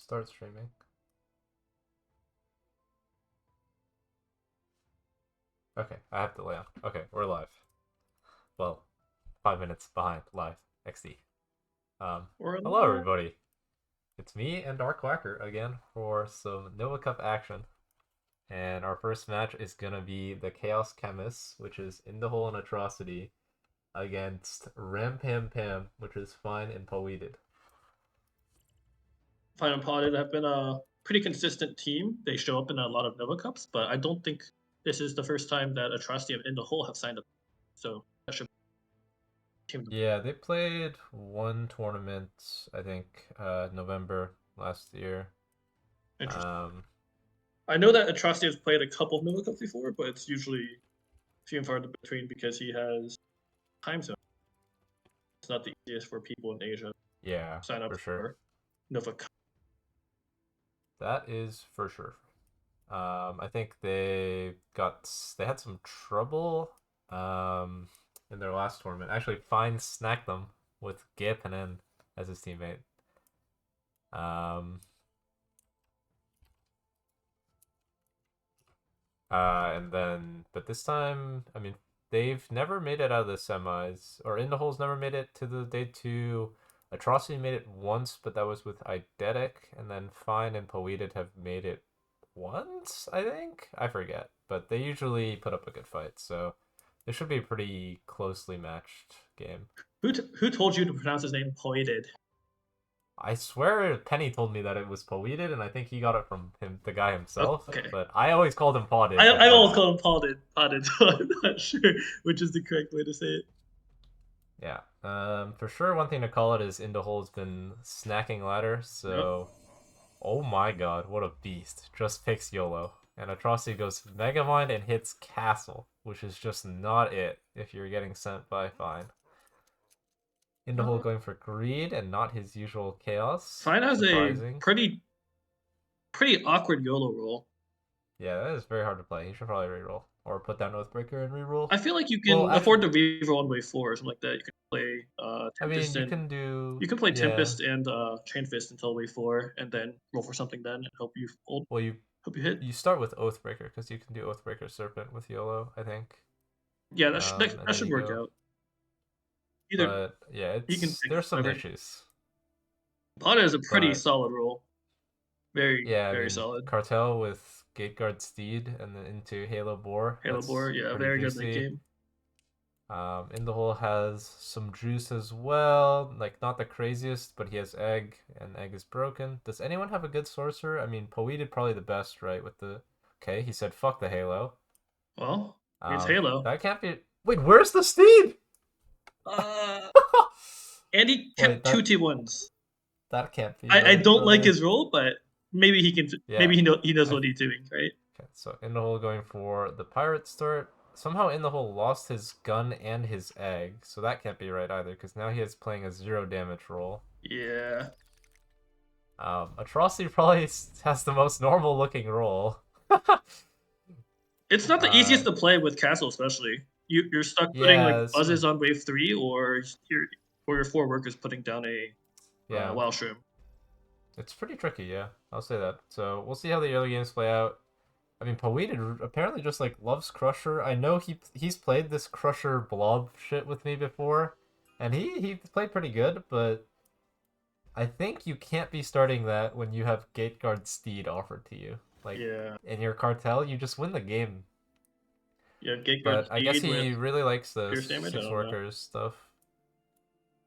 start streaming. Okay, I have delay on. Okay, we're live. Well, 5 minutes behind live. XD. Or Hello everybody. It's me and DarkQuacker again for some Nova Cup action. And our first match is gonna be the Chaos Chemists, which is InDaHole and Aatrocity, against Ram Pam Pam, which is Fine and Paweded. Fine and Paweded have been a pretty consistent team. They show up in a lot of Nova Cups, but I don't think this is the first time that Aatrocity and InDaHole have signed up. So that should be team. Yeah, they played one tournament, I think, November last year. Interesting. Um, I know that Aatrocity has played a couple of Nova Cups before, but it's usually few and far between because he has time zone. It's not the easiest for people in Asia yeah, to sign up for sure. for Nova Cup. That is for sure. I think they had some trouble in their last tournament. Actually, Fine snacked them with Gapanen as his teammate. And then, but this time, I mean, they've never made it out of the semis, or InDaHole's never made it to the day two. Aatrocity made it once, but that was with Eidetic, and then Fine and Paweded have made it once, I think? I forget. But they usually put up a good fight, so this should be a pretty closely matched game. Who told you to pronounce his name Paweded? I swear Penny told me that it was Paweded, and I think he got it from him, the guy himself. Okay. But I always called him Paweded. I always call him Paweded, so I'm not sure which is the correct way to say it. Yeah. For sure, one thing to call it is InDaHole's been snacking ladder, so... Yep. Oh my god, what a beast. Just picks YOLO. And Aatrocity goes Megamind and hits Castle, which is just not it if you're getting sent by Fine. InDaHole going for Greed and not his usual Chaos. Fine has surprising. A pretty awkward YOLO roll. Yeah, that is very hard to play. He should probably reroll. Or put down Oathbreaker and reroll. I feel like you can afford to reroll on wave 4 or something like that. You can play Tempest. I mean, you can do... You can play Tempest and Chain Fist until wave 4 and then roll for something then and hope you hold. Well, hope you hit. You start with Oathbreaker because you can do Oathbreaker Serpent with YOLO, I think. Yeah, that should work out. Either, but yeah, there's some issues. Paweded is a pretty solid roll. Very solid. Cartel with Gateguard Steed and then into Halo Boar. Halo Boar, yeah, very good late game. InDaHole has some juice as well. Like, not the craziest, but he has Egg, and Egg is broken. Does anyone have a good sorcerer? I mean, Paweded probably the best, right? With the... Okay, he said fuck the Halo. Well, it's Halo. That can't be... Wait, where's the Steed? And he kept 2 T1s. That can't be. I don't like his role, but maybe he can. Yeah. Maybe he knows what he's doing, right? Okay, so InDaHole going for the pirate start. Somehow InDaHole lost his gun and his egg, so that can't be right either, because now he is playing a 0 damage role. Yeah. Aatrocity probably has the most normal looking role. It's not the easiest to play with Castle, especially. You're stuck putting like buzzes on wave 3, or your 4 workers putting down a Wild Shroom. It's pretty tricky, yeah. I'll say that. So we'll see how the early games play out. I mean, Paweded apparently just like loves Crusher. I know he's played this Crusher blob shit with me before, and he played pretty good, but I think you can't be starting that when you have Gateguard Steed offered to you. Like, in your cartel, you just win the game. Yeah, Gateguard But Steed I guess he really likes the 6 workers stuff.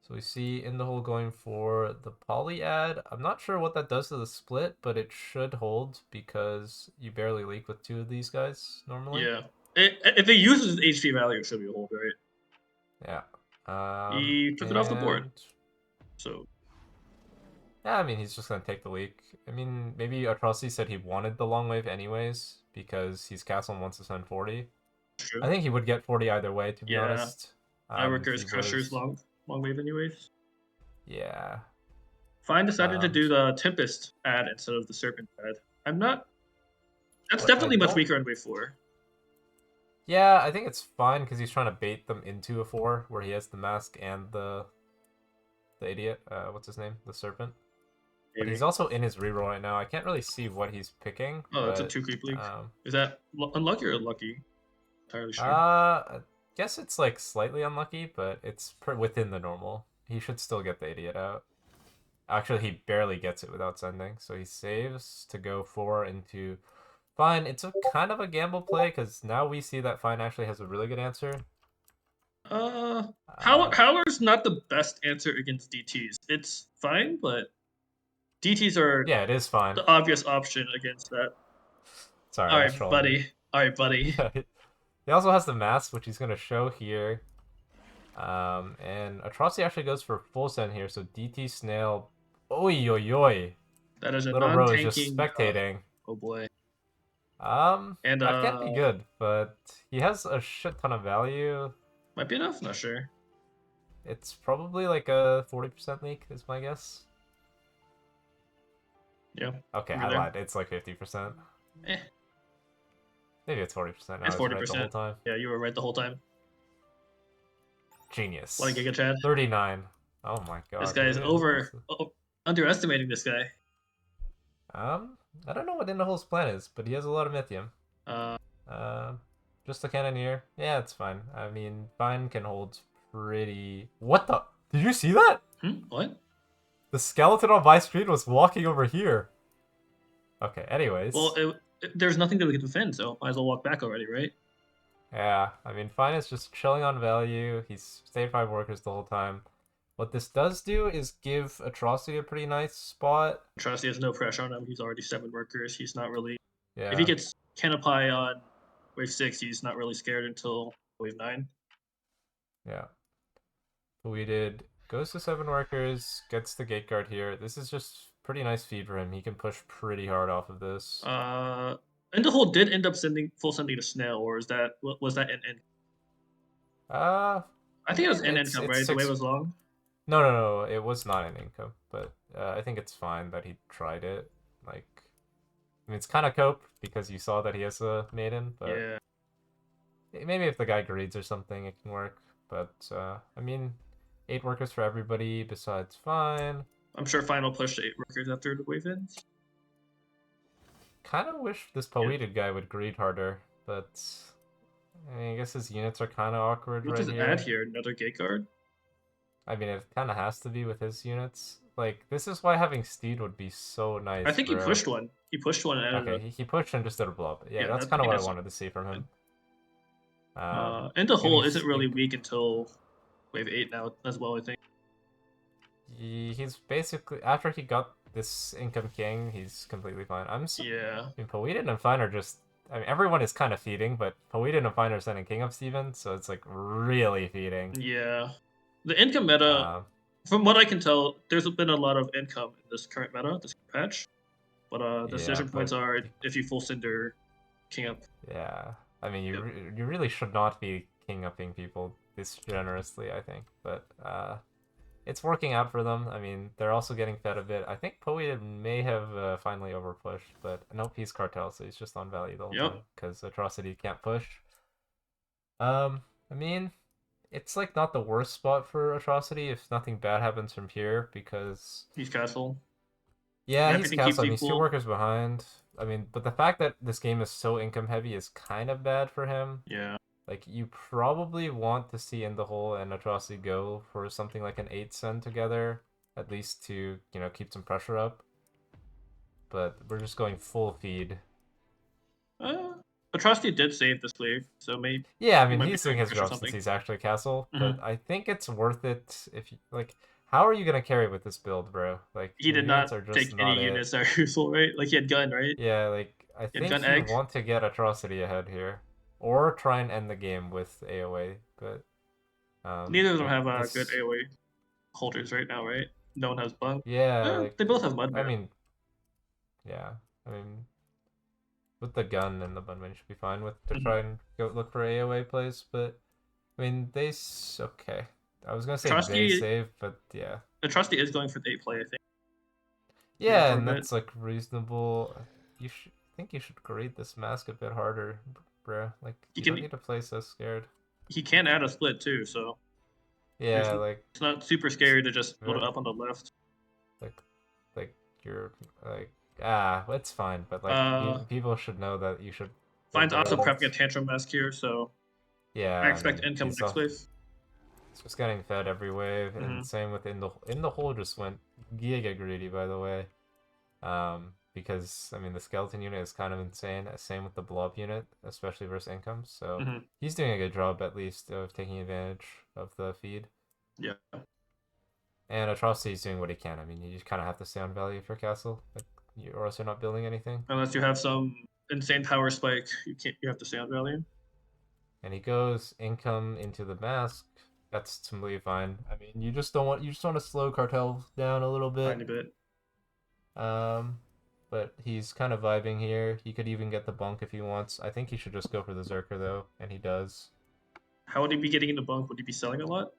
So we see InDaHole going for the Polyad. I'm not sure what that does to the split, but it should hold because you barely leak with 2 of these guys normally. Yeah. If it uses HP value, it should be a hold, right? Yeah. He took it off the board. So. Yeah, I mean, he's just going to take the leak. I mean, maybe Aatrocity said he wanted the long wave anyways because he's castle and wants to send 40. True. I think he would get 40 either way, to be honest. Iworker's Crusher's long wave anyways. Yeah. Fine decided to do the Tempest ad instead of the Serpent ad. I'm not... That's definitely much weaker on wave 4. Yeah, I think it's fine because he's trying to bait them into a 4 where he has the mask and the idiot. What's his name? The Serpent. But maybe. he's also in his reroll right now. I can't really see what he's picking. Oh, it's a But 2 creep league. um, Is that unlucky or lucky? Entirely sure. I guess it's like slightly unlucky, but it's within the normal. He should still get the idiot out. Actually, he barely gets it without sending, so he saves to go 4 into Fine. It's a kind of a gamble play because now we see that Fine actually has a really good answer. Uh, Uh, Howler's not the best answer against DTs. It's fine, but DTs are yeah, it is Fine. the obvious option against that. Sorry, All I was right, trolling you. buddy. All right, buddy. He also has the mask, which he's going to show here. And Atrocity actually goes for full send here, so DT Snail. Oi, oi, oi. That is a Little Bro is just non-tanking. spectating. Oh boy. And That can't be good, but he has a shit ton of value. might be enough. Not sure. It's probably like a 40% leak, is my guess. Yeah. Okay, I lied. It's like 50%. Eh, Maybe it's 40%. I it's was right the whole 40%. time. Yeah, you were right the whole time. Genius. What a Giga Chad. 39. Oh my god. This guy is underestimating this guy. I don't know what InDaHole's plan is, but he has a lot of Mythium. Uh, Just a Cannoneer. Yeah, it's fine. I mean, Fine can hold pretty... What the... Did you see that? what? The skeleton on my screen was walking over here. Okay, anyways. Well, there's nothing that we can defend, so might as well walk back already, right? Yeah, I mean, Fine is just chilling on value. He's stayed 5 workers the whole time. What this does do is give Atrocity a pretty nice spot. Trust he has no pressure on him. He's already 7 workers. He's not really. Yeah. If he gets Canopy on wave 6, he's not really scared until wave 9. Yeah. Paweded goes to 7 workers, gets the gate guard here. This is just pretty nice feed for him. He can push pretty hard off of this. InDaHole did end up full sending to Snail, or was that an I think it was an income, right? The wave was long. No. It was not an income, but I think it's fine that he tried it. Like, I mean, it's kind of cope because you saw that he has a maiden, but Yeah. maybe if the guy greeds or something, it can work. But I mean, 8 workers for everybody besides Fine. I'm sure Fine will push to 8 workers after the wave ends. Kind of wish this Paweded guy would greed harder, but I mean, I guess his units are kind of awkward What right does it here. add here? Another gate guard? I mean, it kind of has to be with his units. Like, this is why having Steed would be so nice. I think bro. he pushed one. He pushed one and added Okay, he pushed and just did a blow up. Yeah, that's kind of what I wanted to see from him. InDaHole isn't really weak until wave 8 now as well, I think. He's basically, after he got this Income King, he's completely fine. Yeah. I mean, Paweded and Fine are just... I mean, everyone is kind of feeding, but Paweded and Fine are sending King of Steven, so it's, like, really feeding. Yeah. The income meta, from what I can tell, there's been a lot of income in this current meta, this patch. But the decision points are if you full Cinder King up. Yeah. I mean, you really should not be King upping people this generously, I think. But it's working out for them. I mean, they're also getting fed a bit. I think Paweded may have finally overpushed, but nope, he's Cartel, so he's just on value the whole time because Atrocity can't push. I mean, it's like not the worst spot for Atrocity if nothing bad happens from here because he's Castle. Yeah, he's Castle. He's 2 workers behind. I mean, but the fact that this game is so income heavy is kind of bad for him. Yeah. Like, you probably want to see InDaHole and Atrocity go for something like an 8 send together, at least to, you know, keep some pressure up. But we're just going full feed. Atrocity did save this wave, so maybe... Yeah, I mean, he's doing his job since he's actually Castle, but I think it's worth it if you, like... How are you gonna carry with this build, bro? Like, he did not take any units that are useful, right? Like, he had gun, right? Yeah, like, I think you want to get Atrocity ahead here. Or try and end the game with AoE, but... neither of them have good AoE holders right now, right? No one has Bunk. Yeah, like, they both have Mudman. I mean... Yeah, I mean... With the gun and the Mudman, you should be fine with to try and go look for AoE plays, but... I mean, they... Okay. I was gonna say they save, but yeah. Atrocity is going for the 8 play, I think. Yeah, and that's like reasonable. I think you should grade this mask a bit harder, bro. Like, you don't need to play so scared. He can add a split too, so... Yeah, like... It's not super scary to just build it up on the left. Like, you're like it's fine, but like Uh, people should know that you should build Fine's the also rest. prepping a Tantrum Mask here, so I Yeah, I expect mean income he's next off. wave. It's just getting fed every wave, and Mm-hmm. same with in the hole just went giga greedy, by the way. Because I mean the skeleton unit is kind of insane. Same with the blob unit, especially versus income. So Mm-hmm. he's doing a good job at least of taking advantage of the feed. Yeah. And Atrocity's doing what he can. I mean, you just kind of have to stay on value for castle, like, or else you're not building anything. Unless you have some insane power spike, you can't. You have to stay on value. And he goes income into the mask. That's completely fine. I mean, you just want to slow cartel down a little bit. Tiny bit. Um, but he's kind of vibing here. He could even get the bunk if he wants. I think he should just go for the Zerker though, and he does. How would he be getting in the bunk? Would he be selling a lot?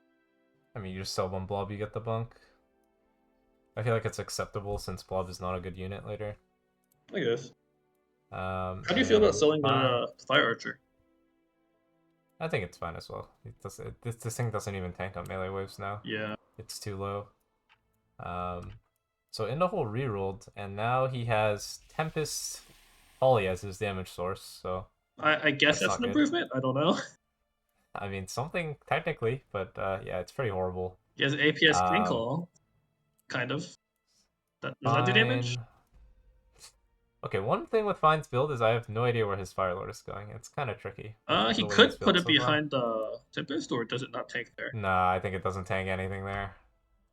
I mean, you just sell one blob, you get the bunk. I feel like it's acceptable since blob is not a good unit later. I guess. How How do you feel about selling the Fire Archer? I think it's fine as well. This thing doesn't even tank on melee waves now. Yeah. It's too low. So InDaHole rerolled, and now he has Tempest Holly as his damage source. So I guess that's not an good. improvement. I don't know. I mean, something technically, but yeah, it's pretty horrible. He has APS Call, kind of. Does that do damage? Fine. Okay, one thing with Fine's build is I have no idea where his Fire Lord is going. It's kind of tricky. He The way he's could put built it so far. behind the Tempest, or does it not tank there? Nah, I think it doesn't tank anything there.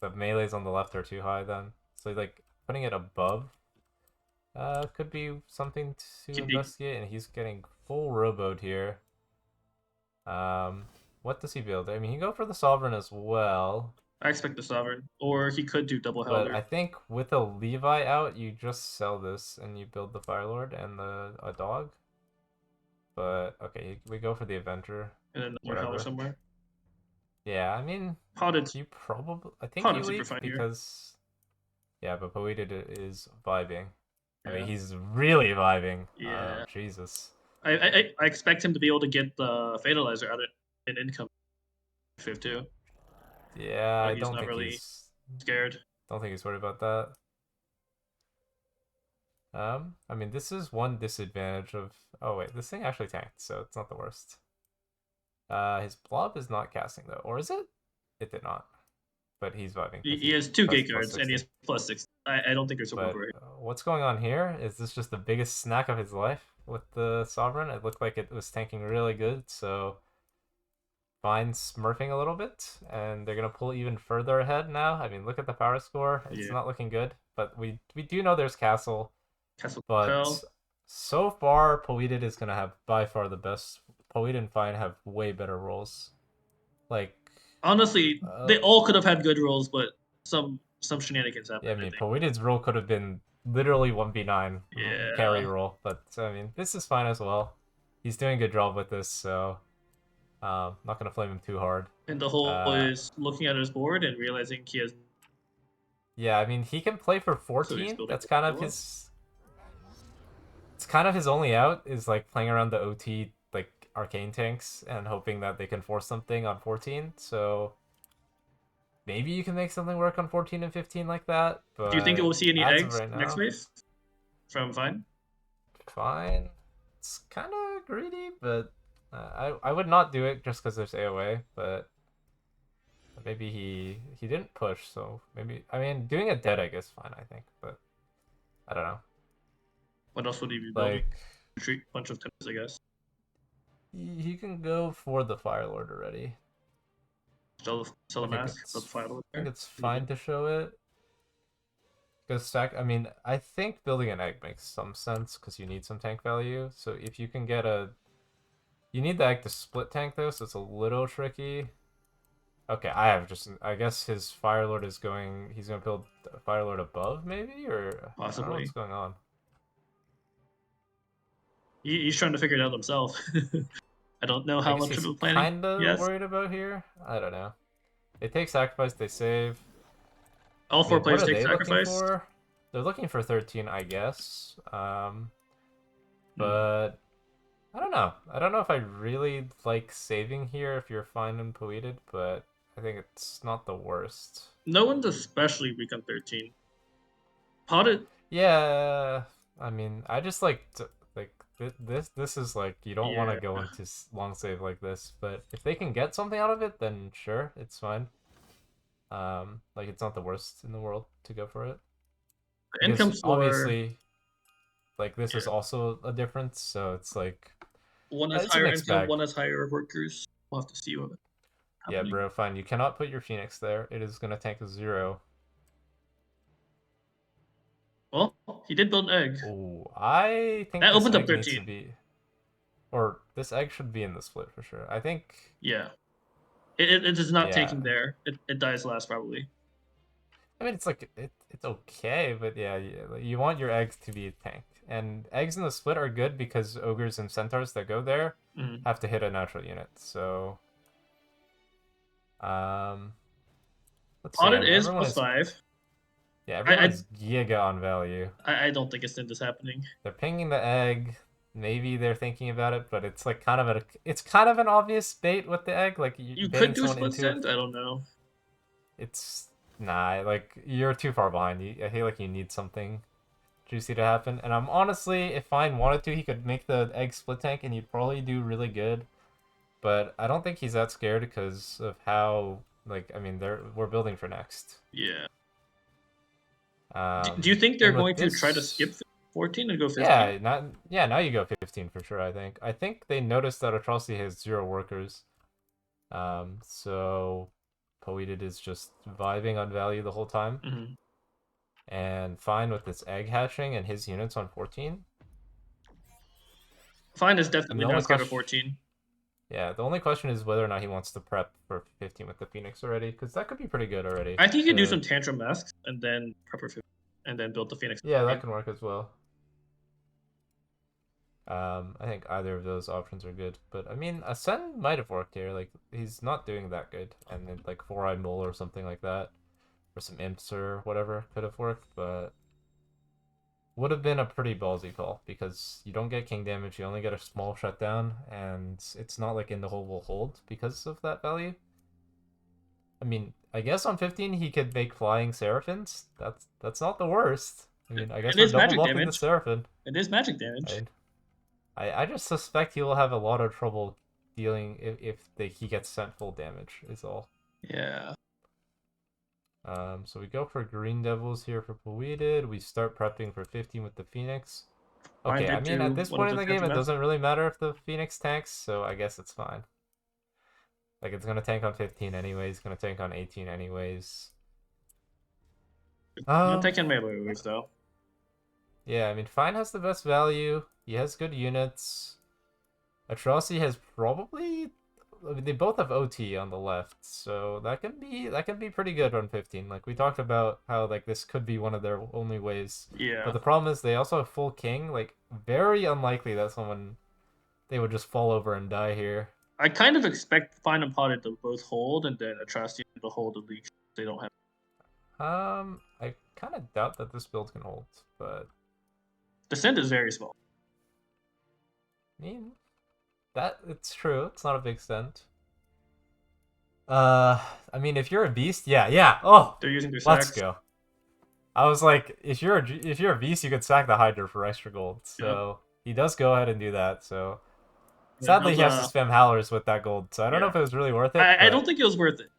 The melees on the left are too high then. So like putting it above could be something to investigate, and he's getting full roboed here. What does he build? I mean, he go for the Sovereign as well. I expect the Sovereign, or he could do double But Helder. I think with a Levi out, you just sell this and you build the Fire Lord and a dog. But okay, we go for the Avenger. And then more Helder somewhere. Yeah, I mean, Paweded. you probably. I think Paweded you leave because. Yeah, but Paweded is vibing. Yeah. I mean, he's really vibing. Yeah. Jesus. I expect him to be able to get the Fatalizer out in income. 52. Yeah, I he's don't not think really he's scared. Don't think he's worried about that. I mean, this is one disadvantage of. Oh wait, this thing actually tanked, so it's not the worst. His blob is not casting though, or is it? It did not, but he's vibing. He has two gate guards and he has +6. I don't think there's a But worry. what's going on here? Is this just the biggest snack of his life with the Sovereign? It looked like it was tanking really good, so Fine's smurfing a little bit, and they're gonna pull even further ahead now. I mean, look at the power score; it's not looking good. But we do know there's Castle. But so far, Paweded is gonna have by far the best. Paweded and Fine have way better rolls. Like honestly, they all could have had good rolls, but some shenanigans happened. Yeah, I mean, Paweded's roll could have been literally 1v9 Yeah. carry roll, but I mean, this is fine as well. He's doing a good job with this, so not gonna flame him too hard. And the whole is looking at his board and realizing he has. Yeah, I mean, he can play for 14. So that's kind of his. It's kind of his only out is like playing around the OT like arcane tanks and hoping that they can force something on 14. So maybe you can make something work on 14 and 15 like that. But do you think it will see any eggs right next wave from Fine? Fine. It's kind of greedy, but I would not do it just because there's AoA. But maybe he didn't push, so maybe I mean doing a dead egg is fine, I think, but I don't know. What else would he be building? Retreat bunch of tips, I guess. He can go for the Fire Lord already. Sell a mask. Sell the Fire Lord. I think it's fine to show it. Because stack. I mean, I think building an egg makes some sense because you need some tank value. So if you can get you need the egg to split tank though, so it's a little tricky. Okay, I guess his Fire Lord is going. He's gonna build a Fire Lord above, maybe, or possibly. I don't know what's going on. He's trying to figure it out himself. I don't know how much of a planning. Kinda worried about here. I don't know. They take sacrifice. They save. All 4 players take sacrifice. They're looking for 13, I guess. But I don't know. I don't know if I really like saving here if you're fine and Paweded, but I think it's not the worst. No one's especially weak on 13. Potted. Yeah, I mean, I just like this is like you don't want to Yeah. go into long save like this, but if they can get something out of it, then sure, it's fine. Like it's not the worst in the world to go for it The income because floor. obviously, like this is Yeah. also a difference, so it's like One has it's a higher mixed income. bag. One has higher workers. We'll have to see what's Yeah, happening. bro, fine. You cannot put your Phoenix there. It is gonna tank a 0. Well, he did build an egg. Oh, I think That this opened up egg needs 13. to be, or this egg should be in the split for sure. I think, Yeah. It is not yeah. taking there. It dies last probably. I mean, it's like it's okay, but yeah, you want your eggs to be tanked, and eggs in the split are good because ogres and centaurs that go there Mm. have to hit a natural unit. So, um, let's see. Potted is Everyone plus is 5. yeah, everyone I is giga on value. I don't think it's this happening. They're pinging the egg. Maybe they're thinking about it, but it's like it's kind of an obvious bait with the egg, like you You could baiting do a someone split into it. send. I don't know. It's nah, like you're too far behind. I feel like you need something juicy to happen. And I'm honestly, if Fine wanted to, he could make the egg split tank, and he'd probably do really good. But I don't think he's that scared because of how, like, I mean, we're building for next. Yeah. Do you think they're And with going to try to this, skip 14 and go 15? now you go 15 for sure. I think they noticed that Atrocity has 0 workers. So Paweded is just vibing on value the whole time. Mm-hmm. And Fine with this egg hatching and his units on 14. Fine is I mean, definitely the not only scared of question, 14. yeah, the only question is whether or not he wants to prep for 15 with the Phoenix already, because that could be pretty good already. I think you could do some tantrum masks and then prep for 15 and then build the Phoenix. Yeah, that can work as well. I think either of those options are good, but I mean, Ascend might have worked here. Like he's not doing that good, and then like 4-eyed mole or something like that, or some imps or whatever could have worked, but would have been a pretty ballsy call because you don't get king damage, you only get a small shutdown, and it's not like InDaHole will hold because of that value. I mean, I guess on 15 he could make flying Seraphins. That's not the worst. I mean, I guess It we're is double magic buffing the damage. Seraphim. It is magic damage. I just suspect he will have a lot of trouble dealing if he gets sent full damage. Is all. Yeah. So we go for Green Devils here for Paweded. We start prepping for 15 with the Phoenix. Okay, I mean at this point in the game, it doesn't really matter if the Phoenix tanks, so I guess it's fine. Like it's gonna tank on 15 anyways, gonna tank on 18 anyways. Not taking melee waves though. Yeah, I mean Fine has the best value. He has good units. Atrocity has probably, I mean, they both have OT on the left, so that can be pretty good on 15. Like we talked about how like this could be one of their only ways. Yeah. But the problem is they also have full king. Like very unlikely that they would just fall over and die here. I kind of expect Fine and Potted to both hold and then Atrocity to hold the league. They don't have. I kind of doubt that this build can hold, but Descent is very small. I mean, that it's true. It's not a big stent. I mean, if you're a beast, yeah. Oh, they're using their let's sacks. go. I was like, if you're a beast, you could sack the Hydra for extra gold. So he does go ahead and do that. So sadly, he has to spam Howlers with that gold. So I don't know if it was really worth it. I don't think it was worth it.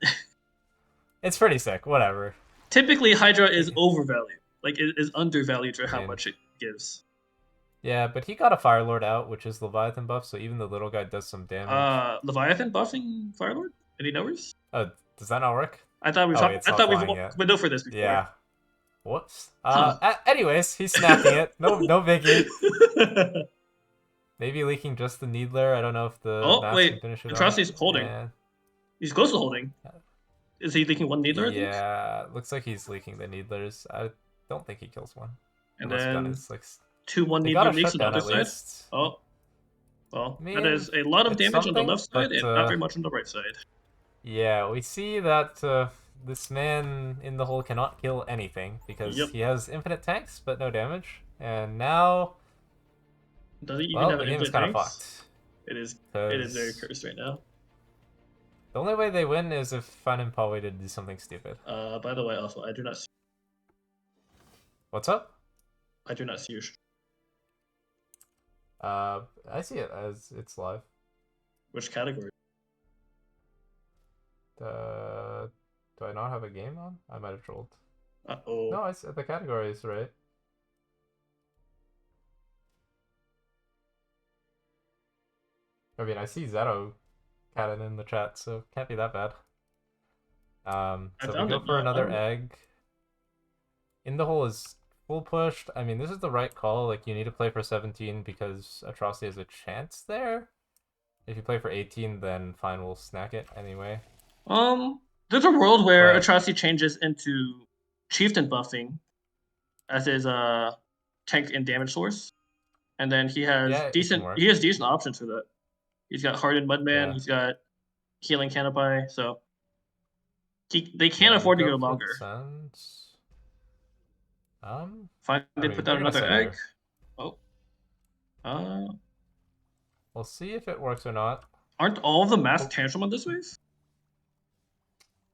It's pretty sick. Whatever. Typically, Hydra is overvalued. Like it is undervalued for how much it gives. Yeah, but he got a Firelord out, which is Leviathan buff, so even the little guy does some damage. Leviathan buffing Firelord? Any numbers? Oh, does that not work? I thought we I thought we went over this before. Yeah. Whoops. Anyways, he's snapping it. No biggie. Maybe leaking just the Needler. I don't know if the mask can finish it off. Atrocity's holding. Yeah. He's close to holding. Is he leaking one Needler? Yeah, looks like he's leaking the Needlers. I don't think he kills one. And then is like 2-1 Needler leaks on the other side. Oh. Well, that is a lot of damage on the left side and not very much on the right side. Yeah, we see that this man in the hole cannot kill anything because he has infinite tanks but no damage. And now, does he even have the an game is kind of fucked. It is very cursed right now. The only way they win is if Fine and Paweded do something stupid. By the way, also I do not see. What's up? I do not see your I see it as it's live. which category. Uh, do I not have a game on? I might have trolled. Uh-oh. No, the category is right. I mean, I see Zeto Cannon in the chat, so can't be that bad. I So we found go it. for No, I another don't know. egg. InDaHole is full pushed. I mean, this is the right call. Like, you need to play for 17 because Atrocity has a chance there. If you play for 18, then fine, we'll snack it anyway. There's a world where But Atrocity changes into Chieftain buffing as his tank and damage source, and then yeah, it can work. he has decent options for that. He's got Hardened Mudman, Yeah. he's got Healing Canopy, so they can't Yeah, you afford to go go for the longer. Sens. Fine, I they mean, put we're down gonna another send egg. here. Oh, uh, We'll see if it works or not. aren't all of the mass Oh, tantrum on this wave?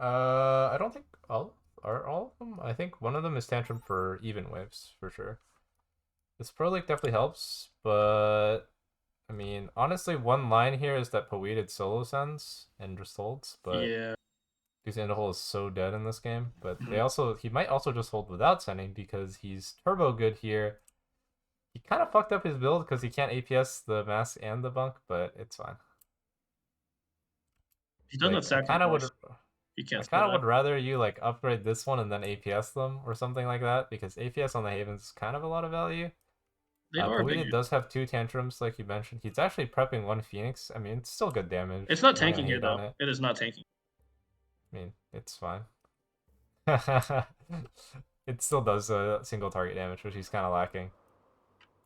I don't think all of them. I think one of them is tantrum for even waves for sure. This pro league definitely helps, but I mean, honestly, one line here is that Paweded solo sends and just holds, but Yeah. because InDaHole is so dead in this game. But Mhm. he might also just hold without sending because he's turbo good here. He kind of fucked up his build because he can't APS the mask and the bunk, but it's fine. He doesn't have Like I Sack kind of anymore. would So he can't I split kind of that. would rather you like upgrade this one and then APS them or something like that because APS on the Havens is kind of a lot of value. They are big. Paweded does have two tantrums, like you mentioned. He's actually prepping one Phoenix. I mean, it's still good damage. It's not I'm not gonna tanking here hate on though. it. It is not tanking. I mean, it's fine. It still does single target damage, which he's kind of lacking.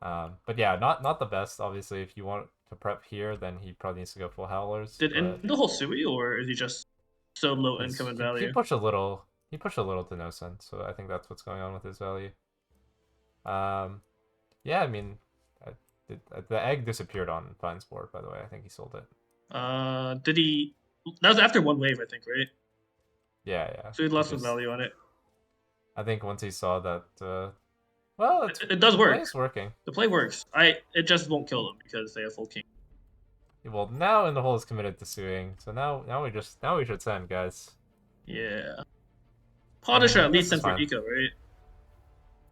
But yeah, not the best. Obviously, if you want to prep here, then he probably needs to go full howlers. Did But end the whole Sui, or is he just so low income he's and he value? pushed a little. He pushed a little to no sense. So I think that's what's going on with his value. Um, yeah, I mean, the egg disappeared on Fine's board. By the way, I think he sold it. Did he? That was after one wave, I think, right? Yeah, yeah. So he He lost some just, value on it. I think once he saw that, well, It does the play work. is working. The play works. It just won't kill them because they have full king. Well, now InDaHole is committed to suing, so now we should send, guys. Yeah. I Potter should mean, at least this is send for fine. eco, right?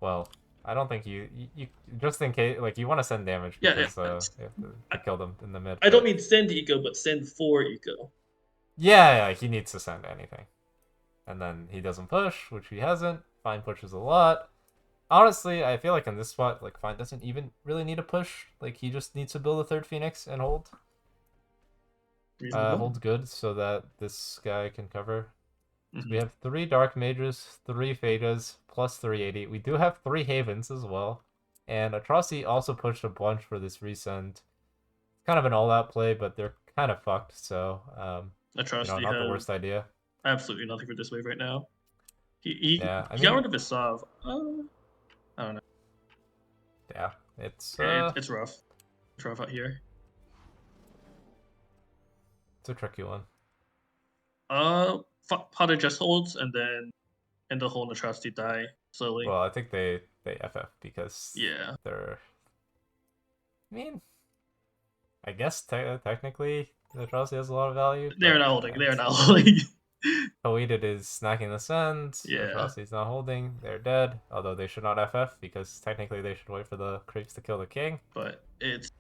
Well, I don't think you just in case like you want to send damage Yeah. because you have I, to kill them in the mid. I don't But mean send eco, but send for eco. yeah, he needs to send anything, and then he doesn't push, which he hasn't. Fine pushes a lot. Honestly, I feel like in this spot, like Fine doesn't even really need a push. Like he just needs to build a third Phoenix and hold. Reasonable. Holds good so that this guy can cover. So we Mm-hmm. have 3 Dark Mages, 3 Phaedas, plus 380. We do have 3 Havens as well. And Atrocity also pushed a bunch for this resend. It's kind of an all-out play, but they're kind of fucked, so, Atrocity not the has worst idea. absolutely nothing for this wave right now. Yeah, I He got mean, rid of his Sov. I don't know. yeah, it's It's rough. It's rough out here. a tricky one. Potter just holds, and then InDaHole and Atrocity die slowly. Well, I think they FF because Yeah. they're, I mean, I guess technically Atrocity has a lot of value, They're but not holding. They're it's not holding. Paweded is snacking the send. Yeah. Atrocity's not holding. They're dead. Although they should not FF because technically they should wait for the creeps to kill the king. But it's.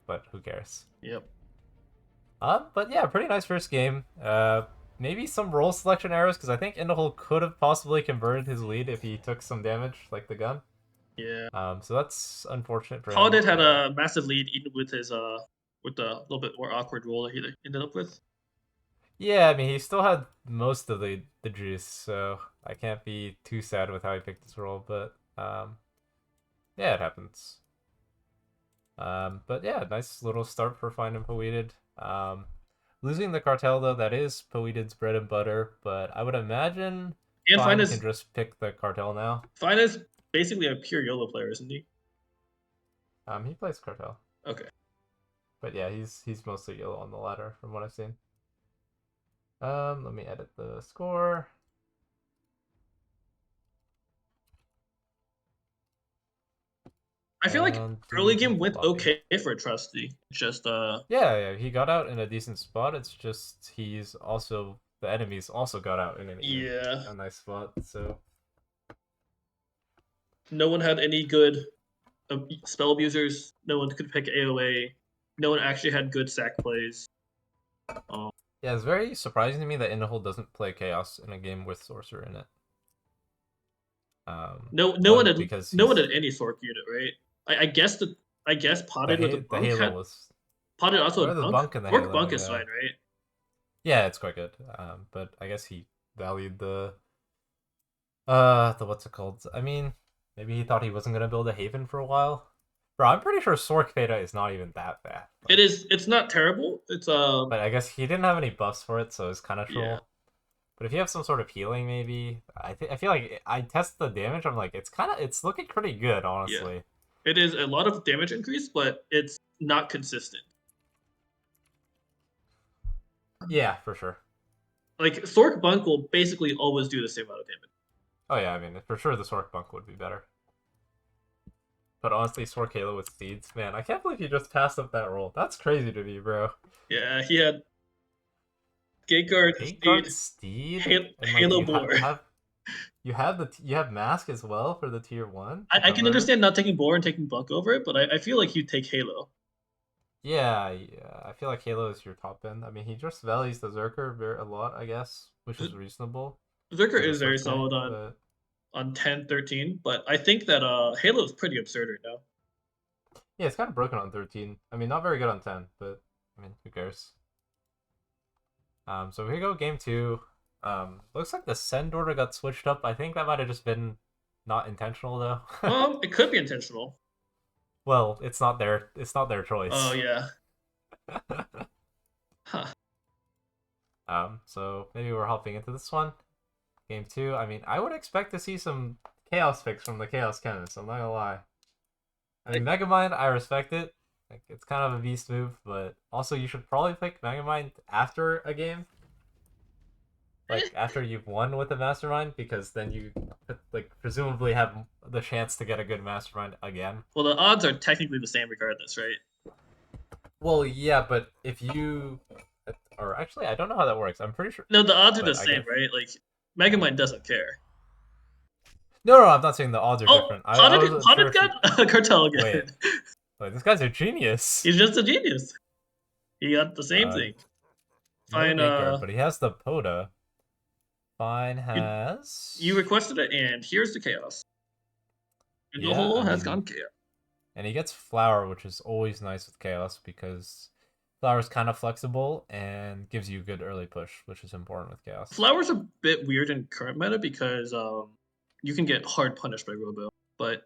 But who cares? Yep. But yeah, pretty nice first game. Maybe some role selection errors because I think InDaHole could have possibly converted his lead if he took some damage like the gun. Yeah. So that's unfortunate for him. Podded had But a massive lead even with his with the little bit more awkward role that he ended up with. yeah, I mean he still had most of the juice, so I can't be too sad with how he picked this role. But yeah, it happens. But yeah, nice little start for Find and Paweded. Losing the cartel though, that is Paweded's bread and butter. But I would imagine And Fine can just pick the cartel now. Fine is basically a pure YOLO player, isn't he? He plays cartel, Okay. but yeah, he's mostly yellow on the ladder from what I've seen. Let me edit the score. I feel like And early do game went lobby. okay for Trusty. It's just Yeah, he got out in a decent spot. It's just he's also the enemies also got out in yeah, a nice spot. So no one had any good spell abusers. No one could pick AOA. No one actually had good sack plays. yeah, it's very surprising to me that InDaHole doesn't play Chaos in a game with Sorcerer in it. No one One had because no one he's had any Sork unit, right? I guess the Potted with a the bunk Halo had was Potted also or had the bunk. bunk and the Sork Halo. bunk is Yeah, fine, right? yeah, it's quite good. But I guess he valued the what's it called? I mean, maybe he thought he wasn't gonna build a Haven for a while. Bro, I'm pretty sure Sork Beta is not even that bad. It Like, is. It's not terrible. It's but I guess he didn't have any buffs for it, so it's kind of yeah. troll. But if you have some sort of healing, maybe I feel like I test the damage. I'm like, it's looking pretty good, Yeah. honestly. It is a lot of damage increase, but it's not consistent. Yeah, for sure. Like Sork bunk will basically always do the same amount of damage. Oh yeah, I mean for sure the Sork bunk would be better. But honestly, Sork Halo with Steeds, man, I can't believe you just passed up that roll. That's crazy to me, bro. Yeah, he had Gatecard, Gatecard Steed, Steed, and like Halo Boar. you have Mask as well for the tier 1 to I can cover. understand not taking Boar and taking Bunk over it, but I feel like you'd take Halo. Yeah, I feel like Halo is your top end. I mean, he just values the Zerker a lot, I guess, which is reasonable Zerker as a is very Swift tank, solid but on 10, 13, but I think that Halo is pretty absurd right now. yeah, it's kind of broken on 13. I mean, not very good on 10, but I mean, who cares? So here we go, game 2. Looks like the send order got switched up. I think that might have just been not intentional though. It could be intentional. Well, it's not their Oh choice. yeah. Huh. So maybe we're hopping into this one. Game 2. I mean, I would expect to see some chaos picks from the Chaos Chemist, I'm not gonna lie. I mean, Megamind, I respect it. Like, it's kind of a beast move, but also you should probably pick Megamind after a game. Like, after you've won with a Mastermind, because then you, like, presumably have the chance to get a good Mastermind again. Well, the odds are technically the same regardless, right? Well, yeah, but if you... Or actually, I don't know how that works. I'm pretty sure... No, the odds are the But I same, guess... right? Like Megamind doesn't care. No, I'm not saying the odds are Oh, different. I wasn't sure Potted if you... got Cartel again. Wait, this guy's a genius. He's just a genius. He got the same Uh, thing. no Fine. Gatecard, but he has the Poda. Fine You, has... you requested it, and here's the chaos. And the Yeah, hole I has mean... gone chaos. And he gets Flower, which is always nice with Chaos because Flower is kind of flexible and gives you a good early push, which is important with Chaos. Flower's a bit weird in current meta because you can get hard punished by Robo, but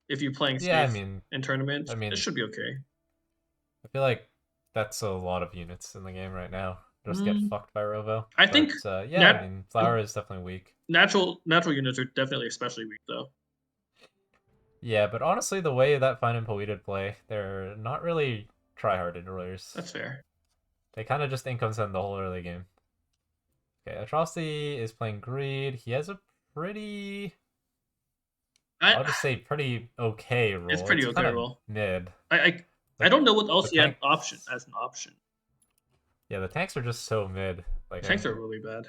if you're playing Yeah, safe in tournaments, I it mean, should be okay. I feel like that's a lot of units in the game right now. Just get Mm, fucked by Robo. I think But yeah, I nat- mean, Flower is definitely weak. natural units are definitely especially weak though. Yeah, but honestly, the way that Fine and Paweded play, they're not really try-harded rulers. That's fair. They kind of just income send the whole early game. Okay, Aatrocity is playing Greed. He has a pretty... I I'll just say pretty okay roll. It's pretty It's okay kind of roll. mid. I don't know what else The he had tanks, as an option. yeah, the tanks are just so mid. Like, Tanks are really bad.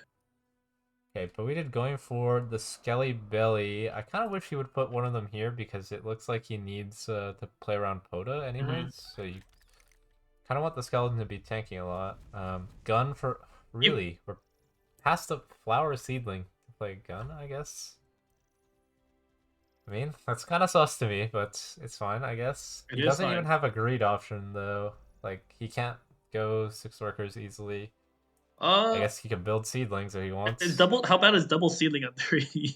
okay, but we did going for the Skelly Belly. I kind of wish he would put one of them here because it looks like he needs to play around Poda anyways. So you kind of want the skeleton to be tanking a lot. Gun for really, we're past the Flower Seedling to play gun, I guess. I mean, that's kind of sus to me, but it's fine, I guess. It He is doesn't even fine. have a greed option, though. Like, he can't go 6 workers easily. I guess he can build seedlings if he Is wants. double. How bad is double seedling on 3?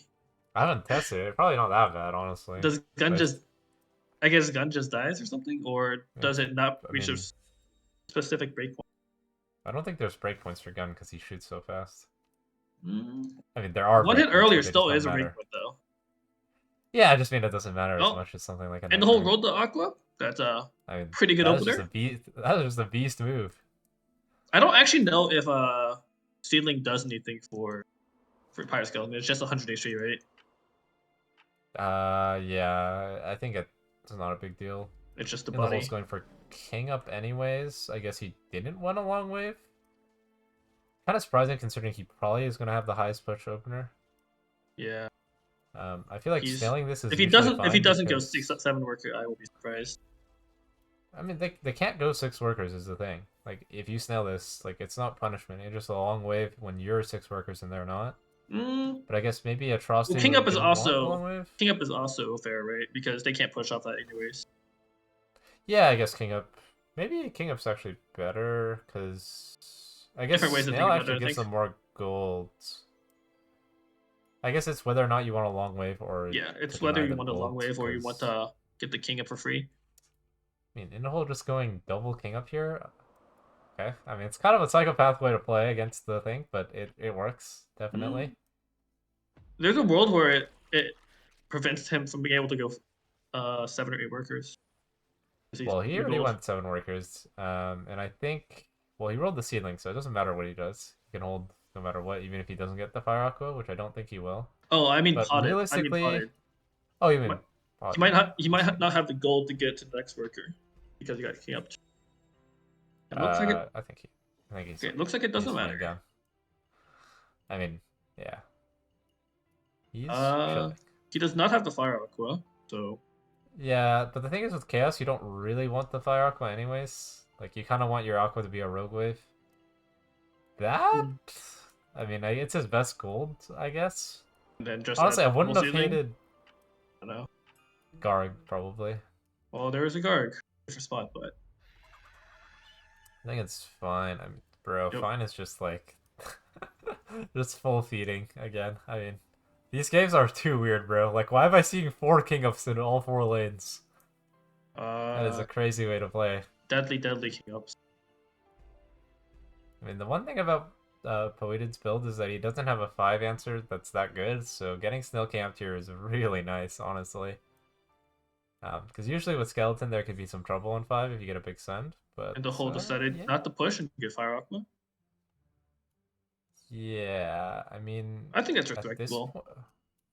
I haven't tested it. Probably not that bad, honestly. Does gun But, just? I guess gun just dies or something, or does it not I reach a mean, specific breakpoint? I don't think there's breakpoints for gun because he shoots so fast. Mm. I mean, there are One hit breakpoints, earlier but they just still don't is a matter. breakpoint though. Yeah, I just mean it doesn't matter as Oh, much as something like a and the Night whole Ring. road to Aqua. That's a I mean, pretty good that was just opener. a beast. That was just a beast move. I don't actually know if seedling does anything for Pirate Skeleton. It's just 100 HP, right? Yeah, I think it It's not a big deal. It's just the And the body. hole's going for king up anyways. I guess he didn't want a long wave. Kind of surprising considering he probably is going to have the highest push opener. Yeah. I feel like He's snailing this is if he usually doesn't fine go because 6-7 worker, I will be surprised. I mean they can't go 6 workers is the thing. Like if you snail this, like it's not punishment. It's just a long wave when you're 6 workers and they're not. Mm, But I guess maybe well, Atrocity king up is didn't want a long also wave. fair, right? Because they can't push off that anyways. Yeah, I guess king up. Maybe king up's actually better because I guess Different ways of snail thinking about actually it, I gives think. them more gold. I guess it's whether or not you want a long wave or Yeah, to it's whether deny you them want a long gold. wave or you want 'Cause, to get the king up for free. I mean, InDaHole just going double king up here. Okay, I mean it's kind of a psychopath way to play against the thing, but it works definitely. Mm, there's a world where it prevents him from being able to go 7 or 8 workers. 'Cause he's Well, he your already gold. went 7 workers, and I think well he rolled the seedling, so it doesn't matter what he does. He can hold no matter what, even if he doesn't get the fire aqua, which I don't think he will. Oh, I mean But potted. I mean realistically, potted. oh, you He mean might, pot? not have the gold to get to the next worker because he got king up. It looks like it. I think Okay, it looks like it he's doesn't fine matter. down. I mean, yeah, he's Uh, chilling. he does not have the fire aqua, so Yeah, but the thing is with chaos, you don't really want the fire aqua anyways. Like you kind of want your aqua to be a rogue wave. That, mm. I mean, it's his best gold, I guess. And then just add Honestly, I the double wouldn't have ceiling. hated I don't know. Garg probably. Well, there is a Garg for spot, but I think it's fine. I mean, bro, yep. fine is just like just full feeding again. I mean, these games are too weird, bro. Like, why am I seeing 4 king ups in all 4 lanes? That is a crazy way to play. Deadly king ups. I mean, the one thing about Paweded's build is that he doesn't have a 5 answer that's that good, so getting Snail camped here is really nice, honestly. Because usually with Skeleton there could be some trouble on 5 if you get a big send, but And the whole decided yeah. not to push and get fire aqua. Yeah, I mean, I think that's at respectable.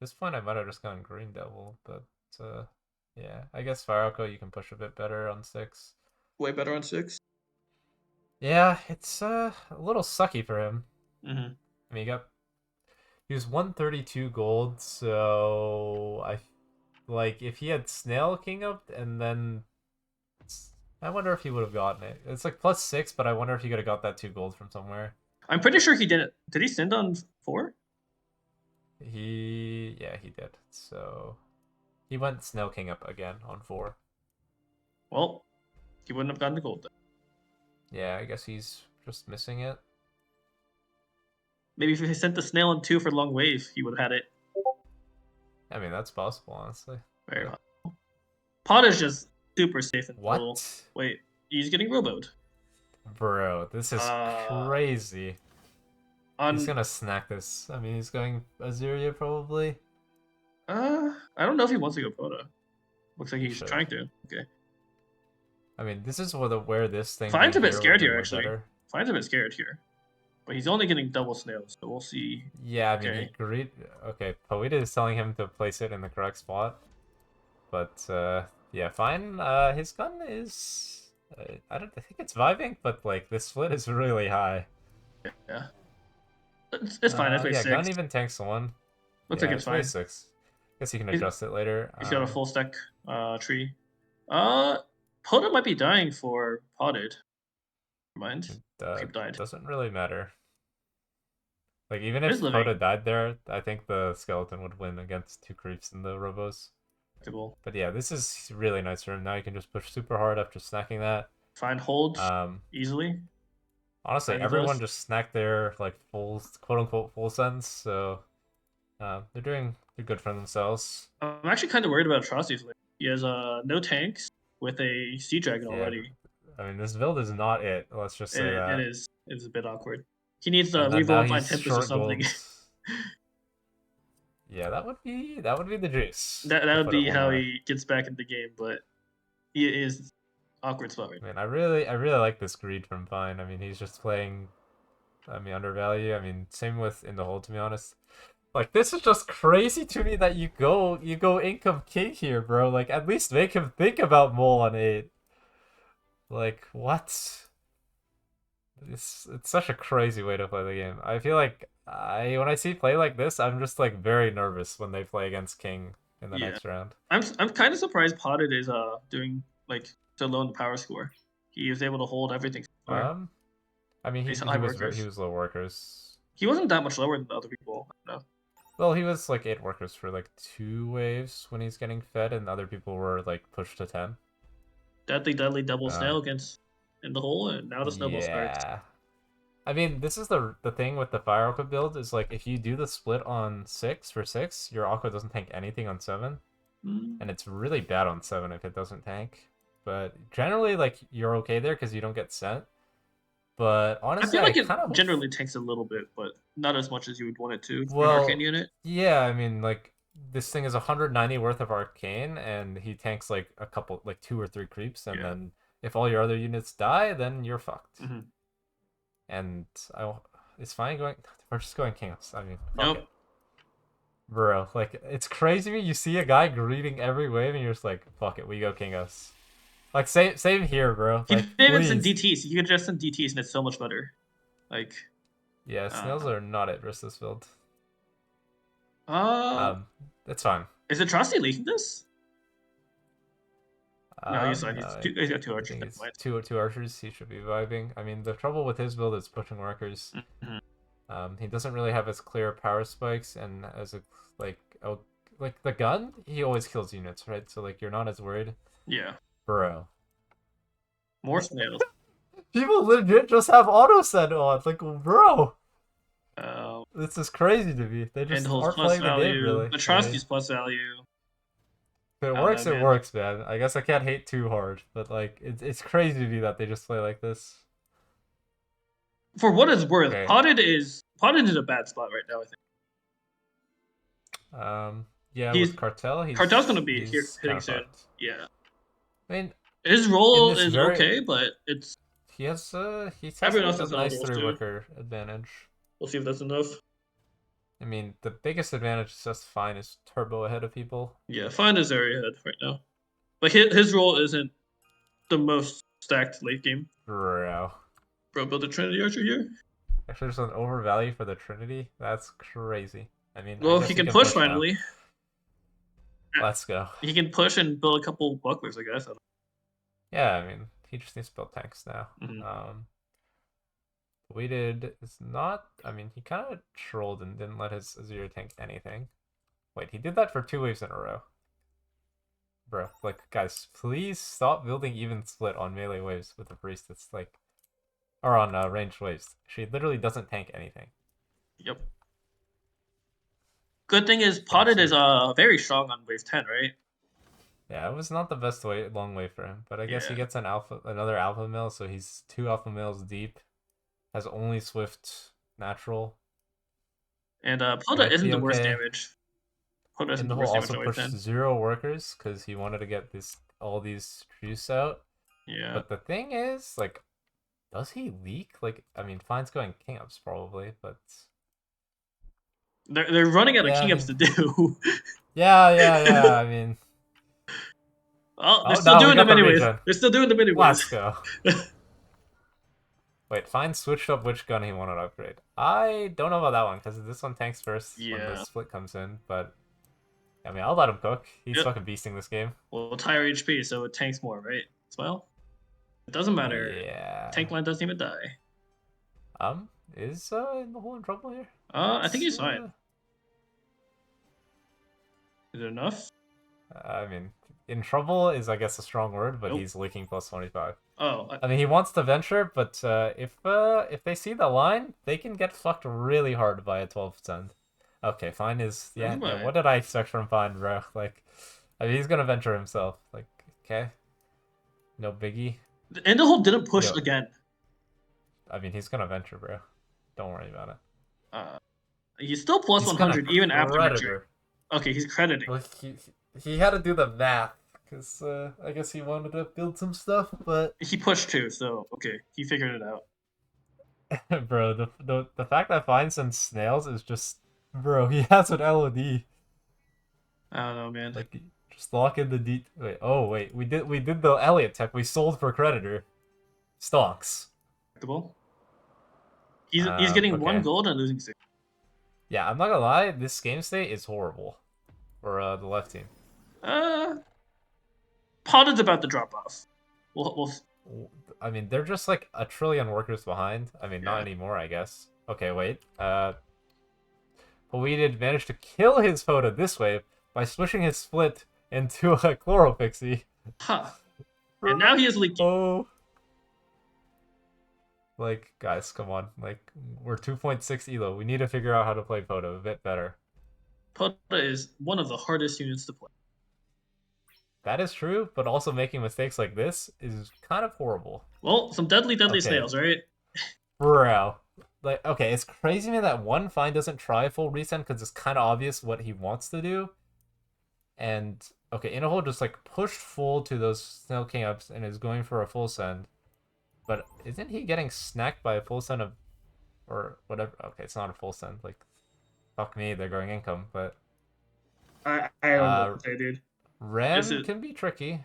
this point I might have just gone Green Devil, but yeah, I guess Fire Echo you can push a bit better on 6. Way better on 6. Yeah, it's a little sucky for him. Mm-hmm. I mean, he was 132 gold, so like if he had Snail King up and then I wonder if he would have gotten it. It's like +6, but I wonder if he could have got that 2 gold from somewhere. I'm pretty sure he didn't. Did he send on 4? Yeah, he did. So he went Snail King up again on 4. Well, he wouldn't have gotten the gold then. Yeah, I guess he's just missing it. Maybe if he sent the snail on 2 for long wave, he would have had it. I mean, that's possible, honestly. Very possible. Pot is just super safe and What? total. Wait, he's getting roboed. Bro, this is crazy. He's On gonna snack this. I mean, he's going Azuria probably. I don't know if he wants to go Proto. Looks like he's Should. trying to. Okay. I mean, this is where this thing Fine's a being bit here scared would've been here, way actually. better. Fine's a bit scared here. But he's only getting double snails, so we'll see. Yeah, I mean, Okay. he agreed. Okay, Paweded is telling him to place it in the correct spot. But, yeah, fine. His gun is... I think it's vibing, but, like, the split is really high. Yeah. It's fine. That's way Yeah, 6. gun even tanks 1. Looks Yeah, like it's way fine. 6. Guess you can He's- adjust it later. He's got a full stack tree. Poda might be dying for potted. Never mind. Creep died. Doesn't really matter. Like, even It is if living. Poda died there, I think the skeleton would win against 2 creeps in the robos. But yeah, this is really nice for him. Now you can just push super hard after snacking that. Fine holds easily. Honestly, Fine everyone does. just snacked their like full quote unquote full sends, so they're good for themselves. I'm actually kind of worried about Atrocity's lane. He has no tanks with a Sea Dragon Yeah, already. I mean this build is not it. Let's just say that. It is. It's a bit awkward. He needs to And then reroll now and find he's Tempest or short something. gold. Yeah, that would be the juice. that to would put it be one how way. he gets back in the game, but he is awkward spot right I now. mean, I really like this greed from Vine. I mean, he's just playing. I mean, undervalue. I mean, same with InDaHole, to be honest. Like, this is just crazy to me that you go income king here, bro. Like, at least make him think about mole on 8. Like, what? It's such a crazy way to play the game. I feel like when I see play like this, I'm just like very nervous when they play against king in the Yeah, next round. I'm kind of surprised Potted is doing like so low in the power score. He was able to hold everything so far. I mean, He's he high was workers. he was low workers. He wasn't that much lower than the other people. I don't know. Well, he was like 8 workers for like 2 waves when he's getting fed, and other people were like pushed to 10. Deadly double snail Um, against InDaHole, and now the snowball starts. yeah. I mean, this is the thing with the fire aqua build is like if you do the split on 6 for 6, your aqua doesn't tank anything on 7, Mm. and it's really bad on 7 if it doesn't tank. But generally, like you're okay there because you don't get sent. But I honestly, feel I like it kind of hope. generally takes a little bit, but not as much as you would want it to for an arcane Well, unit. yeah, I mean, like this thing is 190 worth of arcane, and he tanks like a couple, like 2 or 3 creeps, and Yeah. then if all your other units die, then you're fucked. Mm-hmm. And it's fine going. We're just going Kingdanzz. I mean, fuck Nope. it, bro. Like it's crazy to me. You see a guy greeting every wave, and you're just like, fuck it, we go Kingdanzz. Like same here, bro. He Like didn't even send please. DTs. He could just send DTs, and it's so much better. Like, Yeah, snails uh, are not it versus this build. uh, It's fine. is Aatrocity leaking this? No, he's not. No, He's got 2 I archers. think Never it's mind. two archers. He should be vibing. I mean, the trouble with his build is pushing workers. Mm-hmm. He doesn't really have as clear power spikes, and as a like the gun, he always kills units, right? So like you're not as worried, Yeah. bro. More snails. People legit just have auto send on, like bro. Uh, This is crazy to me. They just InDaHole's aren't plus playing the game value. really. Atrocity's plus value. If it I don't works, know, it man. works, man. I guess I can't hate too hard, but like it's crazy to me that they just play like this. For what it's worth, Okay. Potted is a bad spot right now. I think. Yeah, He's with Cartel, Cartel's gonna be he's here kind hitting of soon. fucked. Yeah. I mean, His in role this is very okay, but it's he has everyone like else a has nice nobles 3 too. worker advantage. We'll see if that's enough. I mean, the biggest advantage is just fine is turbo ahead of people. Yeah, Fine is area ahead right now, but his role isn't the most stacked late game. Bro. Bro, build a Trinity Archer here. Actually, there's an overvalue for the Trinity. That's crazy. I mean, I Well, guess he he can can push push now. finally. Let's go. He can push and build a couple bucklers, I guess. Yeah, I mean, he just needs to build tanks now. Mm-hmm. Paweded is not. I mean, he kind of trolled and didn't let his Azir tank anything. Wait, he did that for 2 waves in a row. Bro, like, guys, please stop building even split on melee waves with the priest. It's like, or on ranged waves. She literally doesn't tank anything. Yep. Good thing is Potted is very strong on wave 10, right? Yeah, it was not the best long way for him, but I guess he Yeah. gets another alpha mill, so he's 2 alpha mills deep. Has only swift natural. And Pota Might isn't be the worst okay. damage. Pota isn't the InDaHole worst damage also on wave pushed 10. 0 workers because he wanted to get all these juice out. Yeah. But the thing is, like, does he leak? Like, I mean, Fine's going King Ups probably, but They're running out of yeah, King Ups to do. yeah. I mean, Well, they're oh still no, we doing them got the anyways. regen. They're still doing them anyways. Let's go. Wait, Fine switched up which gun he wanted to upgrade. I don't know about that one because this one tanks first when the Yeah. split comes in, but I mean, I'll let him cook. He's Yep. fucking beasting this game. Well, it's higher HP, so it tanks more, right? As well? It doesn't matter. Yeah. Tank line doesn't even die. Is InDaHole in trouble here? I think he's fine. Is it enough? I mean, in trouble is, I guess, a strong word, but Nope. he's leaking plus 25. Oh, I mean, he wants to venture, but if they see the line, they can get fucked really hard by a 12 send. Okay, Fine is yeah. What did I expect from Fine, bro? Like, I mean, he's gonna venture himself. Like, okay, no biggie. InDaHole didn't push again. I mean, he's gonna venture, bro. Don't worry about it. He's still plus He's 100 even after venture. Predator. Okay, he's crediting. Well, he had to do the math because I guess he wanted to build some stuff, but He pushed too, so okay, he figured it out. bro, the fact that Fine sends snails is just Bro, he has an LOD. I don't know, man. Like, just lock in the D. Wait, oh wait, we did the Elliot tech. We sold for creditor stocks. He's getting one Okay. gold and losing 6. Yeah, I'm not gonna lie. This game state is horrible for the left team. Potted's about to drop off. We'll I mean, they're just like a trillion workers behind. I mean, not yeah. anymore, I guess. Okay, wait. Paweded managed to kill his photo this wave by switching his split into a Chloropixie. Huh. And now he is leaking. Oh. Like, guys, come on. Like, we're 2.6 elo. We need to figure out how to play photo a bit better. Potta is one of the hardest units to play. That is true, but also making mistakes like this is kind of horrible. Well, some deadly Okay. snails, right? Bro. Like, okay, it's crazy to me that one Fine doesn't try full resend because it's kind of obvious what he wants to do. And, okay, InDaHole just, like, pushed full to those Snail King ups and is going for a full send. But isn't he getting snacked by a full send of... Or whatever. Okay, it's not a full send. Like, fuck me, they're going income, but... I don't know what to say, dude. Ram can be tricky.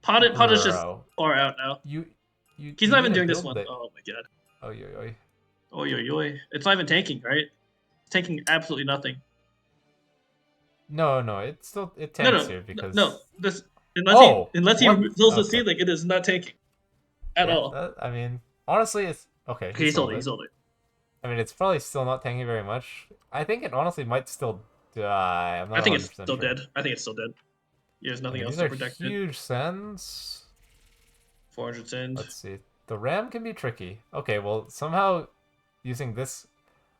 Potta's just far out now. He's not even doing this one. Oh my god. Oh yo yo. Oh yo yo. It's not even tanking, right? It's tanking absolutely nothing. No, it tanks here because unless he fills the ceiling, it is not tanking at all. I mean, honestly, it's okay. He sold it. I mean, it's probably still not tanking very much. I think it honestly might still die. I think it's still dead. There's nothing else to protect it. Huge sends. 400 sends. Let's see. The Ram can be tricky. Okay, well, somehow using this...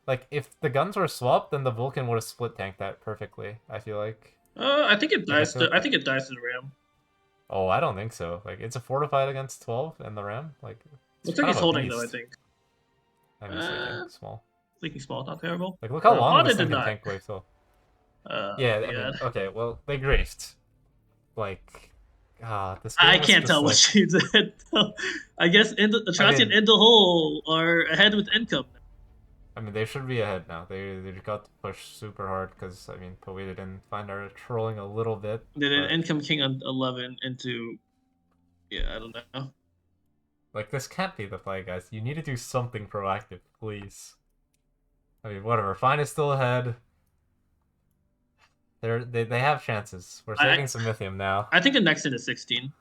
Like, if the guns were swapped, then the Vulcan would have split tanked that perfectly, I feel like. I think it dies I think it dies to the Ram. Oh, I don't think so. Like, it's a fortified against 12 and the Ram. Like, looks like he's holding, though, I think. I'm just leaking small. Leaking small, not terrible. Like, look how long this thing can tank wave, so... yeah, I mean, okay, well, they griefed. Like... this I can't tell what she did. I guess Aatrocity and InDaHole are ahead with income. I mean, they should be ahead now. They got to push super hard because, I mean, Paweded and Fine are trolling a little bit. They did an income king on 11 into... Yeah, I don't know. Like, this can't be the play, guys. You need to do something proactive, please. I mean, whatever. Fine is still ahead. They have chances. We're saving some Mythium now. I think the next hit is 16.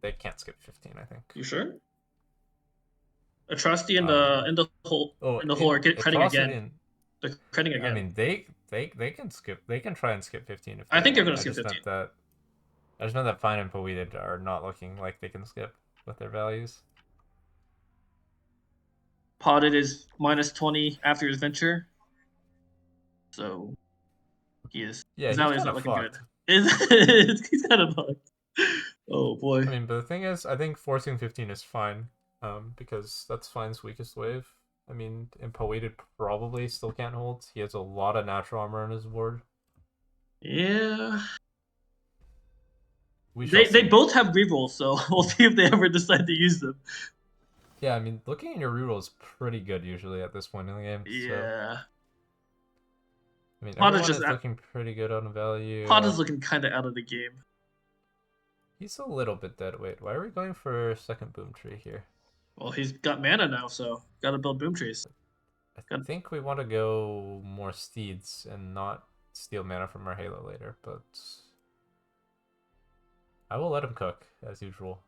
They can't skip 15, I think. You sure? Aatrocity and InDaHole are critting again. They're critting again. I mean, they can skip. They can try and skip 15. I think they're going to skip 15. I just know that Fine and Paweded are not looking like they can skip with their values. Potted is minus 20 after his venture. So he is. Yeah, he's not looking good. He's kind of bugged. Oh boy. I mean, but the thing is, I think forcing 15 is fine, because that's Fine's weakest wave. I mean, and Paweded probably still can't hold. He has a lot of natural armor on his board. Yeah. They both have rerolls, so we'll see if they ever decide to use them. Yeah, I mean, looking at your reroll is pretty good usually at this point in the game. Yeah. So. I mean, everyone is looking pretty good on value. Potter's looking kind of out of the game. He's a little bit dead weight. Why are we going for second boom tree here? Well, he's got mana now, so gotta build boom trees. I think we want to go more steeds and not steal mana from our Halo later, but I will let him cook as usual.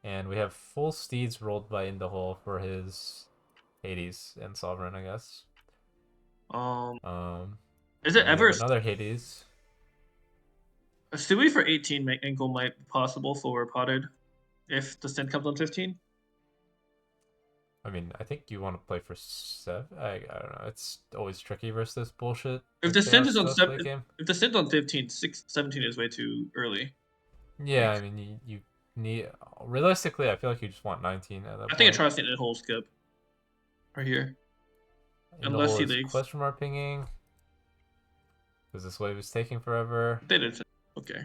And we have full steeds rolled by InDaHole for his Hades and Sovereign, I guess. Is it ever another Hades? A Stewie for 18 ankle might be possible for Potted if the Stint comes on 15. I mean, I think you want to play for 7. I don't know. It's always tricky versus this bullshit. If the Stint is on 7, if the Stint on 15, 17 is way too early. Yeah, I mean, you need realistically. I feel like you just want 19 at that I think I try to in whole skip right here. Unless he leaves. Question mark pinging. Because this wave is taking forever. They did. Okay.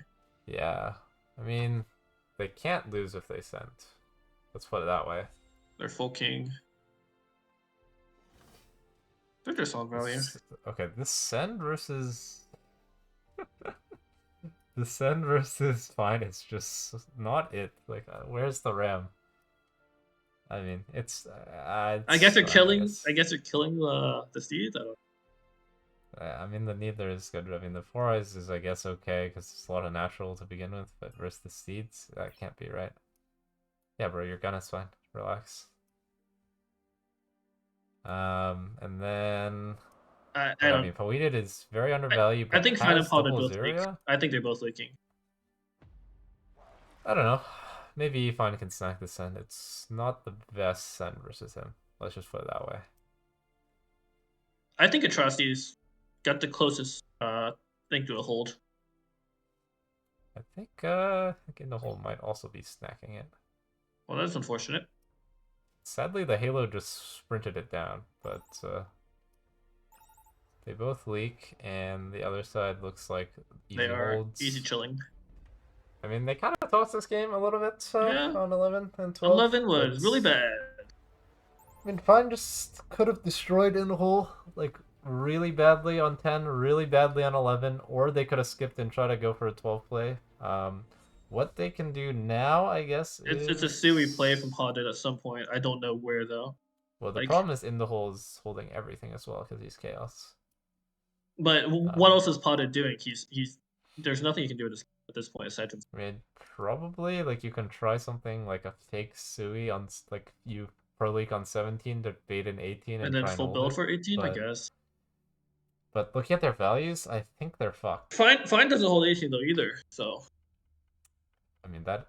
Yeah. I mean, they can't lose if they send. Let's put it that way. They're full king. They're solid value. Okay, this Send versus the Send versus Fine is just not it. Like, where's the RAM? I mean, it's I guess they're fine, killing. I guess they're killing the steeds. I don't. I mean, the Neither is good. I mean, the Four Eyes is, I guess, okay because it's a lot of natural to begin with, but versus the Steeds, that can't be right. Yeah, bro, your gun is fine. Relax. And then I don't. mean, Paweded is very undervalued, I but think Fine and has Pod are double both leak. Zyria. I think they're both leaking. I don't know. Maybe Fine can snack the Send. It's not the best Send versus him. Let's just put it that way. I think Atrocity's got the closest thing to a hold. I think InDaHole might also be snacking it. Well, that's unfortunate. Sadly, the Halo just sprinted it down, but they both leak, and the other side looks like easy They are holds. easy chilling. I mean, they kind of tossed this game a little bit Yeah. on 11 and 12. 11 was really bad. I mean, Fine just could have destroyed InDaHole, like, really badly on 10, really badly on 11, or they could have skipped and tried to go for a 12 play. What they can do now, I guess, It's a Sui play from Paweded at some point. I don't know where, though. Well, the problem is InDaHole is holding everything as well because he's Chaos. But what else is Paweded doing? He's There's nothing you can do at this point aside from. I mean, probably like you can try something like a fake Sui on like you pro league on 17 to bait in 18 And then try full and build it, for 18, I but, guess. But looking at their values, I think they're fucked. Fine doesn't hold 18 though either. So. I mean that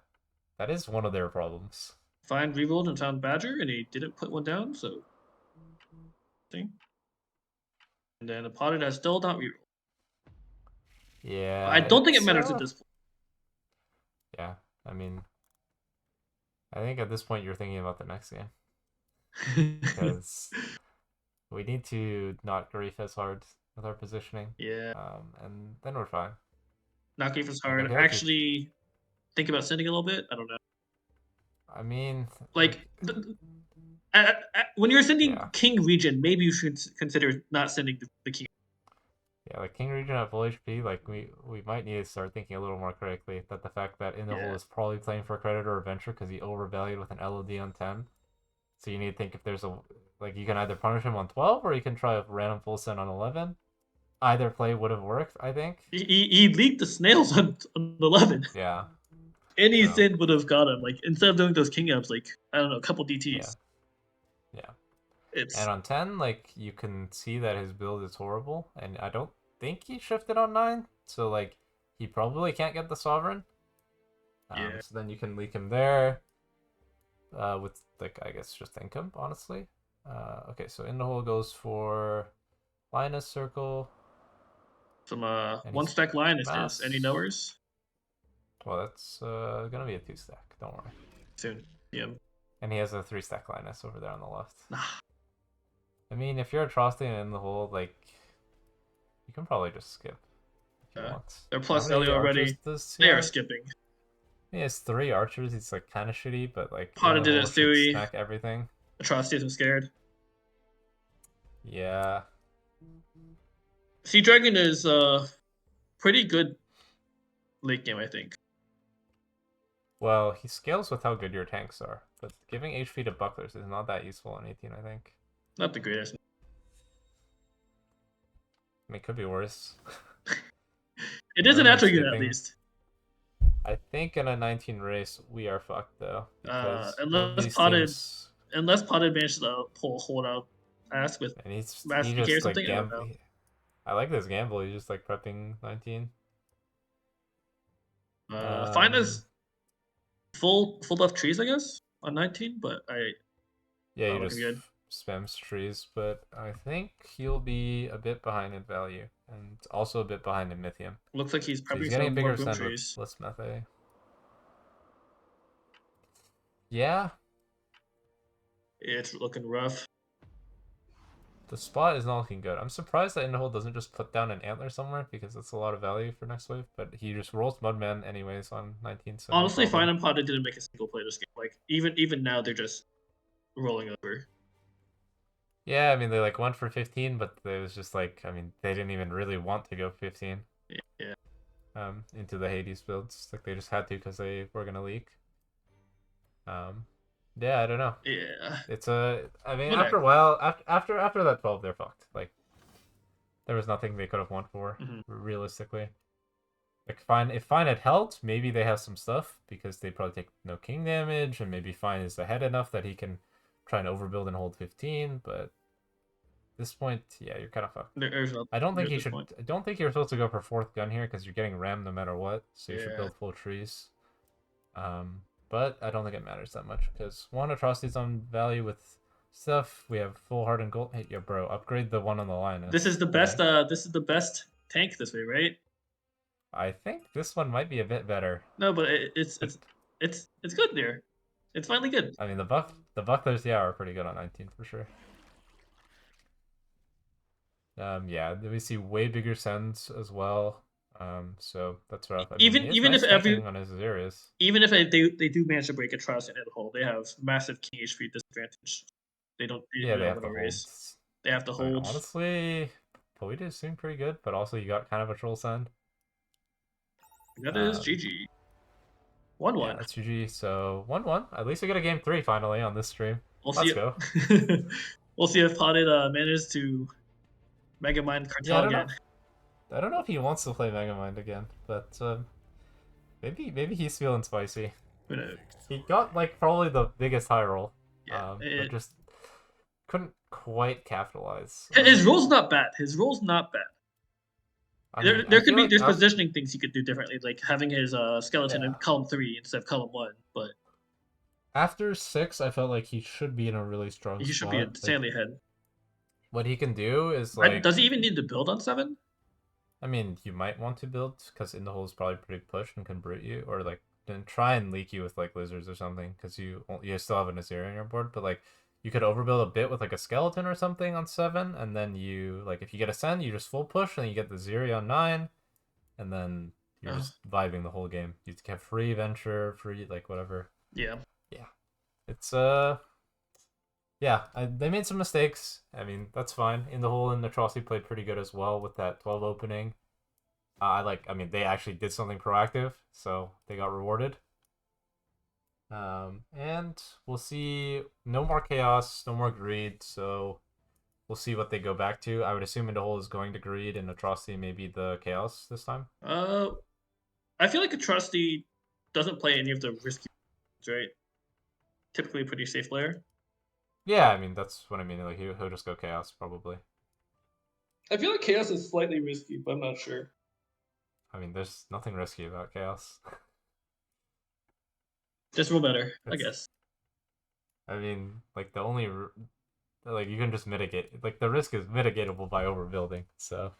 is one of their problems. Fine rerolled and found Badger, and he didn't put one down. So. Thing. And then the Paweded has still not rerolled. Yeah. I don't think it matters at this point. Yeah, I mean, I think at this point you're thinking about the next game. Because we need to not grief as hard with our positioning. Yeah. And then we're fine. Not grief as hard. Actually, think about sending a little bit. I don't know. I mean, like when you're sending King Region, maybe you should consider not sending the King. Yeah, like King Region at full HP, like we might need to start thinking a little more critically that the fact that InDaHole is probably playing for credit or adventure because he overvalued with an LOD on 10. So you need to think if there's like you can either punish him on 12 or you can try a random full send on 11. Either play would have worked, I think. He leaked the snails on 11. Yeah. Any send would have got him. Like instead of doing those King ups, like I don't know, a couple DTs. Yeah. And on 10, like you can see that his build is horrible, and I don't think he shifted on 9, so like he probably can't get the Sovereign. So then you can leak him there. With like I guess just income, honestly. Okay, so InDaHole goes for Linus Circle. Some one stack Linus is any knowers? Well, that's gonna be a 2 stack. Don't worry. Soon. Yeah. And he has a 3 stack Linus over there on the left. I mean, if you're Atrocity and InDaHole, like you can probably just skip if you want. They're plus value already. They are skipping. He has 3 archers. He's like kind of shitty, but like Paweded did a Sui. Smack everything. Atrocity isn't scared. Yeah. Sea Dragon is pretty good late game, I think. Well, he scales with how good your tanks are, but giving HP to bucklers is not that useful on 18, I think. Not the greatest. I mean, it could be worse. It is a natural unit, at least. I think in a 19 race, we are fucked, though. Unless Paweded manages to pull a hold out ass with Mass PK or something. I like this gamble. He's just like prepping 19. Fine as full left trees, I guess, on 19, but yeah, you just spams trees, but I think he'll be a bit behind in value and also a bit behind in Mythium. Looks like he's probably getting a bigger boom trees. Less Methe. Yeah. It's looking rough. The spot is not looking good. I'm surprised that InDaHole doesn't just put down an antler somewhere because that's a lot of value for next wave, but he just rolls Mudman anyways on 19. So honestly, Fine and Paweded didn't make a single play this game. Like even now they're just rolling over. Yeah, I mean they like went for 15, but it was just like I mean they didn't even really want to go 15 Yeah. into the Hades builds. Like they just had to because they were gonna leak. Um, yeah, I don't know. Yeah. It's a. I mean, Whatever. after a while, after that 12, they're fucked. Like there was nothing they could have won for Mm-hmm. realistically. Like fine, if fine had held, maybe they have some stuff because they probably take no king damage, and maybe fine is ahead enough that he can try and overbuild and hold 15. But at this point, yeah, you're kind of fucked. There's no I don't think at he this should. point. I don't think you're supposed to go for fourth gun here because you're getting rammed no matter what. So you should Yeah. build full trees. But I don't think it matters that much because one atrocity's on value with stuff. We have full heart and gold. Hey, yo, bro, upgrade the one on the line. This is the I best. think. This is the best tank this way, right? I think this one might be a bit better. No, but But it's good there. It's finally good. I mean, the bucklers, yeah, are pretty good on 19 for sure. Yeah, we see way bigger sends as well. So that's rough. I mean, he has Even if nice tanking on his areas. even if they do manage to break a trust in the hole, they have massive king HP disadvantage. They don't Yeah, they have have no to hold. race. They have to I mean, hold. honestly, Paweded is doing pretty good, but also you got kind of a troll send. That is Um, GG. 1-1. Yeah, that's GG. So 1-1. At least we get a game 3 finally on this stream. We'll Let's see. go. We'll see if Paweded manages to Megamind Yeah, I Cartel don't again. know. I don't know if he wants to play Megamind again, but maybe he's feeling spicy. He got like probably the biggest high roll, Yeah, but just couldn't quite capitalize. his roll's not bad. His roll's not bad. I mean, I There could feel be like there's positioning things he could do differently, like having his skeleton in yeah. column 3 instead of column 1. But After 6, I felt like he should be in a really strong he should be spot. Like insanely ahead. what he can do is like, Does he even need to build on 7? I mean, you might want to build because InDaHole is probably pretty pushed and can brute you, or like then try and leak you with like lizards or something because you still have an Azir on your board. But like you could overbuild a bit with like a skeleton or something on 7, and then you like if you get a send, you just full push, and then you get the Zeri on 9, and then you're just vibing the whole game. You get free venture, free like whatever. Yeah. Yeah, it's yeah, they made some mistakes. I mean, that's fine. InDaHole and Aatrocity played pretty good as well with that 12 opening. I mean, they actually did something proactive, so they got rewarded. And we'll see no more chaos, no more greed, so we'll see what they go back to. I would assume InDaHole is going to greed and Aatrocity maybe the chaos this time. I feel like Aatrocity doesn't play any of the risky ones, right? Typically a pretty safe player. Yeah, I mean, that's what I mean. Like, he'll just go chaos, probably. I feel like Chaos is slightly risky, but I'm not sure. I mean, there's nothing risky about chaos. Just roll better, I guess. I mean, like, the only... Like, you can just mitigate... Like, the risk is mitigatable by overbuilding, so...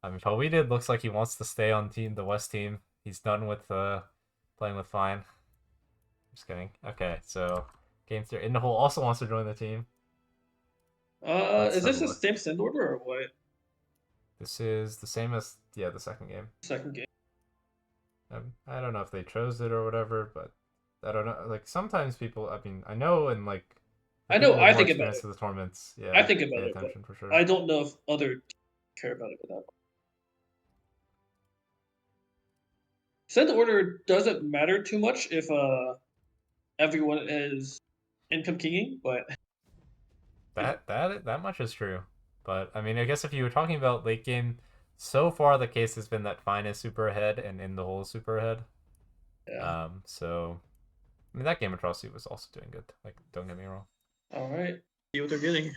I mean, Paweded looks like he wants to stay on the West team. He's done with playing with Fine. Just kidding. Okay, so... Game 3. InDaHole also wants to join the team. Is this the same send order or what? This is the same as the second game. Second game. I don't know if they chose it or whatever, but I don't know. Like sometimes people, I mean, I know in like I know. I think about it. The tournaments, yeah. I think about it. Attention for sure. I don't know if other care about it that much. Send order doesn't matter too much if everyone is income keying, but that much is true. But I mean, I guess if you were talking about late game, so far the case has been that Fine is super ahead and InDaHole is super ahead. Yeah. So I mean that game Atrocity was also doing good. Like, don't get me wrong. All right. See what they're getting.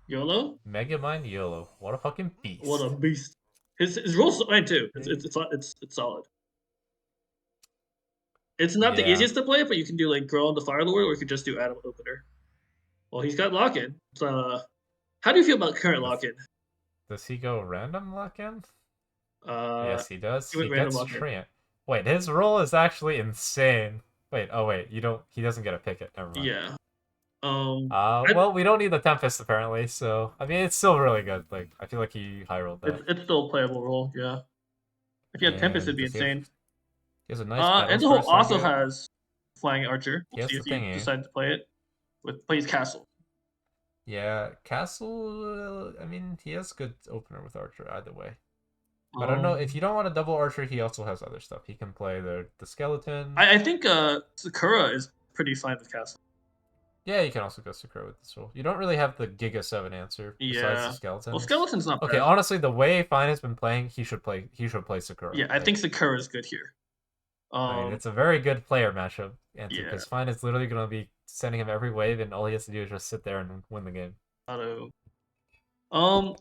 YOLO. Megamind YOLO. What a fucking beast. What a beast. His roll's fine too. It's solid. It's not the easiest to play, but you can do like Grow on the Firelord, or you could just do Atom Opener. Well, he's got lock-in. How do you feel about current lock-in? Does he go random lock-in? Yes, he does. He gets Treant. Wait, his roll is actually insane. Wait, he doesn't get a picket. Never mind. Yeah. Well, we don't need the Tempest apparently, so I mean it's still really good. Like I feel like he high rolled that. It's still a playable roll, yeah. If you had Tempest, it'd be insane. He has a nice InDaHole also has Flying Archer. We'll see if he decides to play it with plays Castle. Yeah, Castle. I mean, he has good opener with Archer either way. But I don't know if Um, you don't want a double Archer. He also has other stuff. He can play the skeleton. I think Sakura is pretty fine with Castle. Yeah, you can also go Sakura with this role. You don't really have the Giga 7 answer besides the Yeah. Well, skeletons. Skeleton's not Okay, bad. honestly, the way Fine has been playing, he should play Sakura. Yeah, I Like, think Sakura is good here. I mean, Um, it's a very good player matchup, Anti, yeah. because Fine is literally going to be sending him every wave, and all he has to do is just sit there and win the game. Auto. Um,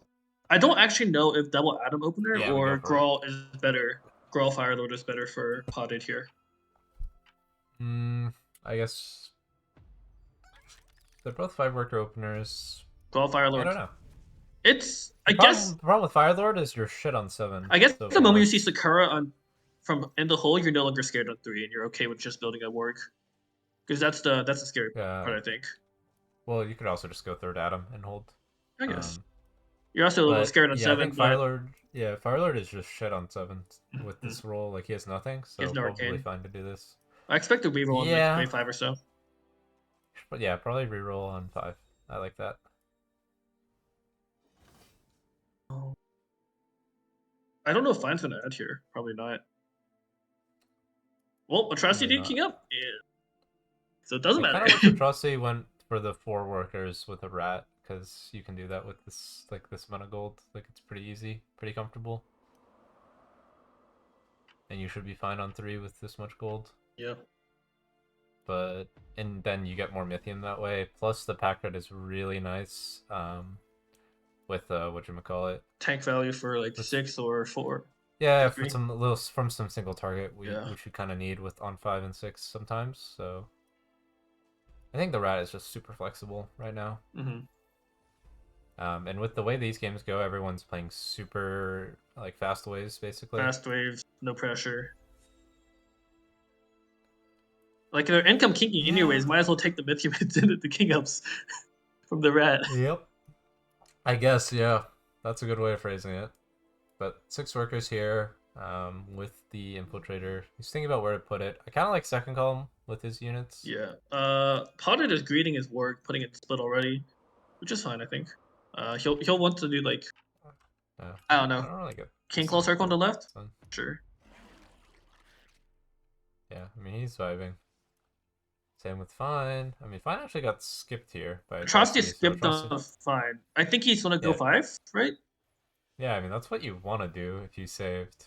I don't actually know if double Atom opener Yeah, we go or for it. Grawl is better. Grawl Firelord is better for Potted here. I guess they're both 5 worker openers. Grawl I Firelord. don't know. It's The problem with Firelord is you're shit on 7 I guess so the moment far. you see Sakura on from in the hole, you're no longer scared on 3, and you're okay with just building a work. Because that's the scary part, I think. Well, you could also just go 3rd Atom and hold. I guess you're also a little But scared on yeah, I 7, think but Firelord is just shit on 7 with this roll. Like, he has nothing, he has so no probably arcane. fine to do this. I expect a reroll on like Yeah, wave 5 or so. but yeah, probably reroll on 5. I like that. I don't know if Fine's gonna add here. Probably not. Well, Probably Atrocity King not. up. Yeah. So it doesn't I matter. kind of wish Atrocity went for the 4 workers with a rat, because you can do that with this amount of gold. Like, it's pretty easy, pretty comfortable. And you should be fine on 3 with this much gold. Yeah. And then you get more Mythium that way. Plus the pack red is really nice. With whatchamacallit. Tank value for like 6 or 4. Yeah, for 3. from some single target, Yeah. which we kind of need with on 5 and 6 sometimes. So I think the rat is just super flexible right now. Mm-hmm. And with the way these games go, everyone's playing super like fast waves basically. Fast waves, no pressure. Like they're income kinky anyways. Might as well take the Mythium hits into the king ups from the rat. Yep. I guess, yeah. That's a good way of phrasing it. But 6 workers here with the infiltrator. He's thinking about where to put it. I kind of like second column with his units. Yeah. Potted is greeting his work, putting it in split already, which is fine, I think. He'll want to do like I don't know. I don't really get King Claw circle on the left? Son. Sure. Yeah, I mean, he's vibing. Same with Fine. I mean, Fine actually got skipped here by Atrocity so skipped Atrocity. on fine. I think he's gonna go Yeah. 5, right? Yeah, I mean, that's what you want to do if you saved.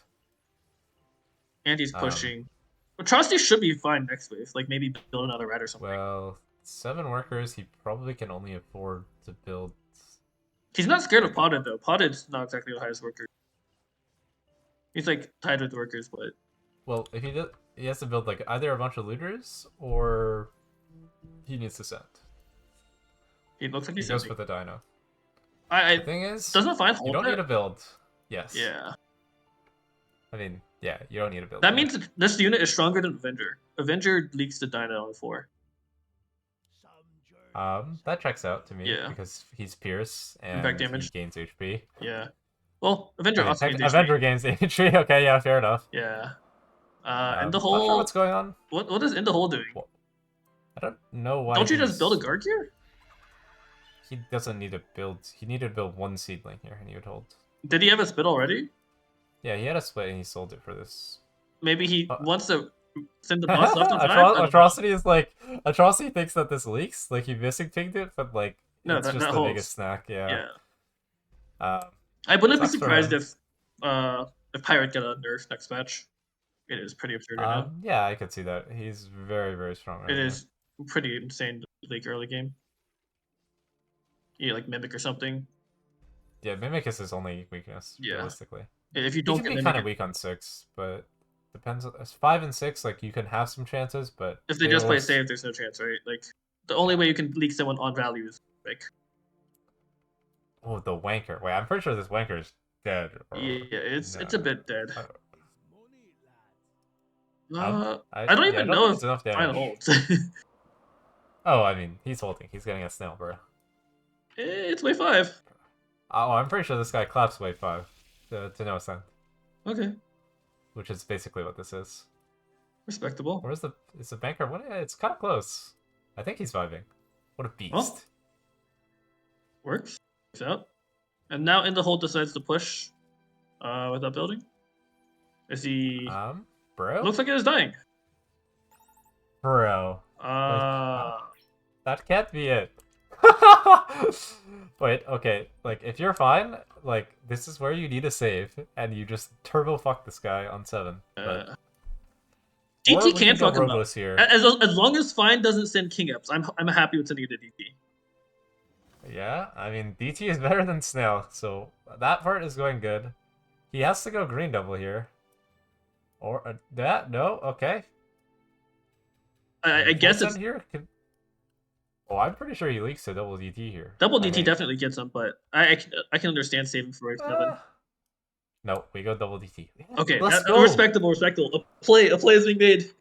And he's pushing. Atrocity should be fine next wave. Like maybe build another rat or something. Well, 7 workers, he probably can only afford to build. He's not scared of Potted though. Potted's not exactly the highest worker. He's like tied with workers, but Well, if he has to build like either a bunch of looters or he needs to send. he looks like He he's goes sending. for the dino. The thing is, doesn't Fine hold you don't that? need to build. Yes. Yeah. I mean, yeah, you don't need to build. That means this unit is stronger than Avenger. Avenger leaks the dino on 4. That checks out to me Yeah. because he's Pierce and Impact damage. he gains HP. Yeah. Well, Avenger also gains HP. Avenger gains HP. Okay, yeah, fair enough. Yeah. And the Not sure whole what's going on. what is in the hole doing? I don't know why. Don't you just build a guard here? He doesn't need to build. He needed to build 1 seedling here, and he would hold. Did he have a spit already? Yeah, he had a split, and he sold it for this. Maybe he wants to send the boss left on 5? Atrocity is like Atrocity thinks that this leaks. Like he missing pinged it, but like No, it's that just the holds. biggest snack. Yeah. I wouldn't be Sucks for surprised him. if Pirate get a nerf next match. It is pretty absurd right now. Yeah, I could see that. He's very, very strong. Right It now. is pretty insane to leak early game. Yeah, like Mimic or something. Yeah, Mimic is his only weakness, Yeah. realistically. If you He don't can get be Mimic, kind of weak on 6, but depends. 5 and 6, like you can have some chances, but if they just play always- safe, there's no chance, right? Like the only way you can leak someone on value is Mimic. Oh, the wanker. Wait, I'm pretty sure this wanker is dead. Yeah, it's a bit dead. I don't even know if Fine holds. Oh, I mean, he's holding. He's getting a snail, bro. It's wave 5. Oh, I'm pretty sure this guy claps wave 5 to no extent. Okay, Which is basically what this is. respectable. Where's is the banker? What? It's kind of close. I think he's vibing. What a beast. Oh. Works out. And now InDaHole decides to push with that building. Is he? Bro? Looks like it is dying. Bro. Like, that can't be it. Wait, okay. Like, if you're fine, like, this is where you need a save, and you just turbo fuck this guy on 7. But... Or DT we can can go fuck him up. Robos here. As long as Fine doesn't send King Ups, I'm happy with sending it to DT. Yeah, I mean, DT is better than Snail, so that part is going good. He has to go green double here. Or that? No? Okay. I guess it's... Here? Oh, I'm pretty sure he leaks to double DT here. Double DT definitely gets him, but I can understand saving for wave 7. No, we go double DT. Okay, let's go. Respectable. A play is being made.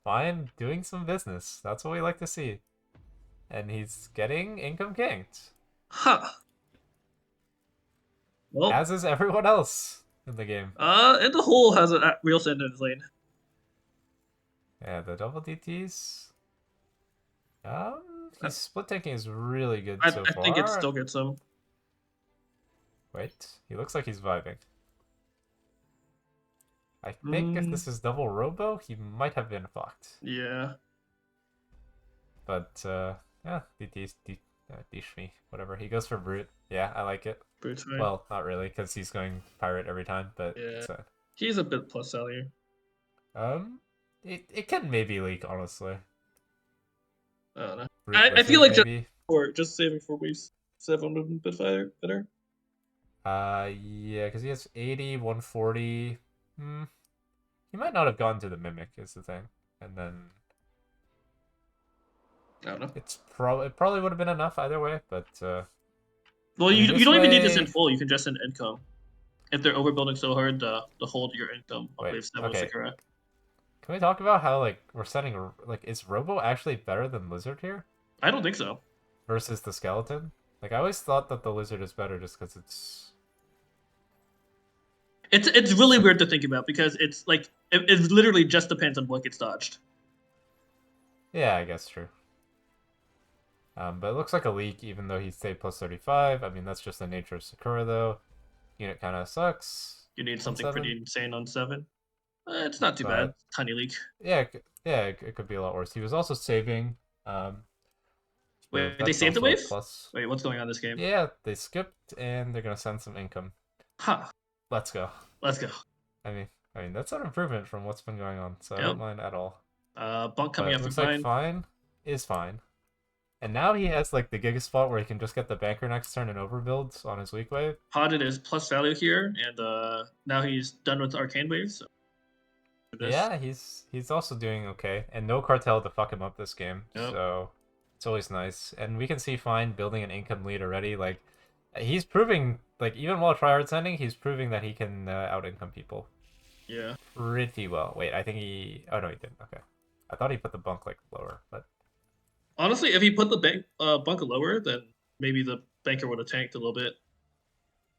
Fine, doing some business. That's what we like to see. And he's getting income kinked. Huh. Well, as is everyone else in the game. InDaHole has a real send in his lane. Yeah, the double DTs. His split tanking is really good so far. I think it still gets him. Wait, he looks like he's vibing. I think if this is double robo, he might have been fucked. Yeah. But, yeah, dish me, whatever. He goes for brute. Yeah, I like it. Brute's fine. Well, not really, because he's going pirate every time, but yeah. He's a bit plus value. It can maybe leak, honestly. I don't know. I feel like just saving for waves 7 would have been better. Yeah, because he has 80, 140. He might not have gone to the Mimic, is the thing. And then... I don't know. It probably would have been enough either way, but... well, you don't even need to send full. You can just send income. If they're overbuilding so hard to hold your income on wave 7 with Sakura. Can we talk about how, like, we're setting... Like, is Robo actually better than Lizard here? I don't think so. Versus the Skeleton? Like, I always thought that the Lizard is better just because it's... It's really weird to think about because it's like it literally just depends on what gets dodged. Yeah, I guess true. But it looks like a leak even though he stayed plus 35. I mean, that's just the nature of Sakura though. Unit kind of sucks. You need something pretty insane on 7. It's not too bad. Tiny leak. Yeah, it could be a lot worse. He was also saving. Wait, they saved the wave? Plus... Wait, what's going on this game? Yeah, they skipped and they're gonna send some income. Huh. Let's go. Let's go. I mean that's an improvement from what's been going on, so I don't mind at all. Bunk coming up from Fine. Fine is fine. And now he has like the Giga spot where he can just get the banker next turn and overbuilds on his weak wave. Paweded is plus value here, and now he's done with arcane waves. So yeah, he's also doing okay, and no cartel to fuck him up this game. Yep. So it's always nice, and we can see Fine building an income lead already. Like he's proving, like even while tryhard sending, he's proving that he can out income people. Yeah. Pretty well. Wait, I think he. Oh no, he didn't. Okay, I thought he put the bunk like lower, but. Honestly, if he put the bunker lower, then maybe the banker would have tanked a little bit.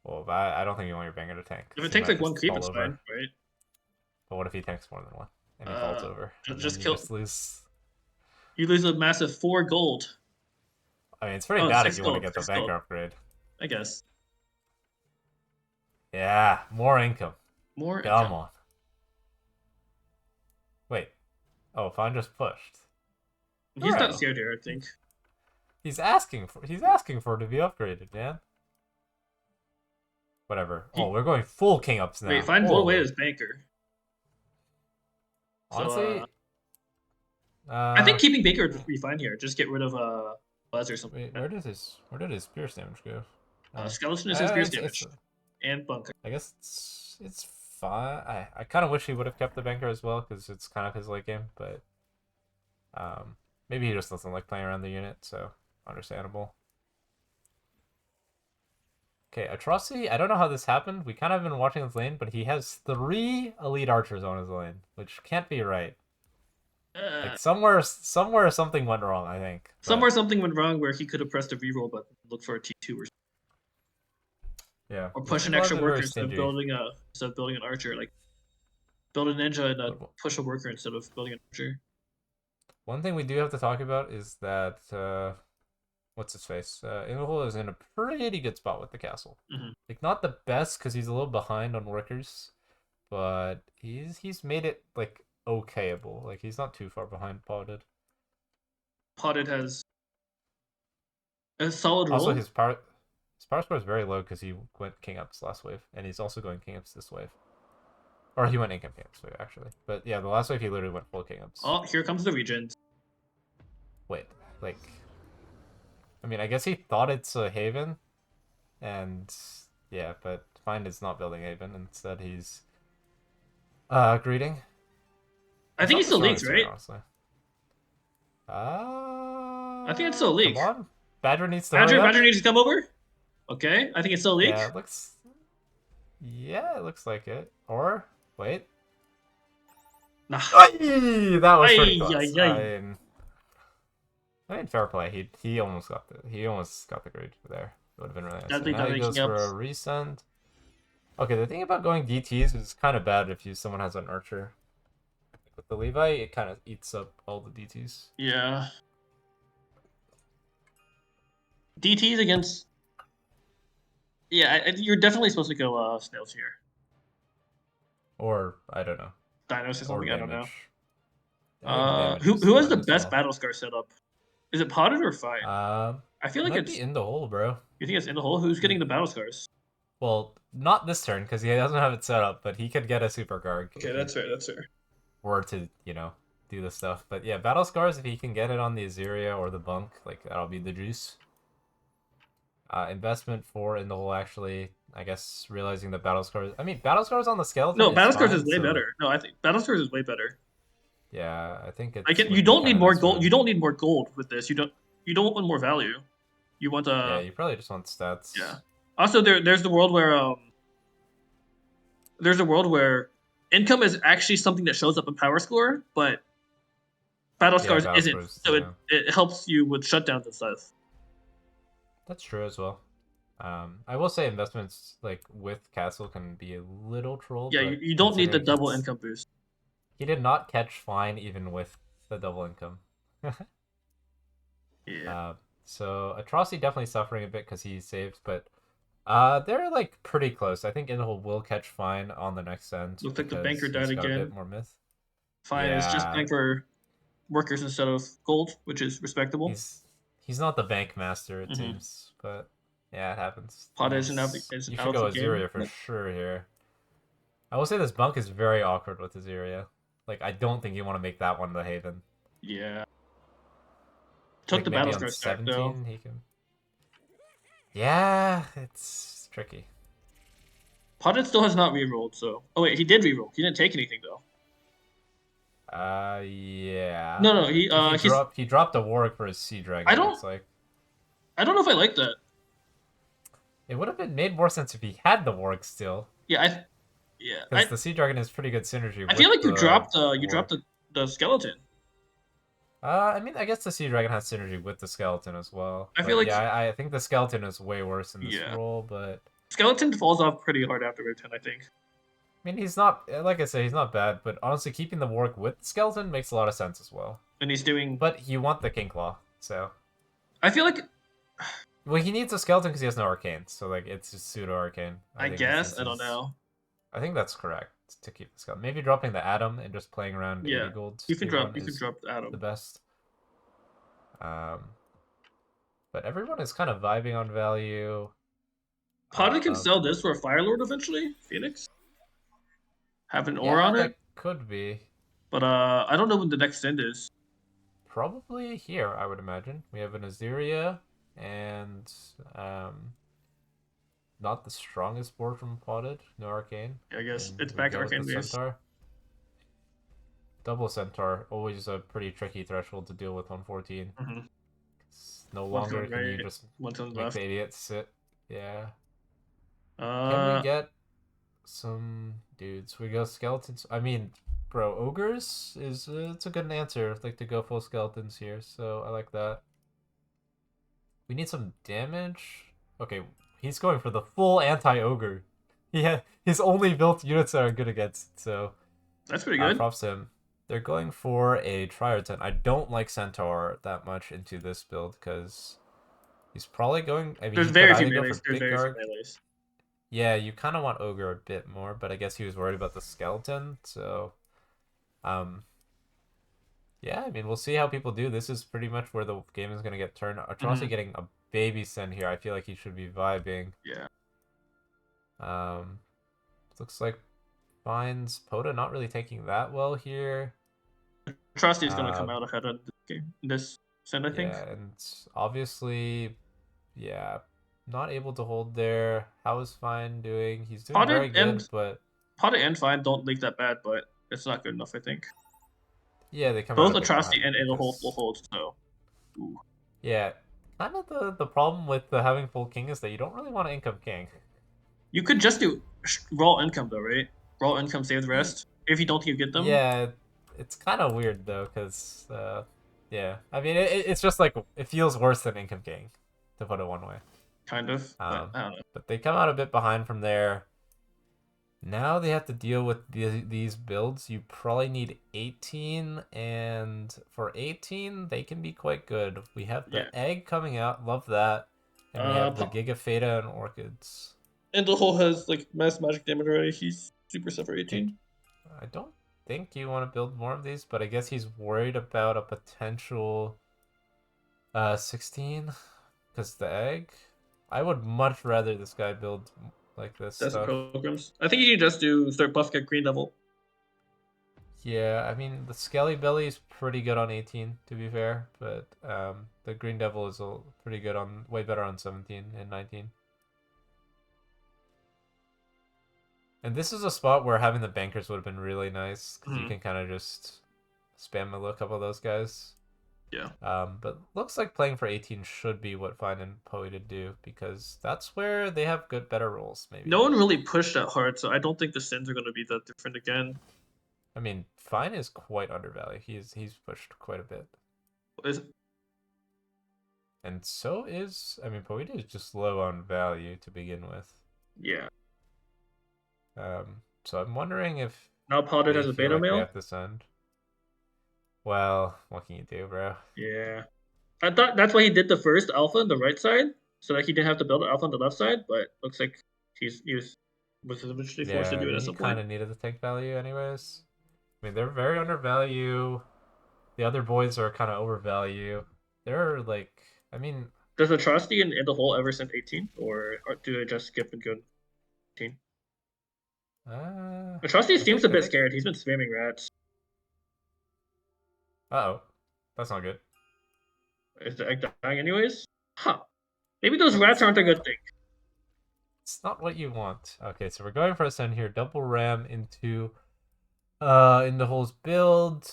Well, I don't think you want your banker to tank. If it takes like one creep, it's fine, right? But what if he tanks more than one and he falls over? Just lose. You lose a massive 4 gold. I mean, it's pretty bad if you want to get the banker upgrade. I guess. Yeah, more income. More Come income. on. Wait. Oh, Fine just pushed. He's not scared here, I think. He's asking for it to be upgraded, man. Whatever. We're going full king ups now. Wait, Fine blow away his banker. Honestly, so, I think keeping banker would be fine here. Just get rid of Buzz or something. Wait, where did his pierce damage go? Skeleton is his pierce damage. And bunker. I guess it's fine. I kind of wish he would have kept the banker as well because it's kind of his late game, but maybe he just doesn't like playing around the unit, so understandable. Okay, Aatrocity, I don't know how this happened. We kind of been watching his lane, but he has 3 elite archers on his lane, which can't be right. Like somewhere something went wrong, I think. Somewhere something went wrong where he could have pressed a reroll button, look for a T2 or something. Yeah. Or push an extra worker instead of building an archer. Like build a ninja and push a worker instead of building an archer. One thing we do have to talk about is that what's his face? InDaHole is in a pretty good spot with the castle. Hmm. Like not the best because he's a little behind on workers, but he's made it like okayable. Like he's not too far behind Paweded. Potted has a solid Also, role. his power score is very low because he went king ups last wave, and he's also going king ups this wave. Or he went income king ups wave actually. But yeah, the last wave he literally went full king ups. Oh, here comes the regent. Wait, like, I mean, I guess he thought it's a haven, and yeah, but Find is not building haven. Instead, he's greeting. I think Not he the still leaks, strongest here, right? honestly. I think it's still a Come leak. on. Badger needs to hurry up. Badger needs to come over. Okay, I think it's still a leak. Yeah, it looks. Yeah, it looks like it. Or wait. Nah. Aye! That was pretty Ay, close. ay, ay. I mean, fair play. He almost got the grade there. It would have been really nice. Deadly Now he goes making for up. a resend. Okay, the thing about going DTs is kind of bad if someone has an archer. With the Levi, it kind of eats up all the DTs. Yeah. DTs against. Yeah, you're definitely supposed to go snails here. Or I don't know. Dinos or something. I don't know. I think damage Who is has fine the as best well. battle scar setup? Is it Potted or Fine? I feel like might it's. be InDaHole, bro. You think it's InDaHole? Who's getting the battle scars? Well, not this turn because he doesn't have it set up, but he could get a super guard. Okay, that's fair. That's fair. Were to do the stuff, but yeah, battle scars if he can get it on the Azeria or the bunk, like that'll be the juice. Investment for InDaHole actually, I guess realizing the battle scars. I mean, battle scars on the skeleton. No, battle scars fine, is way so, better. No, I think battle scars is way better. Yeah, I think it's. You don't need more gold. You don't need more gold with this. You don't want more value. You want Yeah, you probably just want stats. Yeah. Also, there's the world where income is actually something that shows up in power score, but battle scars battle isn't. scars, So yeah. it helps you with shutdowns and stuff. That's true as well. I will say investments like with castle can be a little troll. Yeah, but you don't need the considering double income boost. He did not catch fine even with the double income. Yeah. So Atrocity definitely suffering a bit because he saved, but they're like pretty close. I think InDaHole will catch fine on the next end. Looks like the because banker died he's got again. A bit more myth. Fine, it's just playing for workers instead of gold, which is respectable. He's not the bank master, it seems, but yeah, it happens. Pot is You should go Azeria for sure here. I will say this bunk is very awkward with Azeria. Like, I don't think you want to make that one the Haven. Yeah. Took like the battle scar stack, though. He can... Yeah, it's tricky. Potted still has not rerolled, so... Oh, wait, he did reroll. He didn't take anything, though. Yeah. No, he dropped a Warwick for his Sea Dragon. I don't know if I like that. It would have made more sense if he had the Warwick still. Yeah, because the Sea Dragon has pretty good synergy. I feel like you dropped the skeleton. I mean, I guess the Sea Dragon has synergy with the skeleton as well. I feel like I think the skeleton is way worse in this role, but skeleton falls off pretty hard after wave 10, I think. I mean, he's not, like I say, he's not bad, but honestly, keeping the Warwick with the skeleton makes a lot of sense as well. And he's doing... But you want the King Claw, so... I feel like... Well, he needs a skeleton because he has no arcane, so like it's just pseudo arcane. I guess I don't know. I think that's correct to keep the skeleton. Maybe dropping the Atom and just playing around 80 gold. You can drop the Atom. The best. But everyone is kind of vibing on value. Potted can sell this for a Fire Lord eventually. Phoenix. Have an ore on it. Could be. But I don't know when the next end is. Probably here, I would imagine. We have an Azeria and not the strongest board from Paweded. No arcane. Yeah, I guess it's back arcane base. Centaur. Double Centaur, always a pretty tricky threshold to deal with 114. No longer can you just make the idiot sit. Yeah. Can we get some dudes? We go skeletons. I mean, bro, ogres is it's a good answer. Like to go full skeletons here, so I like that. We need some damage. Okay, he's going for the full anti-ogre. His only built units that are good against. So that's pretty good. Props to him. They're going for a Triarton. I don't like Centaur that much into this build because He's probably going. I mean, There's he could very few either go for melees. There's big very few guard. melees. Yeah, you kind of want ogre a bit more, but I guess he was worried about the skeleton. So, um, yeah. I mean, we'll see how people do. This is pretty much where the game is gonna get turned. Atrocity Hmm. getting a baby send here. I feel like he should be vibing. Yeah. Um, looks like finds Poda not really taking that well here. Atrocity is gonna come Um, out ahead of this game. This send, I think. yeah, and obviously, yeah, not able to hold there. How is Fine doing? He's doing very Potted good, and but Potted and Fine don't leak that bad, but it's not good enough, I think. yeah, they come out Both a bit Atrocity behind and InDaHole will because hold, so. Ooh. yeah, kind of the problem with the having full king is that you don't really want to income king. You could just do raw income, though, right? Raw income save the rest. If you don't think you get them, Yeah, it's kind of weird though, because yeah, I mean it's just like it feels worse than income king, to put it one way. kind of, but Um, I don't know. but they come out a bit behind from there. Now they have to deal with these builds. You probably need 18, and for 18, they can be quite good. We have Yeah. the egg coming out, love that. And we have the Po- Giga Feta and Orchids. InDaHole has like mass magic damage already. He's super set for I, 18. I don't think you want to build more of these, but I guess he's worried about a potential 16 because the egg. I would much rather this guy build like this That's the stuff. programs. I think you can just do start buff get green level. Yeah, I mean the Skelly Belly is pretty good on 18 to be fair, but the Green Devil is pretty good on way better on 17 and 19. And this is a spot where having the bankers would have been really nice because you Hmm. can kind of just spam a couple of those guys. Yeah. But looks like playing for 18 should be what Fine and Paweded do because that's where they have better rolls maybe. No one really pushed that hard, so I don't think the sins are going to be that different again. I mean, Fine is quite undervalued. He's pushed quite a bit. Is- And so is, I mean, Paweded is just low on value to begin with. yeah. So I'm wondering if Now Potted they has a feel beta like they male. have to send. Well, what can you do, bro? Yeah. I thought that's why he did the first alpha on the right side, so that he didn't have to build an alpha on the left side. But looks like he was eventually forced to Yeah, I do it mean, at he some kind point. of needed the tank value anyways. I mean, they're very undervalue. The other boys are kind of overvalue. They're like, I mean, Does Atrocity in the hole ever send 18, or do they just skip and go 18? uh, Atrocity I seems think, a I bit think, scared. He's been spamming rats. uh-oh, that's not good. Is the egg dying anyways? Huh. Maybe those rats That's, aren't a good thing. it's not what you want. Okay, so we're going for a send here. Double ram into hole's build,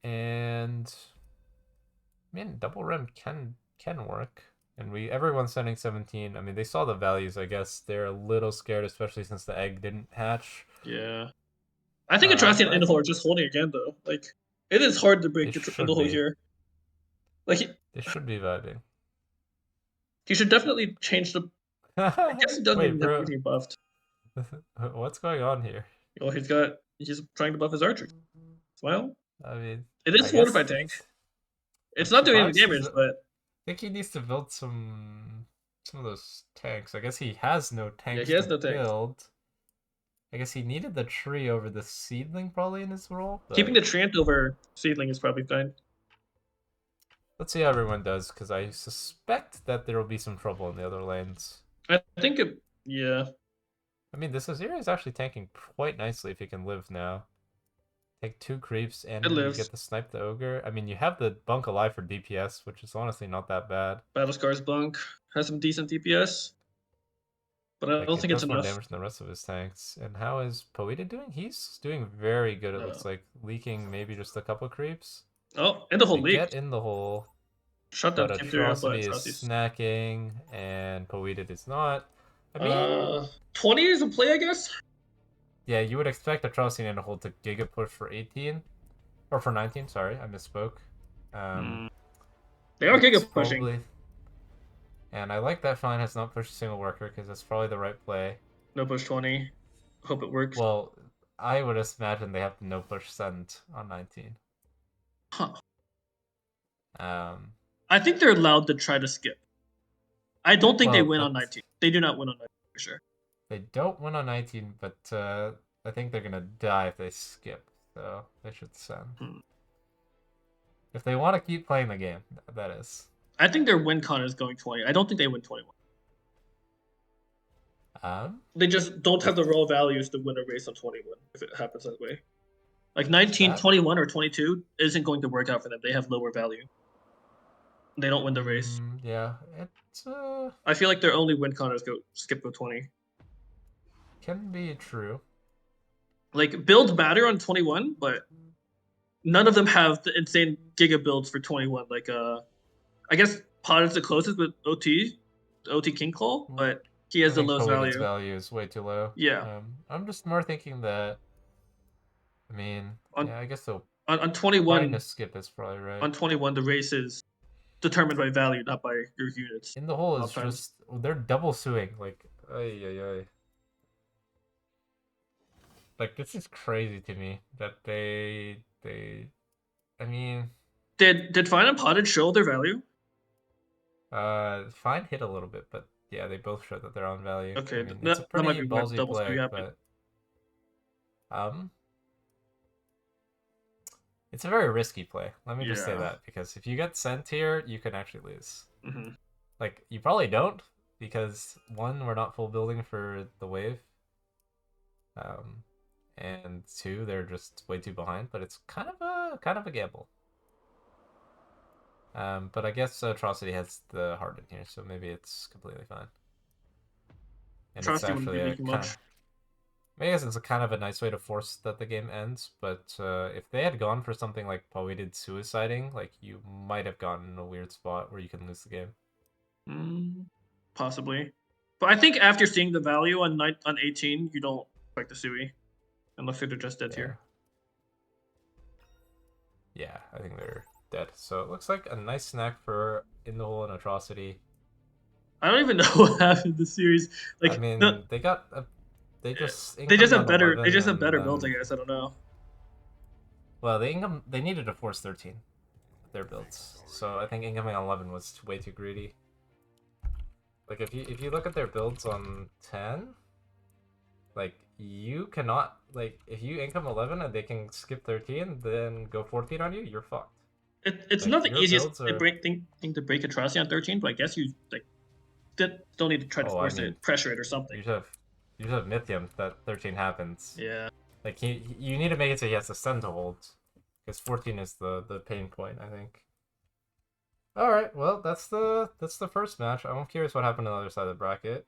and man, double ram can work. And everyone's sending 17. I mean, they saw the values, I guess. They're a little scared, especially since the egg didn't hatch. Yeah. I think Atrocity But and I Indahole are think just holding again though. Like it is hard to they break should Indahole be. here. Like They should be vibing. he should definitely change the. I guess he doesn't Wait, even have bro. anything buffed. What's going on here? You know, he's trying to buff his archer. Well, I mean, it is I guess fortified he tank. needs. It's I'm not doing any surprised damage, but I think he needs to build some of those tanks. I guess he has no yeah, he tanks has to no tanks. build. I guess he needed the tree over the seedling probably in his role, Keeping but the Treant over Seedling is probably fine. let's see how everyone does, because I suspect that there will be some trouble in the other lanes. I think it. Yeah, I mean, this Azir is actually tanking quite nicely if he can live now. Take 2 creeps it and you lives. get to snipe the ogre. I mean, you have the bunk alive for DPS, which is honestly not that bad. Battle Scars Bunk has some decent DPS, but I Like, don't it think it's does more enough. damage than the rest of his tanks. And how is Poeta doing? He's doing very good, it Uh, looks like. Leaking maybe just a couple creeps. oh, and the They whole get leak. in the hole, Shutdown but came through, but Atrocity is Atrocity's. snacking, and Poeta is not. I mean, 20 is a play, I guess. yeah, you would expect Atrocity in the hole to Giga push for 18. Or for 19, sorry, I misspoke. Um, Mm. They are it's Giga pushing. probably... And I like that Fine has not pushed a single worker, because that's probably the right play. No push 20. Hope it works. Well, I would imagine they have to no push send on 19. Huh. Um, I think they're allowed to try to skip. I don't think they Well, win on that's 19. They do not win on 19 for sure. they don't win on 19, but I think they're gonna die if they skip. So they should send. Hmm. If they want to keep playing the game, that is. I think their win con is going 20. I don't think they win 21. They just don't have if the raw values to win a race on 21 if it happens that way. Like 19, that 21, or 22 isn't going to work out for them. They have lower value. They don't win the race. Yeah, it I feel like their only win con is go 20. can be true. Like builds matter on 21, but none of them have the insane giga builds for 21. Like I guess Pod is the closest with OT King Claw, but he I has the think lowest Paweded's value. value is way too low. Yeah. I'm just more thinking that. I mean, On yeah, I guess so. on Trying to 21 skip is probably right. on 21 the race is determined by value, not by your units. InDaHole A lot is of times. just they're double suing. Like, ay ay ay. Like this is crazy to me that they. I mean, Did Fine and Potted show their value? Fine hit a little bit, but yeah, they both show that they're on value. I Okay, mean, it's a that might pretty be where ballsy double play, screw happened. but um, it's a very risky play. Let me just say Yeah. that because if you get sent here, you can actually lose. Mm-hmm. Like you probably don't because one, we're not full building for the wave. Um, and two, they're just way too behind. But it's kind of a gamble. But I guess Atrocity has the heart in here, so maybe it's completely fine. And it's Trusty wouldn't be actually a making kind much. of, I guess it's a kind of a nice way to force that the game ends. But if they had gone for something like Paweded suiciding, like you might have gotten in a weird spot where you can lose the game. Possibly. But I think after seeing the value on 18, you don't expect the Sui. Unless they're just dead Yeah. tier. Yeah, I think they're dead. So it looks like a nice snack for InDaHole and Atrocity. I don't even know what happened in the series. Like I mean, they got they just they just incomed have on better 11 better and builds, I then guess. I don't know. well, they needed to force 13 with their builds. So I think incoming on 11 was way too greedy. Like if you look at their builds on 10, like you cannot like if you income 11 and they can skip 13 then go 14 on you, you're fucked. It's Like not the your easiest builds are thing to break Atrocity on 13, but I guess you like still need to try to oh, I force mean, it, pressure it or something. you just have Mythium that 13 happens. Yeah. Like you need to make it so he has to send to hold. Because 14 is the pain point, I think. Alright, well that's the first match. I'm curious what happened on the other side of the bracket.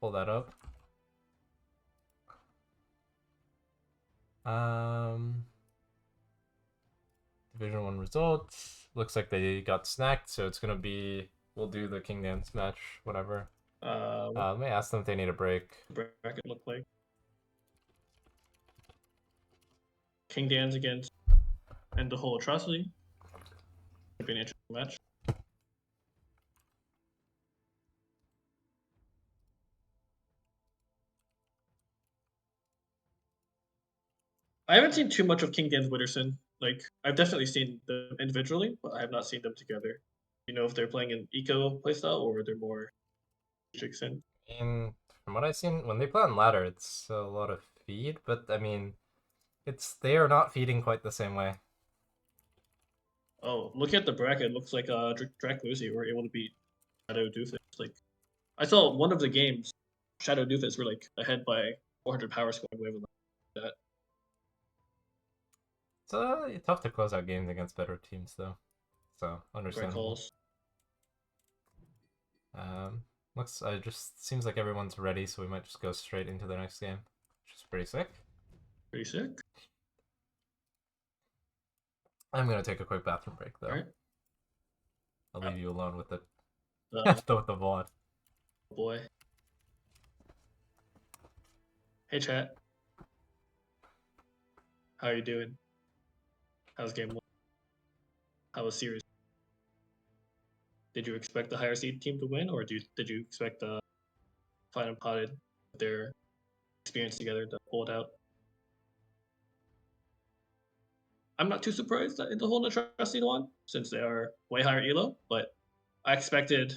Pull that up. Division 1 results. Looks like they got snacked, so it's gonna be we'll do the Kingdanzz match, whatever. Let me ask them if they need a break. Bracket look like Kingdanzz against InDaHole Atrocity. Could be an interesting match. I haven't seen too much of Kingdanzz Widderson. Like I've definitely seen them individually, but I have not seen them together. You know if they're playing an eco playstyle or they're more Jixin. And from what I've seen, when they play on ladder, it's a lot of feed, but I mean, they are not feeding quite the same way. Oh, looking at the bracket, it looks like Drac Lucy were able to beat Shadow Doofus. Like I saw one of the games, Shadow Doofus were like ahead by 400 power score and whatever like that. It's tough to close out games against better teams, though. So understandable. Looks just seems like everyone's ready, so we might just go straight into the next game, which is pretty sick. Pretty sick. I'm gonna take a quick bathroom break though. Alright. I'll leave you alone with it. With the VOD. Boy. Hey chat. How are you doing? How's game 1? How was series? Did you expect the higher seed team to win, or did you expect the Fine and Potted their experience together to pull it out? I'm not too surprised that InDaHole and Atrocity won, since they are way higher elo, but I expected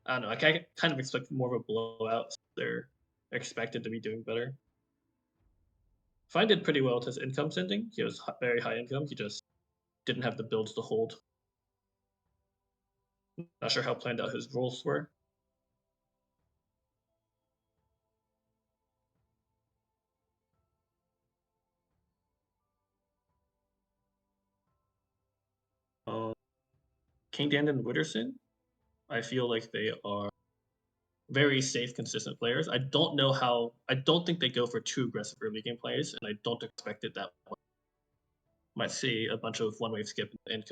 I don't know. I kind of expect more of a blowout. So they're expected to be doing better. Fine did pretty well with his income sending. He was very high income. He just didn't have the builds to hold. Not sure how planned out his roles were. Kingdanzz and Widderson, I feel like they are very safe, consistent players. I don't know how. I don't think they go for too aggressive early game plays, and I don't expect it that way. Might see a bunch of one-wave skip and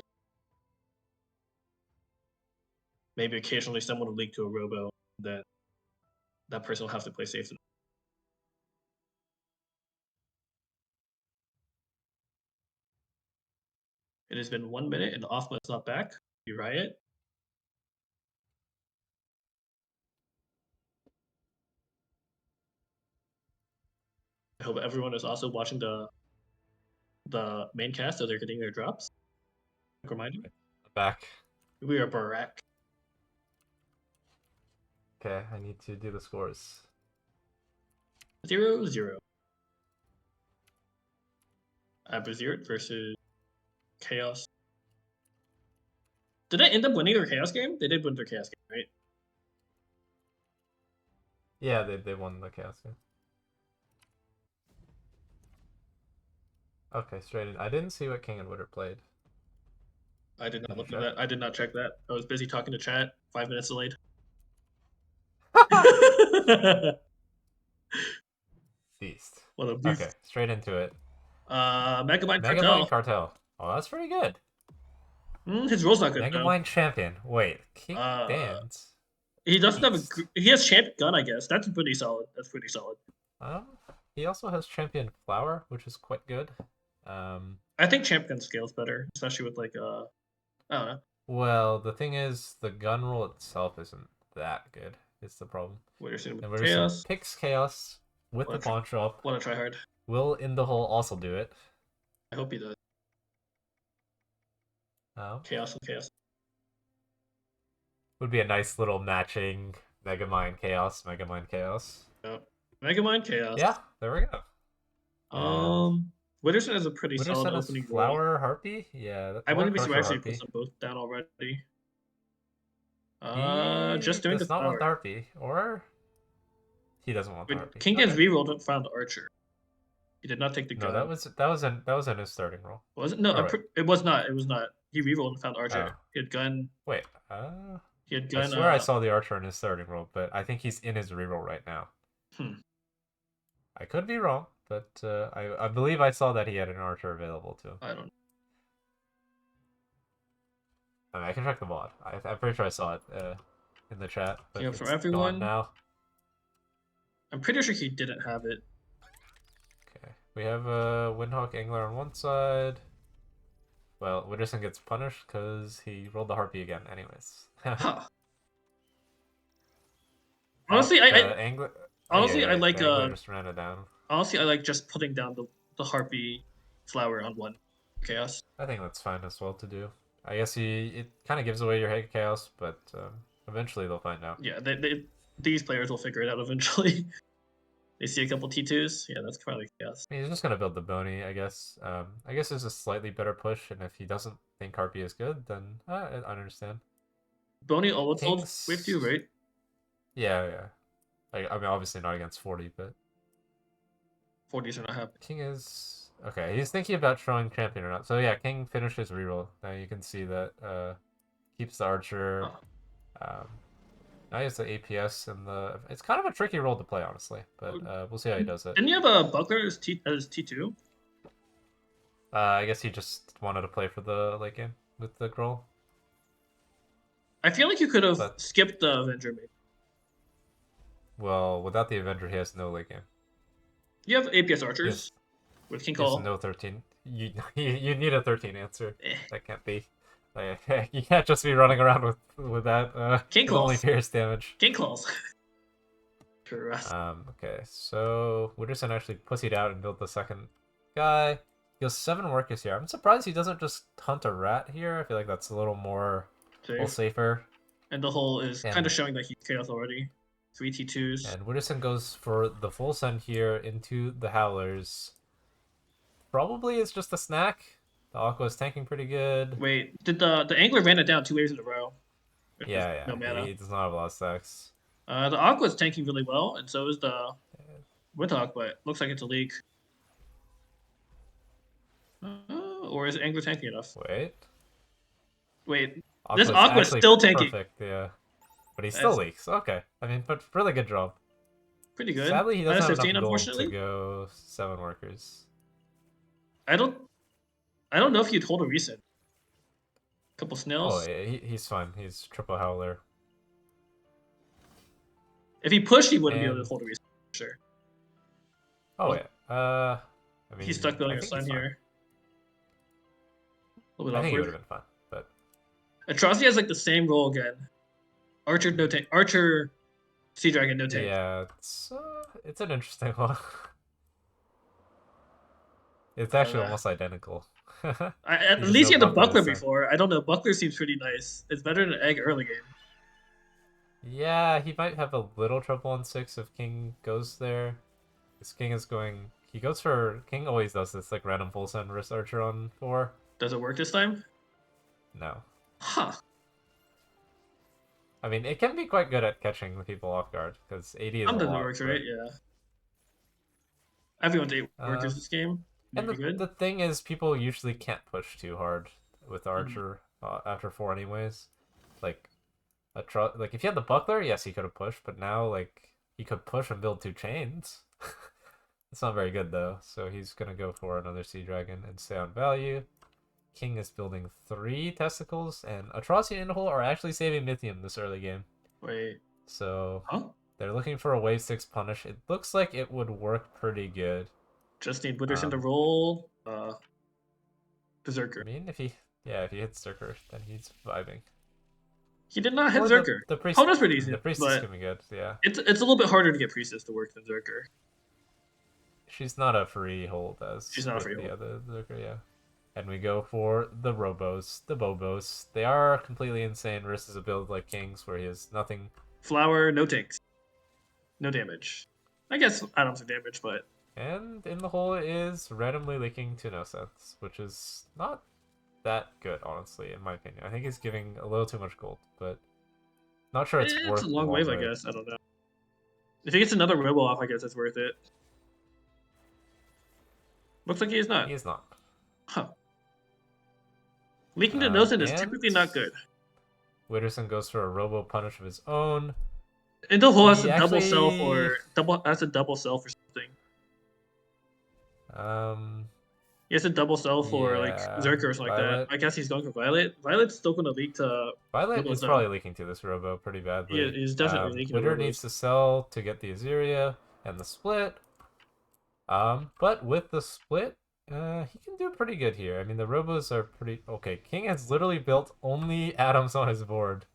maybe occasionally someone will leak to a robo, then that person will have to play safe. It has been 1 minute and Ofma is not back. You riot. I hope everyone is also watching the main cast so they're getting their drops. Quick reminder. Back. We are Barack. Okay, I need to do the scores. 0-0. Abazirt versus Chaos. Did they end up winning their Chaos game? They did win their Chaos game, right? Yeah, they won the chaos game. Okay, straight in. I didn't see what King and Widder played. I did not look at that. I did not check that. I was busy talking to chat. 5 minutes delayed. Beast. What a beast. Okay, straight into it. Megamind Cartel. Megamind Cartel. Oh, that's pretty good. His role's not good. Megamind Champion. Wait, Kingdanzz. He doesn't have a. He has Champ Gun, I guess. That's pretty solid. That's pretty solid. He also has Champion Flower, which is quite good. I think Champ Gun scales better, especially with like I don't know. Well, the thing is, the gun roll itself isn't that good. It's the problem. Widderson with And Widderson Chaos. picks Chaos with the pawn shop. Wanna try hard. Will InDaHole also do it? I hope he does. Oh. Chaos and Chaos. Would be a nice little matching Megamind Chaos, Megamind Chaos. Yep. Megamind Chaos. Yeah, there we go. Widderson has a pretty solid opening Flower Harpy? Yeah. I wouldn't be surprised if he puts them both down already. Just doing the Flower. Not want the Flower. Harpy, or he doesn't want the Harpy. Kingdanzz rerolled and found Archer. He did not take the gun. No, that was in his starting roll. Was it? No, it was not. It was not. He rerolled and found Archer. Oh. He had gun. Wait. He had gun. I swear I saw the Archer in his starting roll, but I think he's in his reroll right now. I could be wrong, but I believe I saw that he had an Archer available too. I don't know. I mean, I can check the VOD. I'm pretty sure I saw it in the chat. But yeah, from everyone now. I'm pretty sure he didn't have it. Okay, we have Windhawk Angler on one side. Well, Widderson gets punished because he rolled the Harpy again. Anyways. Huh. Honestly, I like just ran it down. Honestly, I like just putting down the Harpy Flower on one Chaos. I think that's fine as well to do. I guess it kind of gives away your head Chaos, but eventually they'll find out. Yeah, these players will figure it out eventually. They see a couple T2s. Yeah, that's probably Chaos. I mean, he's just gonna build the Boney, I guess. I guess it's a slightly better push, and if he doesn't think Harpy is good, then I understand. Boney almost holds with you, right? Yeah. I mean, obviously not against 40, but 40s are not happening. King is okay. He's thinking about showing champion or not. So yeah, King finishes reroll. Now you can see that keeps the Archer. Now he has the APS and the. It's kind of a tricky role to play, honestly, but we'll see how he does it. Didn't you have a Buckler as T2? I guess he just wanted to play for the late game with the Groll. I feel like you could have skipped the Avenger, maybe. Well, without the Avenger, he has no late game. You have APS Archers with King Call. No 13. You need a 13 answer. That can't be. You can't just be running around with that. King Claws. Only pierce damage. King Claws. Okay, so Widderson actually pussied out and built the second guy. He has 7 workers here. I'm surprised he doesn't just hunt a rat here. I feel like that's a little more safer. And the whole is kind And of showing that he's chaos already. 3 T2s. and Widderson goes for the full send here into the Howlers. Probably it's just a snack. The Aqua is tanking pretty good. Wait, did the Angler ran it down 2 waves in a row? There's Yeah, no mana. he does not have a lot of stacks. The Aqua's tanking really well, and so is the Windhawk, but looks like it's a leak. Or is Angler tanking enough? Wait, this Aqua's still tanking. Perfect, yeah. But he That's still leaks. Okay. I mean, but really good job. pretty good. Sadly, he doesn't have 15, enough gold unfortunately. to go 7 workers. I don't know if you'd hold a recent. Couple Oh, snails. yeah, he's fine. He's triple Howler. If he pushed, he wouldn't be able to hold a recent, for sure. Oh, Well, yeah. I mean, he's stuck building I a think sign he's fine. here. A little bit I think he would awkward. have been fine, but Aatrocity has like the same role again. Archer, no tank. Archer, Sea Dragon, no tank. yeah, it's an interesting one. It's actually almost identical. At He least he just had no the buckler Buckler this time. before. I don't know. Buckler seems pretty nice. It's better than Egg early game. Yeah, he might have a little trouble on 6 if King goes there. This King is going... He goes for... King always does this, like, random full send wrist Archer on 4. Does it work this time? No. Huh. I mean, it can be quite good at catching the people off guard, because 80 is Something a lot. works, right? Yeah. Everyone's 8 workers this game. And Maybe the thing is, people usually can't push too hard with Mm-hmm. Archer after 4 anyways. Like, like if he had the Buckler, yes, he could have pushed, but now, like, he could push and build 2 chains. It's not very good, though, so he's gonna go for another Sea Dragon and stay on value. King is building 3 testicles, and Aatrocity and InDaHole are actually saving Mythium this early game. Wait. So, Huh? they're looking for a wave 6 punish. It looks like it would work pretty good. Just need Widderson to roll. Berserker. I mean, if he hits Zerker, then he's vibing. He did not hit Or Zerker. The priest, Oh, that's pretty easy. The priest is but gonna be good, yeah. it's a little bit harder to get Priestess to work than Zerker. She's not a free hold as She's not a free the hold. other Zerker, yeah. And we go for the Robos, the Bobos. They are completely insane versus a build like King's where he has nothing. Flower, no tanks. No damage. I guess items are damage, but... And InDaHole is randomly leaking to no sense, which is not that good, honestly, in my opinion. I think he's giving a little too much gold, but not sure it's worth It's a long wave, I guess. I don't know. If he gets another Robo off, I guess it's worth it. Looks like he is not. He is not. Huh. Leaking to Nosen is typically not good. Widderson goes for a Robo punish of his own. InDaHole has He a double self actually- or double self or something. He has a double self or like Yeah, Zerker or something like Violet. that. I guess he's going for Violet. Violet's still going to leak to... Violet Robo's is done. probably leaking to this Robo pretty badly. Yeah, he's definitely leaking to Widder Robos. needs to sell to get the Azeria and the split. But with the split, he can do pretty good here. I mean, the Robos are pretty... Okay, King has literally built only atoms on his board.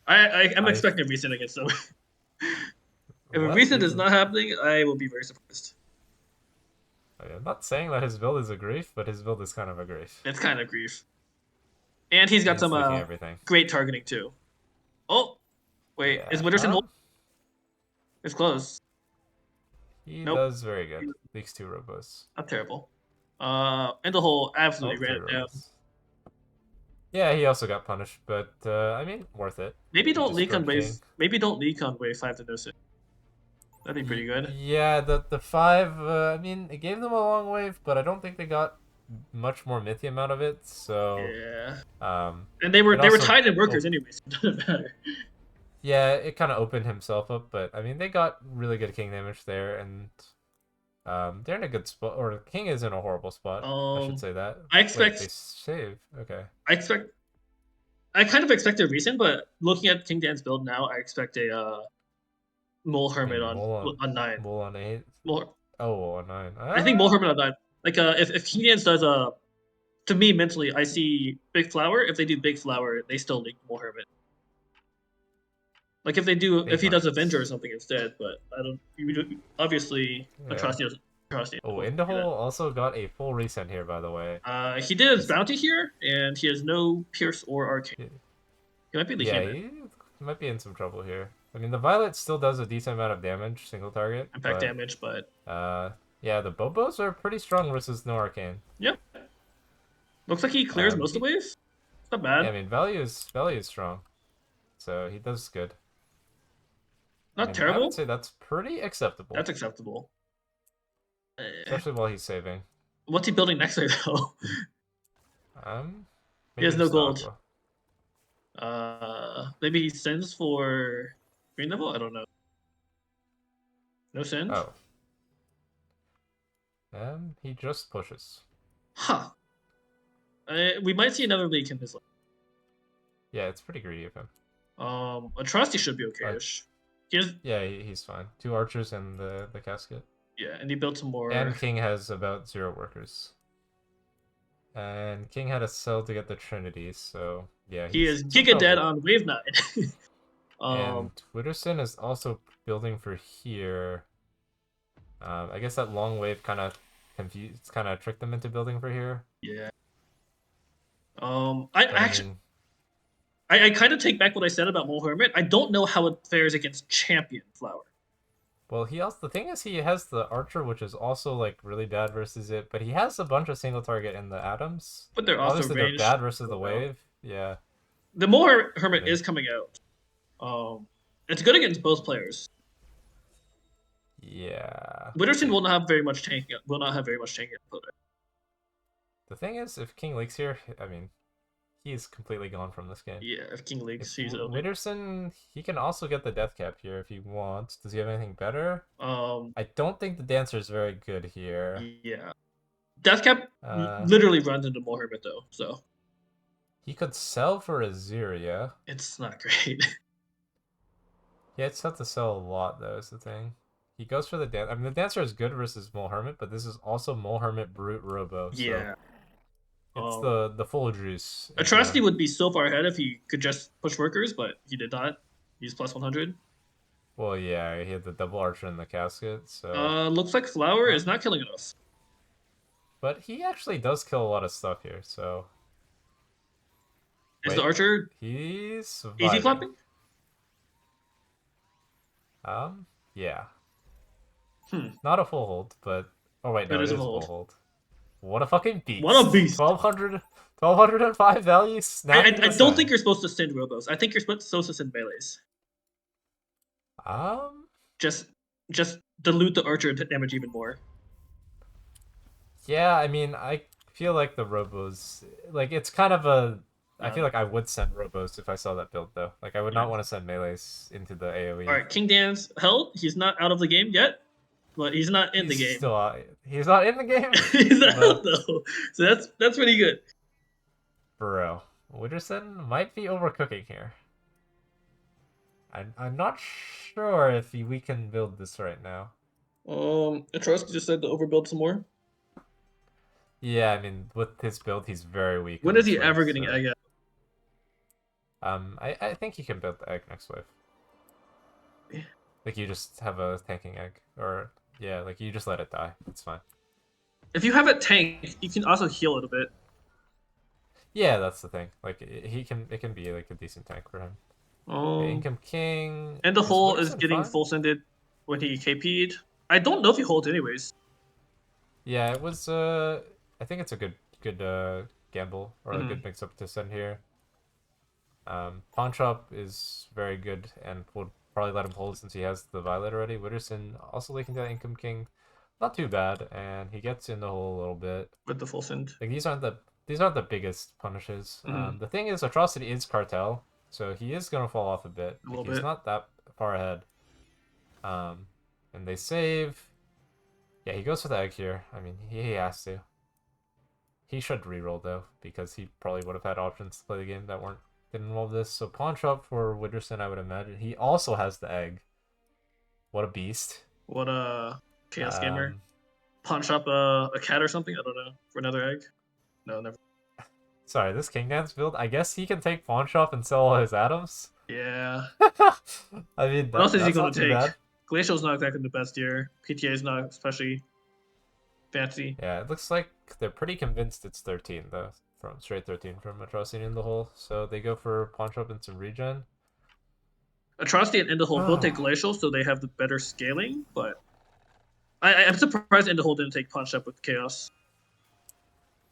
I'm expecting a recent against them. If a recent is not happening, I will be very surprised. I'm not saying that his build is a grief, but his build is kind of a grief. It's kind of grief. And he's got He's some leaking everything. great targeting too. Oh! Wait, Yeah. is Widderson hold? It's close. He Nope. does very good. Leaks 2 Robos. Not terrible. InDaHole absolutely Oh, ran 3 it down. Robos. Yeah, he also got punished, but I mean, worth it. Maybe don't leak on destroyed wave. King. Maybe don't leak on wave 5 to no sit. That'd be pretty good. Yeah, the 5, I mean, it gave them a long wave, but I don't think they got much more Mythium out of it, so... Yeah. And they were also- tied in workers anyway, so it doesn't matter. Yeah, it kind of opened himself up, but I mean, they got really good King damage there, and they're in a good spot, or King is in a horrible spot, I should say that. I expect... Wait, they save, okay. I kind of expect a recent, but looking at Kingdanzz build now, I expect a Mole Hermit on 9. Mole on 8? Mole, Oh, on 9. I think Mole Hermit on 9. Like, if Kingdanzz does to me, mentally, I see Big Flower. If they do Big Flower, they still link Mole Hermit. Like, if he does Avenger or something instead, but I don't... Obviously, Aatrocity. Oh, InDaHole also got a full resend here, by the way. He did his bounty here, and he has no Pierce or Arcane. Yeah. He might be leaking Yeah, it. might be in some trouble here. I mean, the Violet still does a decent amount of damage, single target, Impact but damage, but yeah, the Bobos are pretty strong versus no Arcane. yep. Looks like he clears most of He, the waves. It's not yeah, bad. I mean, value is strong, so he does good. I Not mean, I would terrible. say that's pretty acceptable, That's acceptable. especially while he's saving. What's he building next year though? He Maybe has no just the gold. Aqua. Maybe he sends for green level. I don't know. No send. Oh, he just pushes. Huh. We might see another leak in his life. Yeah, it's pretty greedy of him. Atrocity should be okay-ish. Yeah, he's fine. 2 archers and the casket. Yeah, and he built some more. And King has about 0 workers. And King had a sell to get the Trinity, so yeah, He is he's in Giga Dead trouble. on Wave 9. And Widderson is also building for here. I guess that long wave kind of tricked them into building for here. Yeah. But I mean, I kind of take back what I said about Mole Hermit. I don't know how it fares against Champion Flower. well, the thing is he has the Archer, which is also like really bad versus it, but he has a bunch of single target in the atoms. But they're also Obviously, they're ranged. bad versus the wave. Yeah. The Mole Hermit I mean, is coming out. It's good against both players. yeah. Widderson will not have very much tanking. Will not have very much tanking output. The thing is, if King leaks here, I mean, he's completely gone from this game. Yeah, if King leaks, he's Widderson, he can also get the death cap here if he wants. Does he have anything better? I don't think the Dancer is very good here. Yeah. Death cap literally runs into Mole Hermit though, so he could sell for Azuria. It's not great. Yeah, it's have to sell a lot though, is the thing. He goes for the Dancer. I mean, the Dancer is good versus Mole Hermit, but this is also Mole Hermit Brute Robo. Yeah. So it's the full juice. Atrocity would be so far ahead if he could just push workers, but he did not. He's plus 100. Well, yeah, he had the double archer in the casket, so... Looks like Flower is not killing enough. But he actually does kill a lot of stuff here, so... Is the archer... He's surviving. Easy clapping? Yeah. Not a full hold, but... Oh wait, no, it is a full hold. What a fucking beast. What a beast. 1205 values. I don't think you're supposed to send robos. I think you're supposed to send melees. Just dilute the archer damage even more. Yeah, I mean, I feel like the robos... Like, it's kind of a... I feel like I would send robos if I saw that build, though. Like, I would not want to send melees into the AoE. Alright, Kingdanzz held. He's not out of the game yet, but he's not in the game. Still out. He's not in the game? He's out, though. So that's pretty good. Bro, Widderson might be overcooking here. I'm not sure if we can build this right now. Atrocity just said to overbuild some more. Yeah, I mean, with his build, he's very weak. When is he ever getting egg out? I think he can build the egg next wave. Yeah. Like, you just have a tanking egg. Or, yeah, like, you just let it die. It's fine. If you have it tanked, you can also heal it a bit. Yeah, that's the thing. Like, it can be, like, a decent tank for him. Income King... InDaHole is getting full-sended when he KP'd. I don't know if he holds anyways. Yeah, it was, I think it's a good gamble, or a good mix-up to send here. Pawn Shop is very good, and would probably let him hold since he has the Violet already. Widderson also leaking to that Income King. Not too bad, and he gets in the hole a little bit. With the full send. Like, these aren't the biggest punishes. The thing is, Atrocity is Cartel, so he is going to fall off a bit. He's not that far ahead. And they save. Yeah, he goes for the egg here. I mean, he has to. He should reroll though, because he probably would have had options to play the game that didn't involve this. So pawn shop for Widderson, I would imagine. He also has the egg. What a beast. What a chaos gamer. Pawn shop a cat or something? I don't know. For another egg? No, never. Sorry, this Kingdanzz build, I guess he can take pawn shop and sell all his atoms? Yeah. I mean, what else is he going to take? Bad. Glacial's not exactly the best here. PTA is not especially fancy. Yeah, it looks like they're pretty convinced it's 13 though, from straight 13 from Atrocity in the hole. So they go for pawn shop and some regen. Atrocity and InDaHole both take Glacial, so they have the better scaling, but I'm surprised InDaHole didn't take Punch Up with Chaos.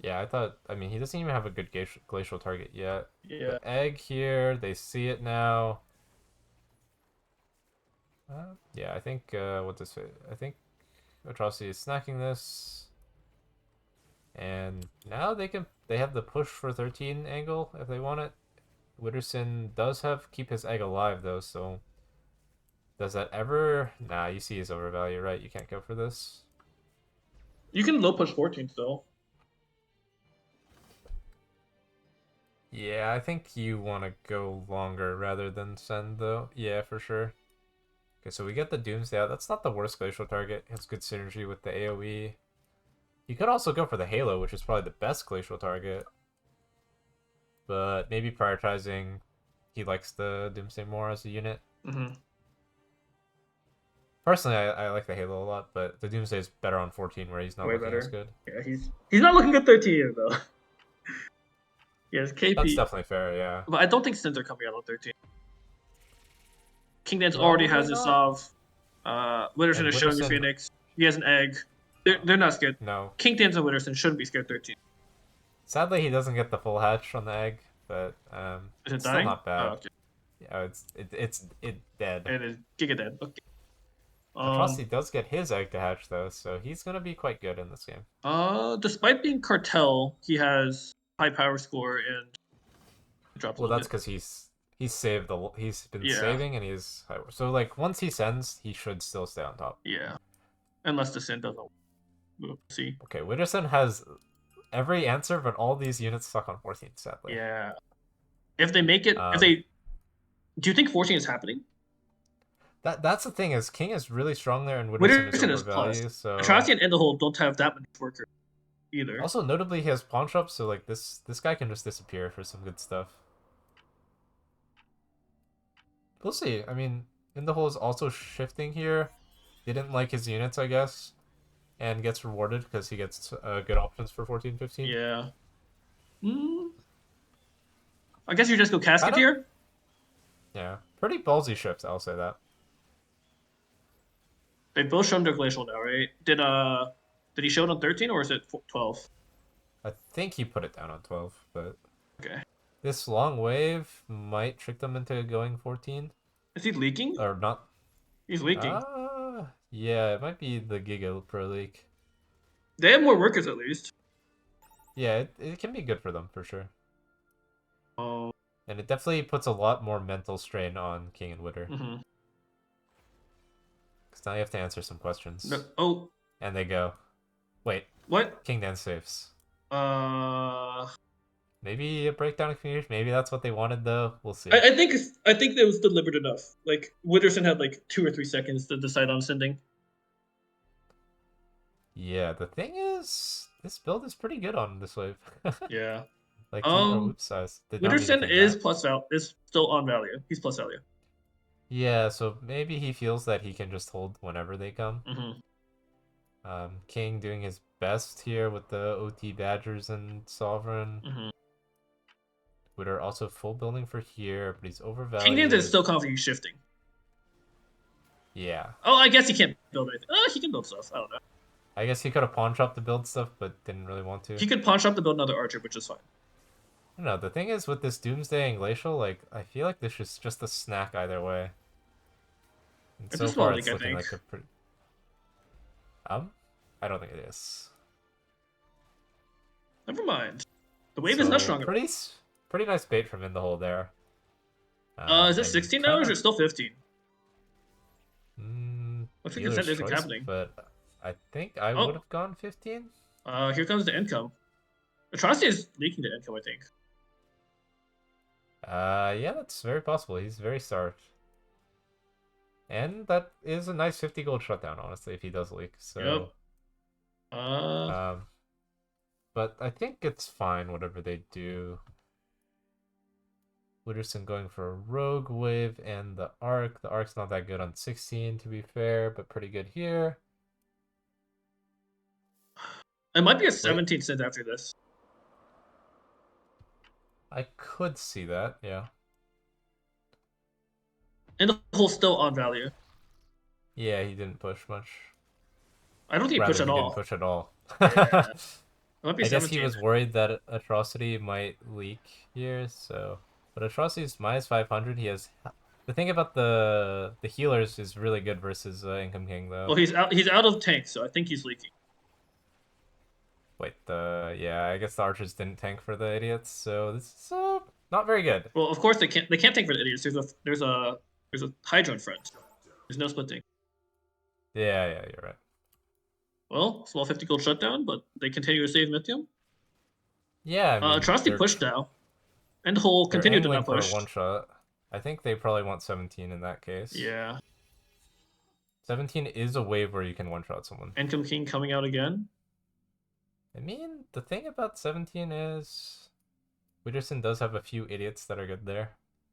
Yeah, I thought. I mean, he doesn't even have a good glacial target yet. Yeah. But egg here, they see it now. Yeah, I think. What this? I think Atrocity is snacking this, and now they have the push for 13 angle if they want it. Widderson does have keep his egg alive though, so does that ever? Nah, you see his overvalue, right? You can't go for this. You can low push 14 still. Yeah, I think you want to go longer rather than send though. Yeah, for sure. Okay, so we get the Doomsday out. That's not the worst glacial target. It has good synergy with the AoE. You could also go for the Halo, which is probably the best glacial target. But maybe prioritizing, he likes the Doomsday more as a unit. Mm-hmm. Personally, I like the Halo a lot, but the Doomsday is better on 14 where he's not Way looking better. as good. Yeah, he's not looking good 13 though. Yes, KP. That's definitely fair, yeah. But I don't think Sins are coming out on 13. Kingdanzz already Probably has his not. Sov. Widderson is showing his Phoenix. He has an egg. They're not scared. No. Kingdanzz and Widderson shouldn't be scared 13. Sadly, he doesn't get the full hatch on the egg, but Is it it's dying? still not bad. Oh, okay. Yeah, it's dead. It is Giga dead. Okay. Atrocity does get his egg to hatch though, so he's gonna be quite good in this game. Despite being cartel, he has high power score and drops. Well, that's because he's been saving and he's high. So like once he sends, he should still stay on top. Yeah, unless the Sin doesn't. We'll see. Okay, Widderson has every answer, but all these units stuck on 14. Sadly. Yeah. If they make it, if they, do you think 14 is happening? That's the thing is King is really strong there and Widderson is plus. So Atrocity and InDaHole don't have that many workers either. Also, notably, he has pawn shops, so like this guy can just disappear for some good stuff. We'll see. I mean, InDaHole is also shifting here. He didn't like his units, I guess, and gets rewarded because he gets good options for 14, 15. Yeah. I guess you just go Casket here. Yeah, pretty ballsy shift. I'll say that. They both shown their glacial now, right? Did he show it on 13 or is it 12? I think he put it down on 12, but okay. This long wave might trick them into going 14. Is he leaking? Or not? He's leaking. Yeah, it might be the Giga Pro leak. They have more workers at least. Yeah, it can be good for them for sure. Oh. And it definitely puts a lot more mental strain on King and Widder. Mm-hmm. Because now you have to answer some questions. No, oh. And they go, wait. What? Kingdanzz saves. Maybe a breakdown of communication. Maybe that's what they wanted, though. We'll see. I think it was deliberate enough. Like Widderson had like 2 or 3 seconds to decide on sending. Yeah, the thing is, this build is pretty good on this wave. Yeah. Like, Widderson is is still on value. He's plus value. Yeah, so maybe he feels that he can just hold whenever they come. Mm-hmm. King doing his best here with the OT Badgers and Sovereign. Mm-hmm. Widder also full building for here, but he's overvalued. Kingdanzz is still confidently shifting. Yeah. Oh, I guess he can't build anything. He can build stuff. I don't know. I guess he could have pawn shopped to build stuff, but didn't really want to. He could pawn shop to build another archer, which is fine. No, the thing is with this Doomsday and Glacial, like I feel like this is just a snack either way. And it's so a small far, league, it's looking like a pretty. I don't think it is. Never mind. The wave is not strong enough. Pretty nice bait from InDaHole there. Is it 16 now or is it still 15? Looks like consent isn't happening. But I think I would have gone 15. Here comes the income. Atrocity is leaking the income, I think. Yeah, that's very possible. He's very starved. And that is a nice 50 gold shutdown, honestly, if he does leak. So, yep. But I think it's fine, whatever they do. Widderson going for a rogue wave and the arc. The arc's not that good on 16, to be fair, but pretty good here. It might be a 17 cent after this. I could see that, yeah. InDaHole still on value. Yeah, he didn't push much. I don't think he Rather, pushed at he didn't all. push at all. Yeah. It might be I guess he 17. was worried that Atrocity might leak here, so. But Atrocity's minus 500. He has. The thing about the healers is really good versus Income King, Well, though. he's out of tank, so I think he's leaking. Wait, yeah, I guess the archers didn't tank for the idiots, so this is not very good. Well, of course they can't tank for the idiots. There's a Hydra in front. There's no splitting. Yeah, you're right. Well, small 50 gold shutdown, but they continue to save Mithium. Yeah, I mean Atrocity pushed now. InDaHole they're continued to angling not for a push. one shot. I think they probably want 17 in that case. Yeah. 17 is a wave where you can one shot someone. Income King coming out again. I mean, the thing about 17 is Widderson does have a few idiots that are good there.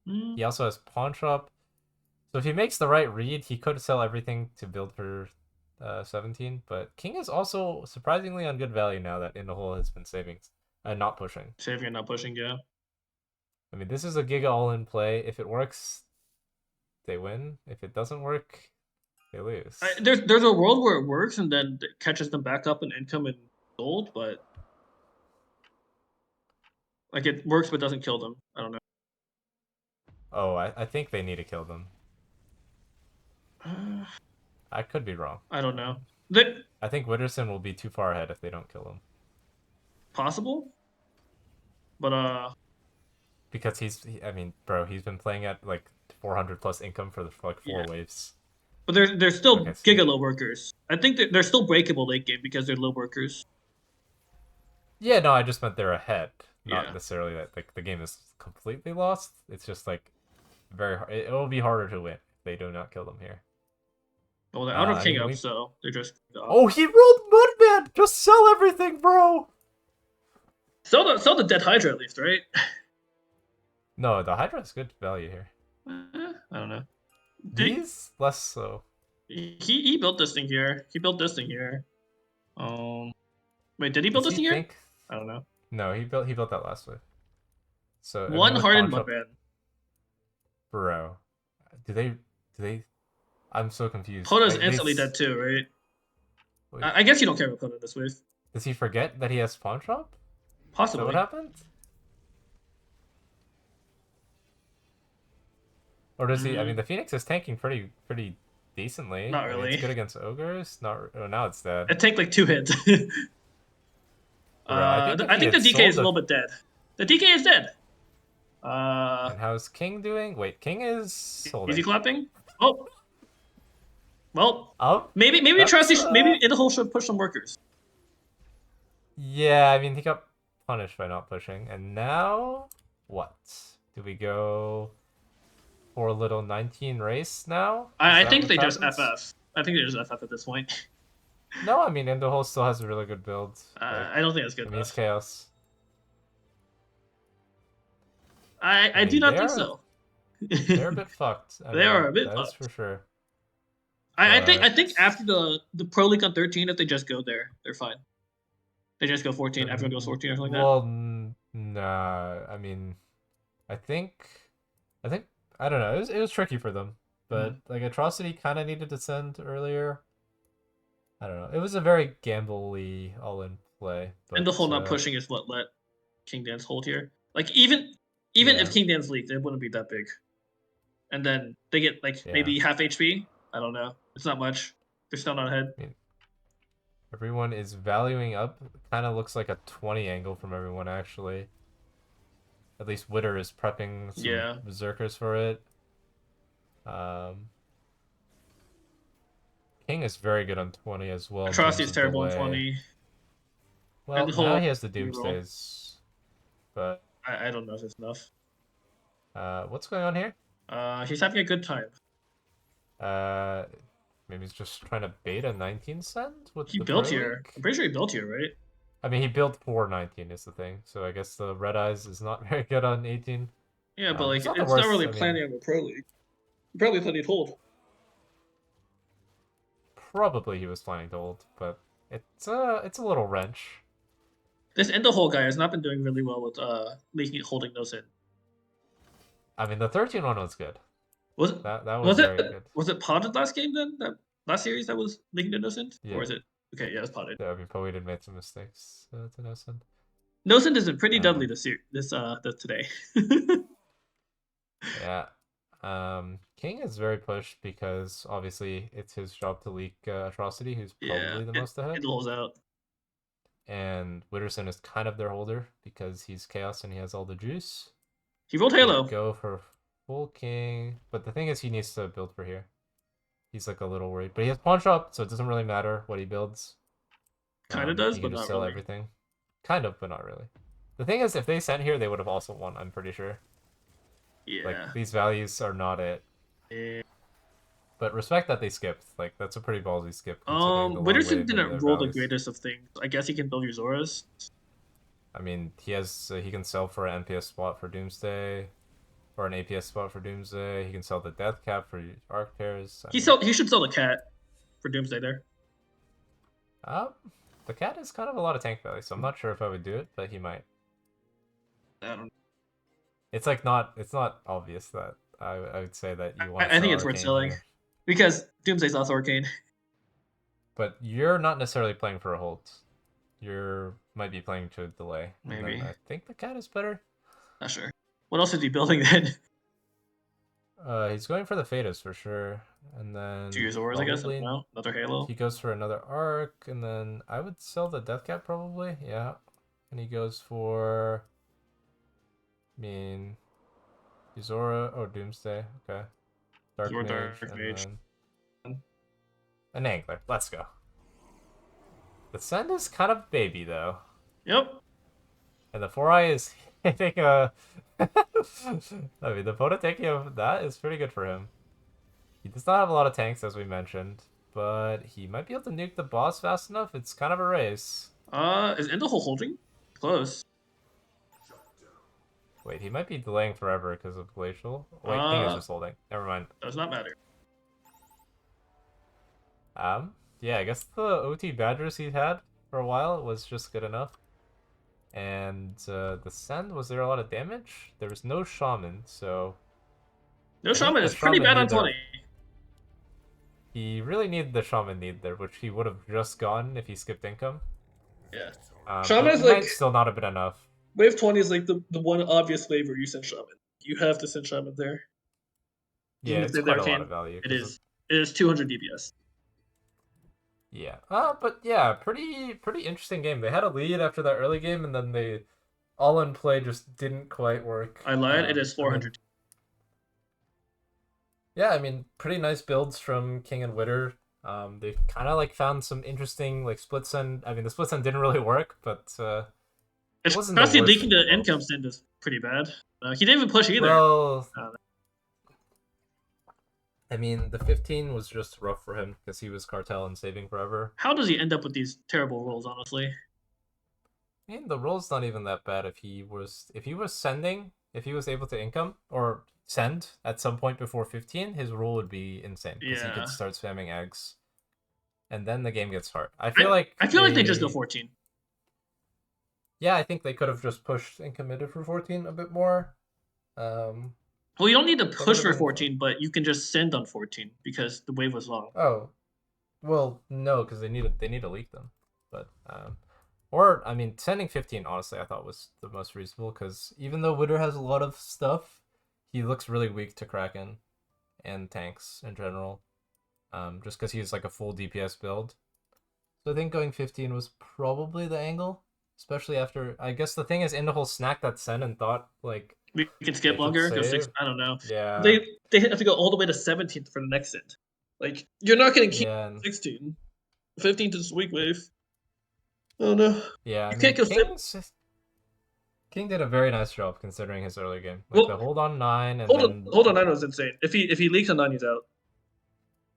Mm. He also has Pawn Shop. So if he makes the right read, he could sell everything to build for 17. But King is also surprisingly on good value now that InDaHole has been saving and not pushing. Saving and not pushing, yeah. I mean, this is a Giga all-in play. If it works, they win. If it doesn't work, they lose. There's a world where it works and then it catches them back up in income and gold, but like it works but doesn't kill them. I don't know. Oh, I think they need to kill them. I could be wrong. I don't know. I think Widderson will be too far ahead if they don't kill him. Possible, but Because I mean, bro, he's been playing at like 400 plus income for like 4 waves. But they're still Okay, giga low workers. I think they're still breakable late game because they're low workers. Yeah, no, I just meant they're ahead. Not Yeah. necessarily that like the game is completely lost. It's just like very hard. It will be harder to win if they do not kill them here. Well, they're out of I king mean, up, so they're just. Oh, he rolled Mudman! Just sell everything, bro! Sell the dead Hydra at least, right? No, the Hydra is good value here. I don't know. These less so. He built this thing here. He built this thing here. Wait, did he build this thing here? I don't know. No, he built that last way. So One hardened Mudman. Bro, do they? I'm so confused. Poda's instantly dead too, right? Wait, I guess you don't care about Poda this wave. does he forget that he has Pawn Shop? Possibly. Is that what happened? Or does he? I mean, the Phoenix is tanking pretty decently. Not I mean, really. it's good against ogres. Not. Oh, now it's dead. It take like 2 hits. Bro, I think the DK is a little bit dead. The DK is dead. And how's King doing? Wait, King is holding. Is he clapping? Oh. Well, Oh, maybe InDaHole should push some workers. yeah, I mean, he got punished by not pushing. And now, what? Do we go for a little 19 race now? I think they just FF. I think they just FF at this point. No, I mean, InDaHole still has a really good build. I don't think that's good I mean, it's enough. chaos. I do not think so. They're a bit fucked. They are a bit That's fucked. for sure. I think after the Pro League on 13, if they just go there, they're fine. They just go 14. Everyone goes 14 or something like that. Well, nah. I mean, I think, I don't know. It was tricky for them, but like Atrocity kind of needed to send earlier. I don't know. It was a very gamble-y all-in play. But, And the whole not pushing is what let Kingdanzz hold here. Like even if Kingdanzz leaked, it wouldn't be that big. And then they get like maybe half HP. I don't know. It's not much. They're still not ahead. I mean, everyone is valuing up. Kind of looks like a 20 angle from everyone, actually. At least Widder is prepping some Berserkers for it. King is very good on 20 as well. Atrocity is terrible on 20. Well, now he has the Doomsdays. But I don't know if it's enough. what's going on here? He's having a good time. Maybe he's just trying to bait a 19 send with he the built here. I'm pretty sure he built here, right? I mean, he built for 19 is the thing. So I guess the Red Eyes is not very good on 18. Yeah, but like it's not really planning on the Pro League. He probably thought he'd hold. Probably he was planning to hold, but it's a little wrench. This InDaHole guy has not been doing really well with holding those in. I mean, the 13 one was good. Was it That was was it very good. was it Paweded last game then? That last series that was leaking to Innocent? Or Yeah. is it okay, yeah, it's Paweded. Yeah, I mean, Paweded made some mistakes to no end. Innocent is pretty deadly Um, this today. yeah. King is very pushed because obviously it's his job to leak Atrocity, who's Yeah, probably the it most ahead. rolls out. And Widderson is kind of their holder because he's Chaos and he has all the juice. He rolled They Halo. go for full King, but the thing is he needs to build for here. He's like a little worried, but he has pawn shop, so it doesn't really matter what he builds. Kinda does, He can but just not sell really. everything. Kind of, but not really. The thing is, if they sent here, they would have also won, I'm pretty sure. Like, Yeah. these values are not it. Yeah. But respect that they skipped. Like, that's a pretty ballsy skip considering the long way Widderson they've been in didn't their roll the values. greatest of things. I guess he can build your Zoras. I mean, he can sell for an NPS spot for Doomsday, or an APS spot for Doomsday. He can sell the Death Cap for Arc Pairs. He should sell the cat for Doomsday there. Uh, the cat is kind of a lot of tank value, so I'm not sure if I would do it, but he might. I don't know. It's like it's not obvious that I would say that you want to I sell think it's worth Arcane selling. here. Because Doomsday's also arcane. But you're not necessarily playing for a hold. You might be playing to a delay. Maybe. And then I think the cat is better. Not sure. What else is he building then? He's going for the Fadas for sure. And then 2 years Zoras, I guess. probably No, another Halo. he goes for another arc, and then I would sell the Death Cap probably, yeah. And he goes for, I mean, Yuzora or Doomsday, okay. Dark Zora, Mage, Dark and Mage. then an Angler. Let's go. The Send is kind of baby though, Yep. and the 4-eye is hitting a. I mean, the Pototeki of that is pretty good for him. He does not have a lot of tanks, as we mentioned, but he might be able to nuke the boss fast enough. It's kind of a race. Is InDaHole holding? Close. Wait, he might be delaying forever because of Glacial. Wait, King is just holding. Never mind. Does not matter. Yeah, I guess the OT Badgers he had for a while was just good enough. And the Send, was there a lot of damage? There was no Shaman, so... No Shaman is pretty bad on 20. He really needed the Shaman need there, which he would have just gotten if he skipped income. Yeah. Shaman is like... might still not have been enough. Wave 20 is like the one obvious wave where you send Shaman. You have to send Shaman there. Yeah, it's quite a lot of value. It is 200 DPS. Yeah. But yeah, pretty interesting game. They had a lead after that early game, and then they all in play just didn't quite work. I lied. It is 400. Yeah, I mean, pretty nice builds from King and Widder. They kind of like found some interesting like split send. I mean, the split send didn't really work, but it wasn't the worst leaking the income send is pretty bad. He didn't even push either. Well, I mean, the 15 was just rough for him because he was cartel and saving forever. How does he end up with these terrible rolls, honestly? I mean, the roll's not even that bad if he was sending, if he was able to income or send at some point before 15, his roll would be insane because he could start spamming eggs. And then the game gets hard. I feel like they just go 14. Yeah, I think they could have just pushed and committed for 14 a bit more. Well, you don't need to push for 14, but you can just send on 14 because the wave was long. Oh, well, no, because they need to leak them. But or I mean, sending 15 honestly I thought was the most reasonable because even though Widder has a lot of stuff, he looks really weak to Kraken and tanks in general. Just because he's like a full DPS build. So I think going 15 was probably the angle, especially after I guess the thing is InDaHole snacked that send and thought like we can skip longer. I don't know. Yeah. They have to go all the way to 17th for the next send. Like you're not going to keep 16. 15th is weak wave. Oh no. Yeah, you can't go King did a very nice job considering his early game. Like the hold on 9 and hold on 9 was insane. If he leaks on 9, he's out.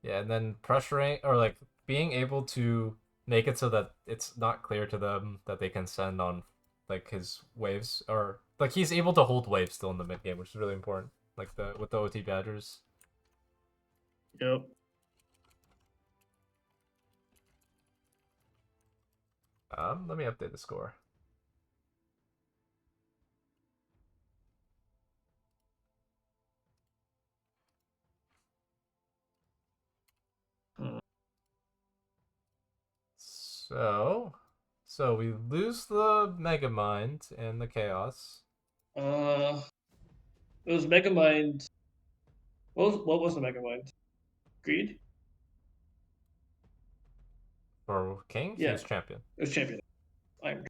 Yeah, and then pressuring or like being able to make it so that it's not clear to them that they can send on like his waves or like he's able to hold waves still in the mid game, which is really important. Like with the OT Badgers. Yep. Let me update the score. So we lose the Megamind and the Chaos. Uh, it was Megamind. What was the Megamind? Greed? For King, he Yeah, was champion. it was champion. Iron.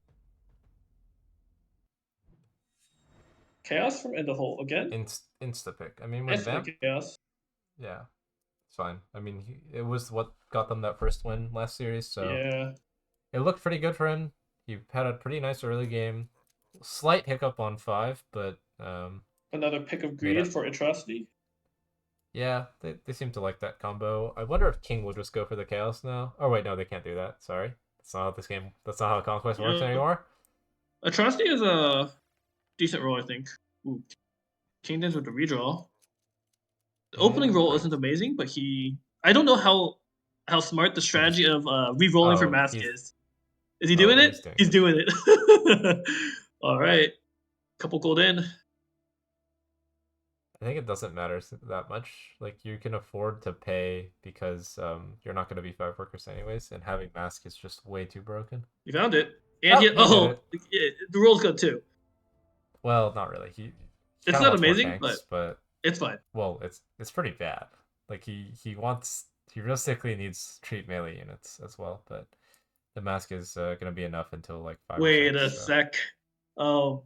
Chaos from InDaHole again. Insta pick. I mean, with Instant Vamp, chaos. yeah, it's fine. I mean, it was what got them that first win last series, so Yeah. it looked pretty good for him. He had a pretty nice early game. Slight hiccup on 5, but Another pick of made greed up. for Aatrocity. Yeah, they seem to like that combo. I wonder if King will just go for the Chaos now. Oh wait, no, they can't do that. Sorry, that's not how this game. That's not how Conquest works Yeah. anymore. Aatrocity is a decent roll, I think. Ooh, Kingdanzz with the redraw. The opening roll Great. isn't amazing, but I don't know how smart the He just. strategy of re-rolling for Oh, mask he's. is. Is he Oh, doing he's it? doing He's it. doing it. All right, couple gold in. I think it doesn't matter that much. Like you can afford to pay because you're not going to be 5 workers anyways, and having mask is just way too broken. You found it, and Oh, he did it. the roll's good too. Well, not really. He It's kind of not wants more amazing, but tanks, but it's fine. well, it's pretty bad. Like he realistically needs treat melee units as well, but the mask is gonna be enough until like 5 or Wait a 6. So sec. Um,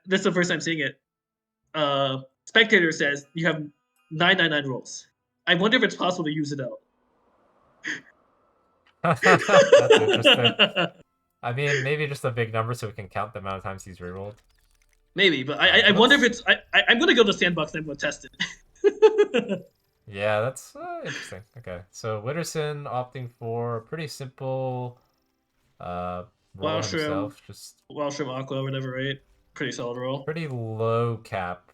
this is the first time seeing it. Spectator says you have 999 rolls. I wonder if it's possible to use it out. that's interesting. I mean, maybe just a big number so we can count the amount of times he's rerolled. Maybe, but I But wonder if that's it's. I'm gonna go to Sandbox and I'm gonna test it. yeah, that's interesting. Okay, so Widderson opting for a pretty simple roll Wild Shroom, himself, just Wild Shroom Aqua, whatever, right? Pretty solid roll. pretty low cap.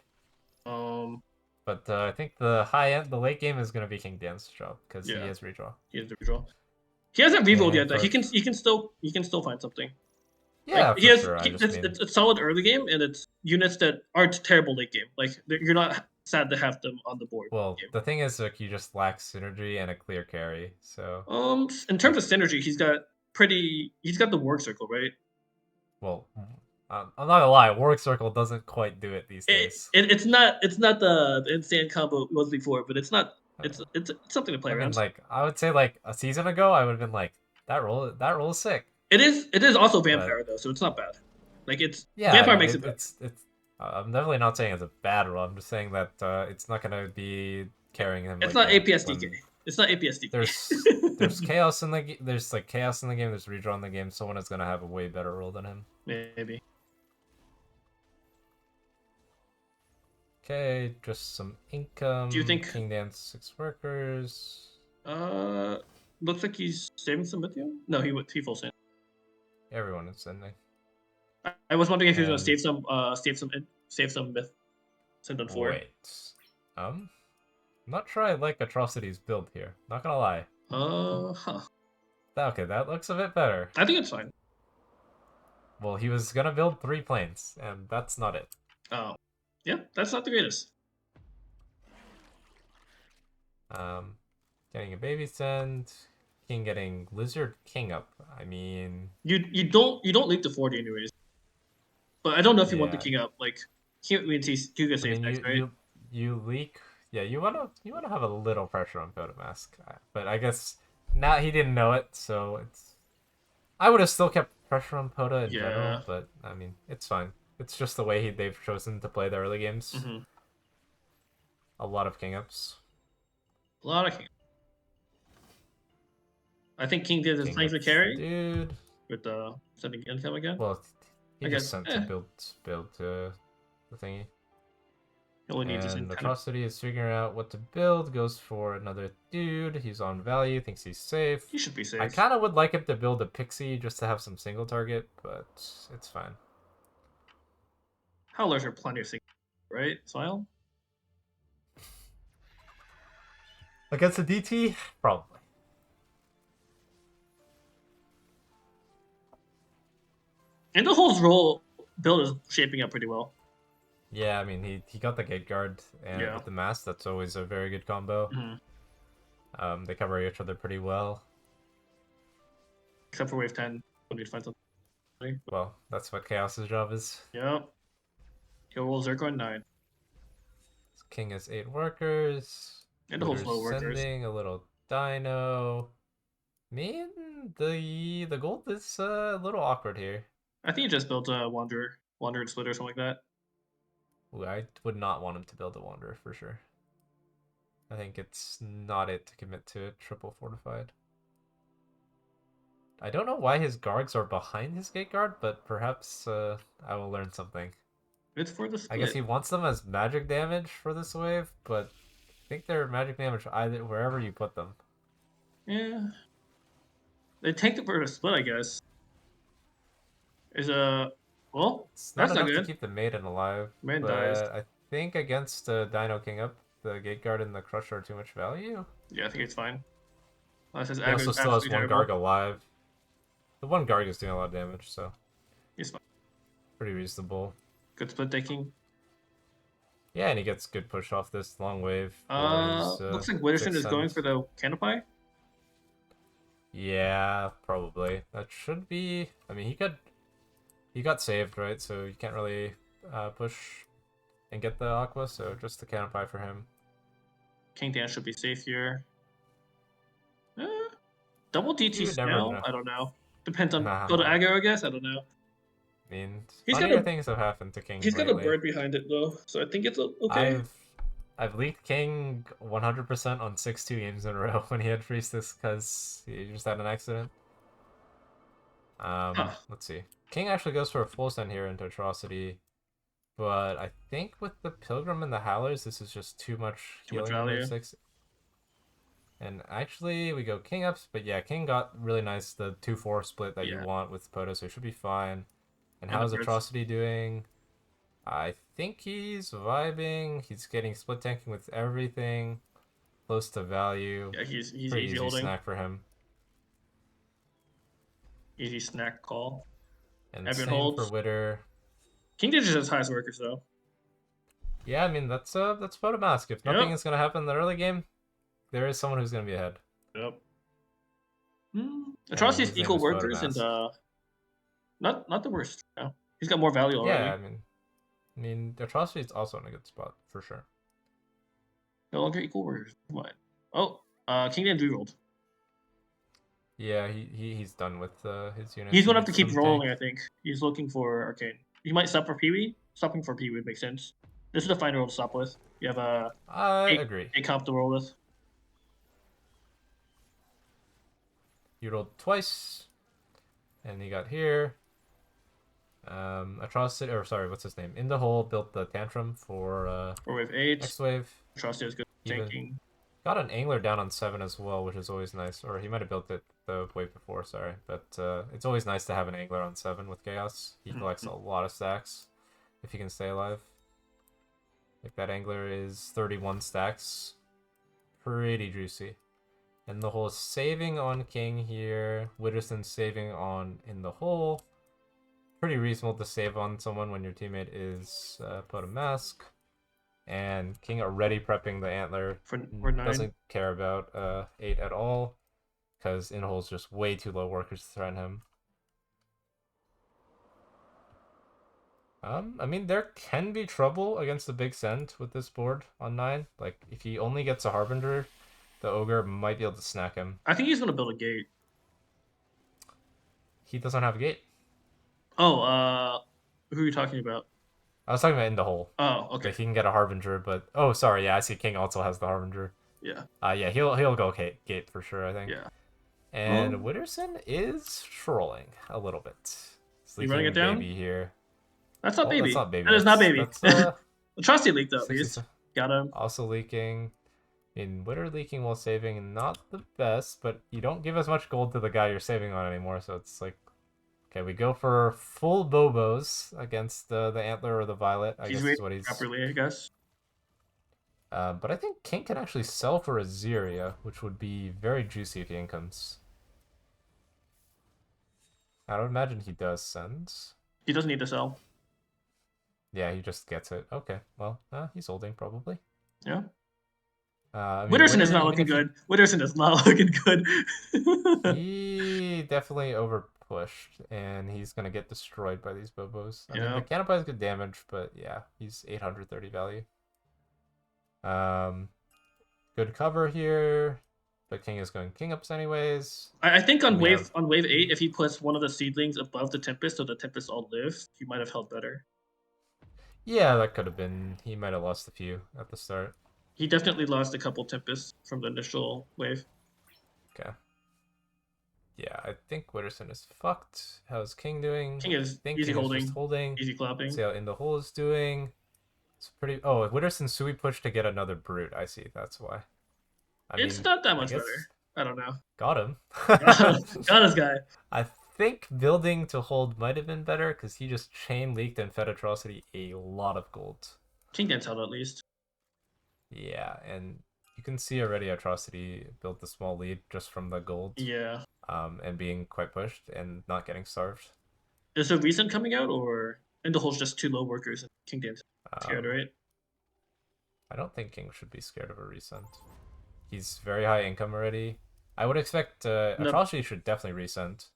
Um, But I think the high end, the late game is going to be Kingdanzz draw because he yeah, has redraw. he has the redraw. He hasn't rerolled And yet. Though for he can still find something. Like yeah, he for has, sure. I just mean it's solid early game, and it's units that aren't terrible late game. Like you're not sad to have them on the board. well, Game. the thing is like you just lack synergy and a clear carry. So In terms like of synergy, he's got the work circle, right? well, I'm not gonna lie, Warwick Circle doesn't quite do it these days. It's not the insane combo it was before, but Uh, it's something to play I mean, around. like I would say like a season ago, I would have been like that roll is sick. It is also But vampire though, so it's not bad. Like it's yeah, I vampire mean makes it better. it's. I'm definitely not saying it's a bad roll. I'm just saying that it's not gonna be carrying him It's like not that APSDK. when It's not APSDK. there's chaos in the there's like chaos in the game. There's redraw in the game. Someone is gonna have a way better roll than him. Maybe. Okay, just some income. Do you think? Kingdanzz 6 workers. Looks like he's saving some lithium. No, he full sent. Everyone is sending. I was wondering if he was gonna And save some myth. Send on 4. wait, I'm not sure I like Atrocity's build here. Not gonna lie. Huh. Okay, that looks a bit better. I think it's fine. Well, he was gonna build 3 planes, and that's not it. Oh, yeah, that's not the greatest. Getting a baby send. King getting Lizard King up. I mean, You don't leap to 40 anyways. But I don't know if you want the yeah. king up. Like he means he's gonna I save mean, next, right? you leak. Yeah, you wanna have a little pressure on Photo Mask, but I guess now he didn't know it, so it's. I would have still kept pressure on Poda in general, Yeah. but I mean, it's fine. It's just the way they've chosen to play the early games. Mm-hmm. A lot of king ups. A lot of king. I think King did his King playing for ups, carry dude. with sending income again. Well, he I just guess. sent to build to the thingy. He only needs to And send kind of. Atrocity is figuring out what to build. Goes for another dude. He's on value. Thinks he's safe. He should be safe. I kind of would like him to build a pixie just to have some single target, but it's fine. Howlers are plenty of things, right? Smile. Against a DT, probably. And the whole role build is shaping up pretty well. Yeah, I mean he got the gate guard and Yeah. with the mask, that's always a very good combo. Mm-hmm. They cover each other pretty well. Except for wave 10. We'll need to find something. Well, that's what Chaos's job is. Yep. He'll roll Zerko on 9. King has 8 workers. And the whole Widder's flow workers. sending a little dino. Man, the gold is a little awkward here. I think he just built a Wanderer and Split or something like that. Ooh, I would not want him to build a Wanderer for sure. I think it's not it to commit to it, triple fortified. I don't know why his Gargs are behind his Gate Guard, but perhaps I will learn something. It's for the split. I guess he wants them as magic damage for this wave, but I think they're magic damage either wherever you put them. Yeah. They tanked it for the split, I guess. Is a well, It's not that's not enough good. to keep the Maiden alive, Man but dies. I think against Dino King up, the Gate Guard and the Crusher are too much value. Yeah, I think it's fine. Unless his He aggro also is still has absolutely one terrible. Garg alive. The one Garg is doing a lot of damage, so He's fine. pretty reasonable. Good split taking. Yeah, and he gets good push off this long wave. For his, Looks like Widderson is going for the Canopy. Yeah, probably. That should be. I mean, he got saved, right? So you can't really push and get the Aqua. So just the Canopy for him. Kingdanzz should be safe here. Double You DT would never now? know. I don't know. Depends on Nah. go to aggro, I guess. I don't know. I mean, He's got funnier a- things have happened to King He's got lately. a bird behind it though, so I think it's okay. I've leaked King 100% on 6-2 games in a row when he had Priestess because he just had an accident. Let's see. King actually goes for a full send here into Atrocity, but I think with the Pilgrim and the Howlers, this is just too much healing on wave 6. And actually, we go King ups, but yeah, King got really nice, the 2-4 split that you want with Poto, so he should be fine. And how's Atrocity doing? I think he's vibing. He's getting split tanking with everything. Close to value. Yeah, he's pretty easy easy holding. snack for him. Easy snack call. And Everyone same holds. for Widder. Kingdanzz just has highest workers though. Yeah, I mean that's Photo Mask. If nothing is gonna happen in the early game, there is someone who's gonna be ahead. Yep. Atrocity is equal workers and not the worst. No. He's got more value already. Yeah, I mean Atrocity is also in a good spot for sure. No longer equal workers. Come on. Oh, Kingdanzz rerolled. Yeah, he's done with his units. He's gonna have to keep rolling, I think. He's looking for Arcane. He might stop for Peewee. Stopping for Peewee would make sense. This is the final roll to stop with. You have a I agree. 8 comp to roll with. You rolled twice, and you got here. Atrocity, or sorry, what's his name? InDaHole built the Tantrum for wave 8. Next wave. Atrocity is good tanking. Got an Angler down on 7 as well, which is always nice. Or he might have built it the wave before, sorry. But it's always nice to have an Angler on 7 with Chaos. He collects a lot of stacks if he can stay alive. Like that Angler is 31 stacks. Pretty juicy. And the whole saving on King here. Widderson saving on InDaHole. Pretty reasonable to save on someone when your teammate is put a mask. And King already prepping the Antler. For 9. Doesn't care about 8 at all. Because InDaHole's just way too low workers to threaten him. I mean, there can be trouble against the Big Send with this board on 9. Like, if he only gets a Harbinger, the Ogre might be able to snack him. I think he's going to build a gate. He doesn't have a gate. Oh, who are you talking about? I was talking about InDaHole. Oh, okay. Like, he can get a Harbinger, but... Oh, sorry, yeah, I see King also has the Harbinger. Yeah. Yeah, he'll go gate for sure, I think. Yeah. And Widderson is trolling a little bit. You running it down? Baby here. That's not baby. That's not baby. That is not baby. That's, Atrocity leaked at least. Got him. Also leaking. In Widder leaking while saving, not the best, but you don't give as much gold to the guy you're saving on anymore, so it's like, okay, we go for full Bobos against the Antler or the Violet. I guess is what he's properly, I guess. But I think King can actually sell for Azeria, which would be very juicy if he incomes. I don't imagine he does sends. He doesn't need to sell. Yeah, he just gets it. Okay, well, he's holding probably. Yeah. I mean, Widderson is not even looking if good. Widderson is not looking good. he definitely over pushed, and he's gonna get destroyed by these Bobos. I mean, Yeah. the Canopy is good damage, but yeah, he's 830 value. Um, Good cover here, but King is going King ups anyways. I think And on we have wave 8, if he puts one of the seedlings above the Tempest so the Tempest all live, he might have held better. yeah, that could have been. He might have lost a few at the start. He definitely lost a couple Tempests from the initial wave. Okay. Yeah, I think Widderson is fucked. How's King doing? King I is think easy King is just holding, holding. easy See clapping. how InDaHole is doing. It's pretty. Oh, Widderson Sui pushed to get another brute. I see. That's why. I It's mean, not that I much guess better. I don't know. got him. Got his guy. I think building to hold might have been better because he just chain leaked and fed Atrocity a lot of gold. Kingdanzz held at least. Yeah, and you can see already Atrocity built the small lead just from the gold, Yeah. and being quite pushed and not getting starved. Is the recent coming out or InDaHole's just two low workers and Kingdanzz scared, Um, right? I don't think King should be scared of a recent. He's very high income already. I would expect No. Atrocity should definitely recent.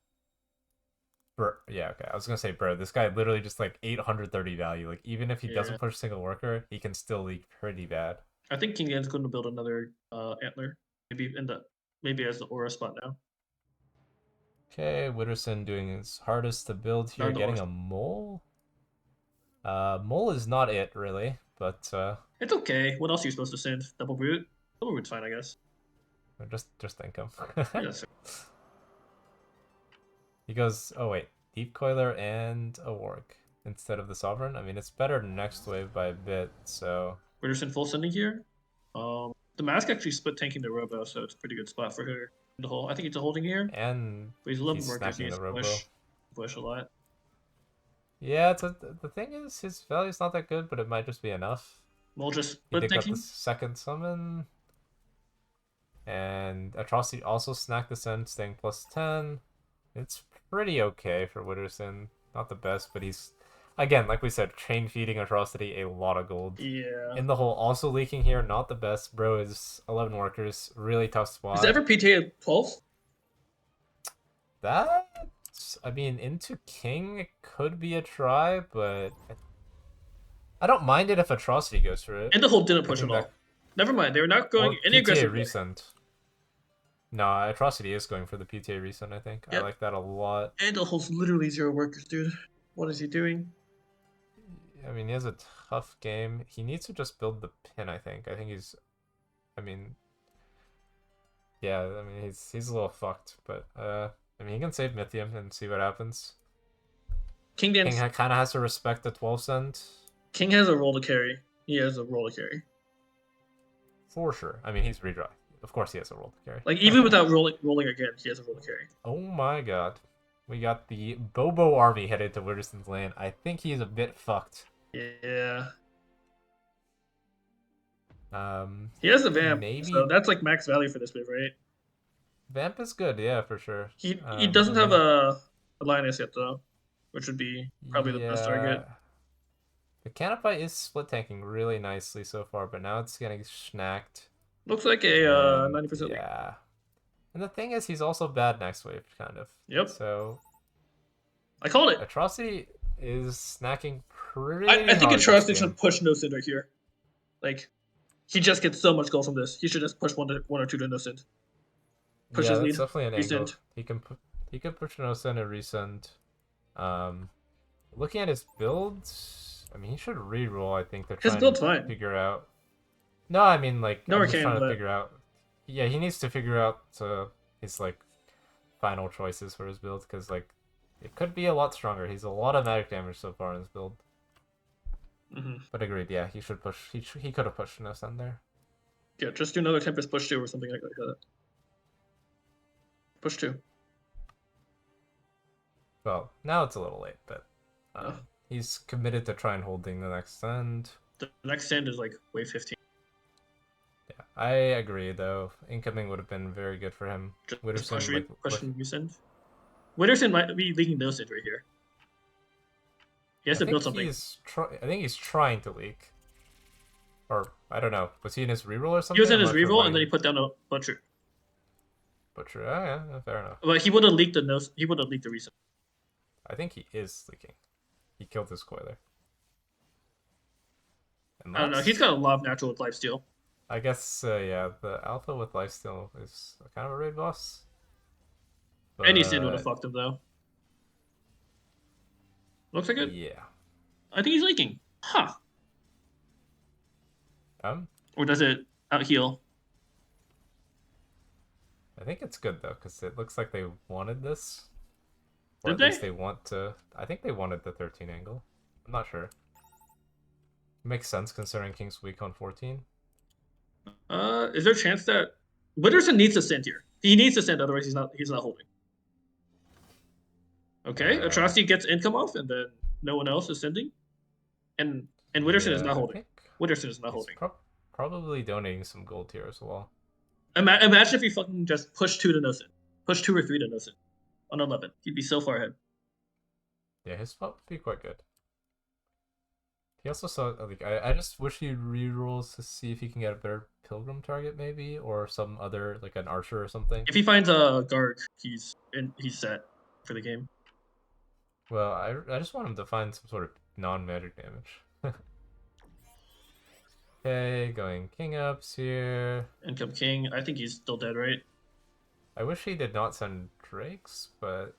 Yeah, okay. I was gonna say, bro, this guy literally just like 830 value. Like, even if he Yeah. doesn't push single worker, he can still leak pretty bad. I think Kingdanzz going to build another antler. Maybe as the aura spot now. Okay, Widderson doing his hardest to build Not here, in the aura getting a spot. mole. Mole is not it really, but It's okay. What else are you supposed to send? Double root? Double root's fine, I guess. just think him. Yeah, that's He goes, oh wait, Deep Coiler and a Warg instead of the Sovereign. I mean, it's better next wave by a bit, so Widderson full sending here. The mask actually split tanking the robo, so it's a pretty good spot for her. The whole, I think it's a holding here, and but he's he's 11 workers. He snacking needs the to Robo. push a lot. Yeah, the thing is, his value's not that good, but it might just be enough. Mole just He split did got the tanking. second summon, and Atrocity also snacked the Send, staying +10. It's pretty okay for Widderson. Not the best, but he's, again, like we said, chain feeding Atrocity a lot of gold. Yeah. InDaHole also leaking here, not the best. Bro is 11 workers, really tough Is it spot. ever PTA 12? That, I mean, into King it could be a try, but I don't mind it if Atrocity goes for it. And the whole didn't I push at think that, all. Never mind. They were not going or any PTA aggressive way. recent. No, Atrocity is going for the PTA recent, I think. I Yep. like that a lot. And the whole's literally 0 workers, dude. What is he doing? I mean, he has a tough game. He needs to just build the pin, I think. I think he's, I mean, yeah, I mean, he's a little fucked, but, I mean, he can save Mythium and see what happens. King Kingdanzz. kind of has to respect the 12 cent. King has a role to carry. He has a role to carry. For sure. I mean, he's redraw. Of course he has a role to carry. Like, even without rolling again, he has a role to carry. Oh my god. We got the Bobo army headed to Widderson's land. I think he's a bit fucked. Yeah. Um, He has a vamp, maybe so that's like max value for this wave, right? Vamp is good, yeah, for sure. He doesn't I have mean, a Lioness yet though, which would be probably the best target. yeah. The Canopy is split tanking really nicely so far, but now it's getting snacked. Looks like a And 90% lead. yeah. And the thing is, he's also bad next wave, kind of. Yep. So I called it. Atrocity is snacking pretty I think hard this Atrocity game. should push no Cinder here. Like, he just gets so much gold from this. He should just push one or two to no Cinder. Push Yeah, his that's lead. definitely an angle. Recent. He could push Nosen and recent. Looking at his builds, I mean, he should reroll. I think they're His trying build's to fine. figure out. No, I mean, like, No I'm just Arcane, trying to but figure out. Yeah, he needs to figure out his like final choices for his build because like it could be a lot stronger. He's a lot of magic damage so far in his build. But agreed, yeah, he should push. He could have pushed Nosen there. yeah, just do another Tempest push 2 or something like that. Push 2. Well, now it's a little late, but Oh. he's committed to try and holding the next end. The next stand is like wave 15. Yeah, I agree though. Incoming would have been very good for him. Just Widderson, push from you send. Widderson might be leaking no Cinder right here. He has to build something. I think he's trying to leak. Or I don't know. Was he in his reroll or He was something? in I'm his not sure reroll, why and then he. he put down a butcher. Butcher. Oh yeah, fair enough. But he would have leaked the no. He would have leaked the reset. I think he is leaking. He killed his coiler. And I don't know. He's got last, a lot of natural with lifesteal. I guess yeah, the alpha with lifesteal is kind of a raid boss. Any sin would have But fucked him though. Looks like it. yeah. I think he's leaking. Huh. Um, Or does it out heal? I think it's good though, because it looks like they wanted this. Or Did at least they? they want to. I think they wanted the 13 angle. I'm not sure. Makes sense considering King's weak on 14. Is there a chance that Widderson needs to send here? He needs to send, otherwise he's not. He's not holding. Okay, Aatrocity gets income off, and then no one else is sending, and Widderson is Yeah, not I holding. think Widderson is not he's holding. probably donating some gold here as well. Imagine if he fucking just push 2 to no sin, push 2 or 3 to no sin on 11. He'd be so far ahead. Yeah, his spot would be quite good. He also saw like I just wish he rerolls to see if he can get a better pilgrim target maybe or some other like an archer or something. If he finds a Garg, he's set for the game. Well, I just want him to find some sort of non-magic damage. Okay, going king ups here. Income King. I think he's still dead, right? I wish he did not send drakes, but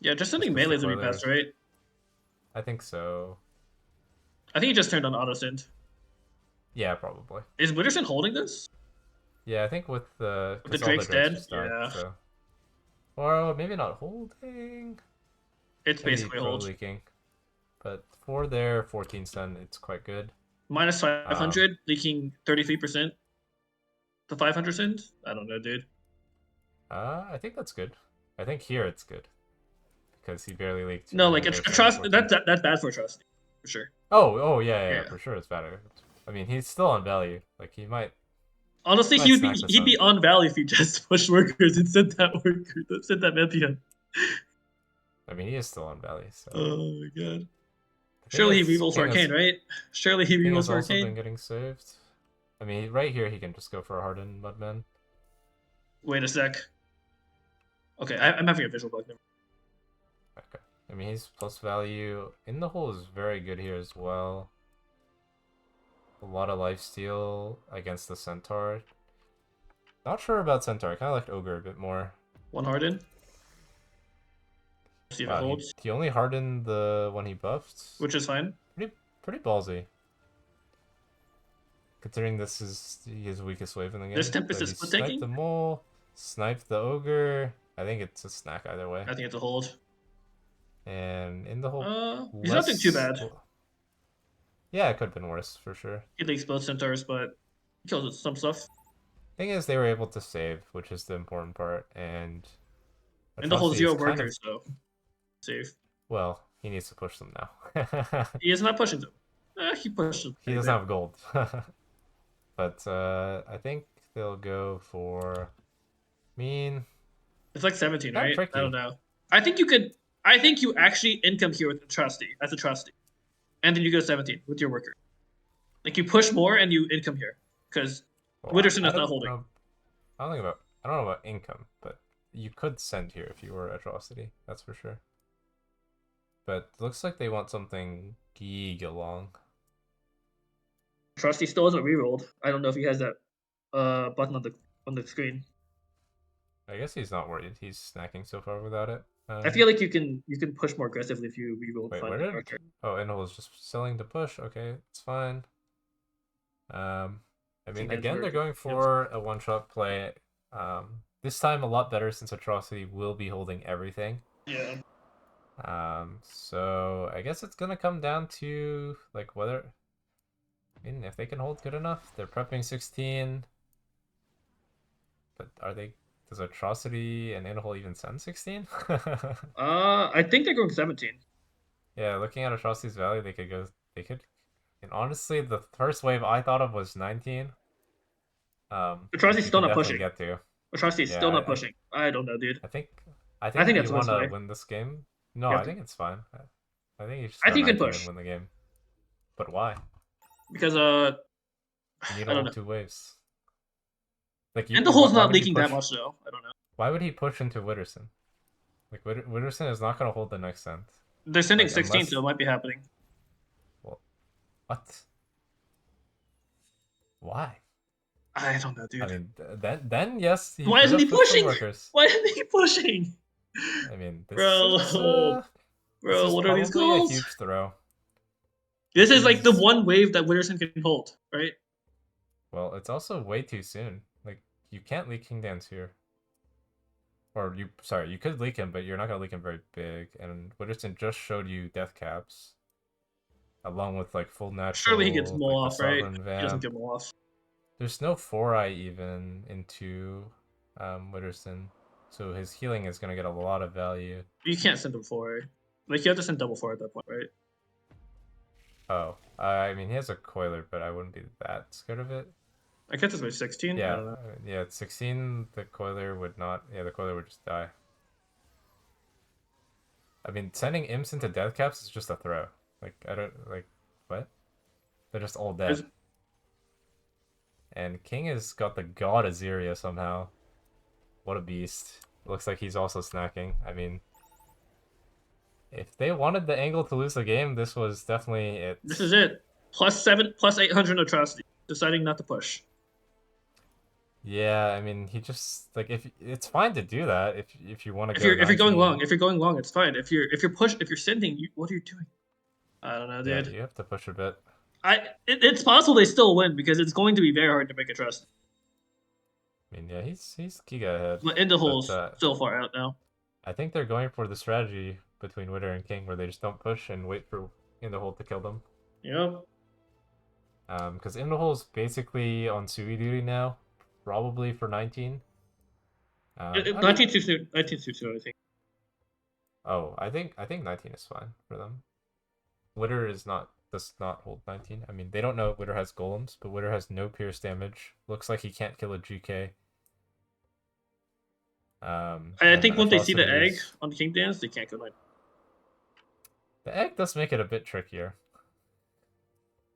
Yeah, just just sending because the melees would be best, coilers. right? I think so. I think he just turned on auto send. Yeah, probably. Is Widderson holding this? Yeah, I think with the With the because all the Drake's drakes dead? just died, Yeah. so or maybe not holding. It's Maybe basically a pro hold. leaking. But for their 14 stun, it's quite good. Minus Um, 500, leaking 33% to 500 send? I don't know, dude. I think that's good. I think here it's good because he barely leaked No, and like, then it's they're a sending trust. 14. That's bad for trust, for sure. Oh, yeah, Yeah. for sure it's better. I mean, he's still on value. Like he Honestly, might snack this he'd one. be on value if he just pushed workers and sent that worker, sent that Mepion. I mean, he is still on value. So Oh my god. the thing Surely he is, rerolls for Arcane, right? Surely he King rerolls has for also Arcane. been getting saved. I mean, right here he can just go for a hardened mudman. Wait a sec. Okay, I'm having a visual bug. Okay. I mean, he's plus value. InDaHole is very good here as well. A lot of lifesteal against the Centaur. Not sure about Centaur. I kind of like Ogre a bit more. One hardened. See if it Wow, holds, he only hardened the one he buffed. which is fine. Pretty ballsy. Considering this is his weakest wave in the game. This Tempest So is he split sniped tanking. the mole, sniped the ogre. I think it's a snack either way. I think it's a hold. And in the whole He's not doing too bad. Yeah, it could have been worse for sure. He leaks both centaurs, but he kills some stuff. Thing is, they were able to save, which is the important part, and And the whole Atrocity is zero kind of workers, so safe. well. He needs to push them now. He is not pushing them. He pushed them. He doesn't have gold. But I think they'll go for. I mean, It's like 17, kind of right? tricky. I don't know. I think you could. I think you actually income here with Atrocity as Atrocity, and then you go 17 with your worker. Like you push more and you income here because Well, Widderson I is not don't holding. know. I don't know about income, but you could send here if you were Atrocity. That's for sure. But looks like they want something giga long. Atrocity still hasn't rerolled. I don't know if he has that button on the screen. I guess he's not worried. He's snacking so far without it. I feel like you can push more aggressively if you reroll. Wait, where did? Oh, InDaHole is just selling to push. Okay, it's fine. I mean, again, they're going for a one-shot play. This time a lot better since Atrocity will be holding everything. Yeah. So I guess it's gonna come down to like whether. I mean, if they can hold good enough, they're prepping 16. But are they? Does Atrocity and InDaHole even send 16? I think they're going 17. Yeah, looking at Atrocity's value, they could go. They could. And honestly, the first wave I thought of was 19. Atrocity's still not pushing. Get to. Atrocity's still not pushing. I don't know, dude. I think I think if that's you want why. to win this game, no, I think it's fine. I think you should I start think you can 19 push. and win the game. But why? Because You need I don't all know. 2 waves. Like And the hole's why not would he leaking that push? much though. I don't know. Why would he push into Widderson? Like Widderson is not gonna hold the next cent. They're sending Like 16, so unless, it might be happening. well, what? Why? I don't know, I dude. mean, then yes, he Why could isn't he have pushed some pushing? workers. Why isn't he pushing? I mean, Bro, this bro, is what are these probably a calls? huge throw. This This is like the is one wave that Widderson can hold, right? well, it's also way too soon. Like you can't leak Kingdanzz here. Or sorry, you could leak him, but you're not gonna leak him very big. And Widderson just showed you death caps, along with like full Surely he gets natural, Mole like the off, right? sovereign He doesn't vamp. get Mole off. There's no 4-eye even into Widderson, so his healing is gonna get a lot of value. You can't send him 4. Like, you have to send double 4 at that point, right? Oh, I mean he has a coiler, but I wouldn't be that scared of it. I guess it's by 16? I Yeah, don't know. yeah, at 16 the coiler would not. Yeah, the coiler would just die. I mean, sending imps into death caps is just a throw. Like I don't like what? They're just all dead. And King has got the god Azeria somehow. What a beast. Looks like he's also snacking. I mean, if they wanted the angle to lose the game, this was definitely it. This is it. +7, +800 atrocity. Deciding not to push. Yeah, I mean, he just like if it's fine to do that if you want to If go you're going 19. long, it's fine. If you're sending, what are you doing? I don't know, Yeah, dude. you have to push a bit. It's possible they still win because it's going to be very hard to make a trust. I mean, yeah, he's Giga ahead, But InDaHole's but still far out now. I think they're going for the strategy between Witter and King where they just don't push and wait for InDaHole to kill them. Yep. Because InDaHole's basically on Sui duty now, probably for 19. I mean, 19 too soon. 19 too soon, I think. oh, I think 19 is fine for them. Witter does not hold 19. I mean, they don't know Witter has golems, but Witter has no pierce damage. Looks like he can't kill a GK. I And think once they see the Aatrocity egg is on the Kingdanzz, they can't go 9. the egg does make it a bit trickier.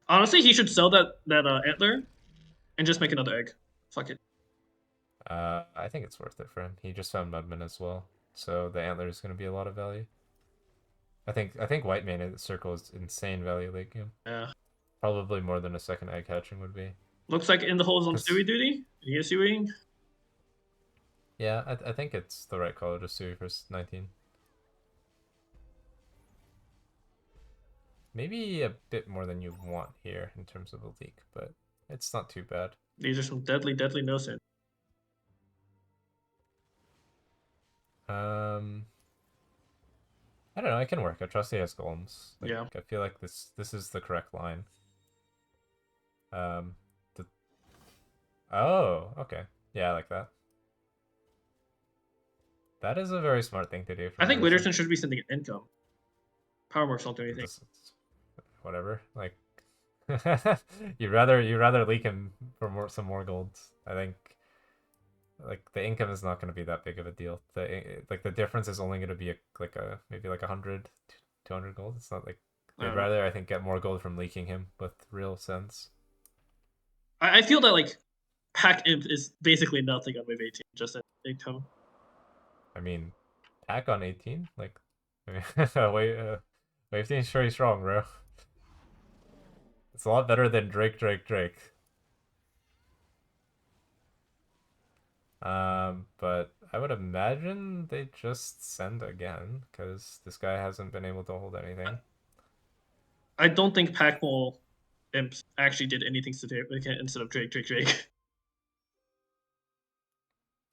Honestly, he should sell that antler and just make another egg. Fuck it. I think it's worth it for him. He just found Mudman as well, so the antler is going to be a lot of value. I think white mana circle is insane value late game. Yeah. Probably more than a second egg hatching would be. Looks like InDaHole's on Cause Stewie duty. He is Stewie. yeah, I think it's the right call to Sui for 19. Maybe a bit more than you want here in terms of a leak, but it's not too bad. These are some deadly, deadly no sin. I don't know. It can work. I trust he has golems. Like, Yeah. I feel like this is the correct line. Um, the oh, okay, yeah, I like that. That is a very smart thing to do. I From think Widderson. Widderson should be sending an income. Power Marks don't do anything. Whatever. Like, you rather leak him for some more gold. I think. Like the income is not going to be that big of a deal. The difference is only going to be maybe like 100, 200 gold. It's not like they'd rather I think get more gold from leaking him with real sense. I feel that like Pack Imp is basically nothing on wave 18, just an income. I mean, Pack on 18, like, wave 18 is pretty strong, bro. It's a lot better than Drake. But I would imagine they just send again because this guy hasn't been able to hold anything. I don't think Pack Mole Imps actually did anything significant instead of Drake.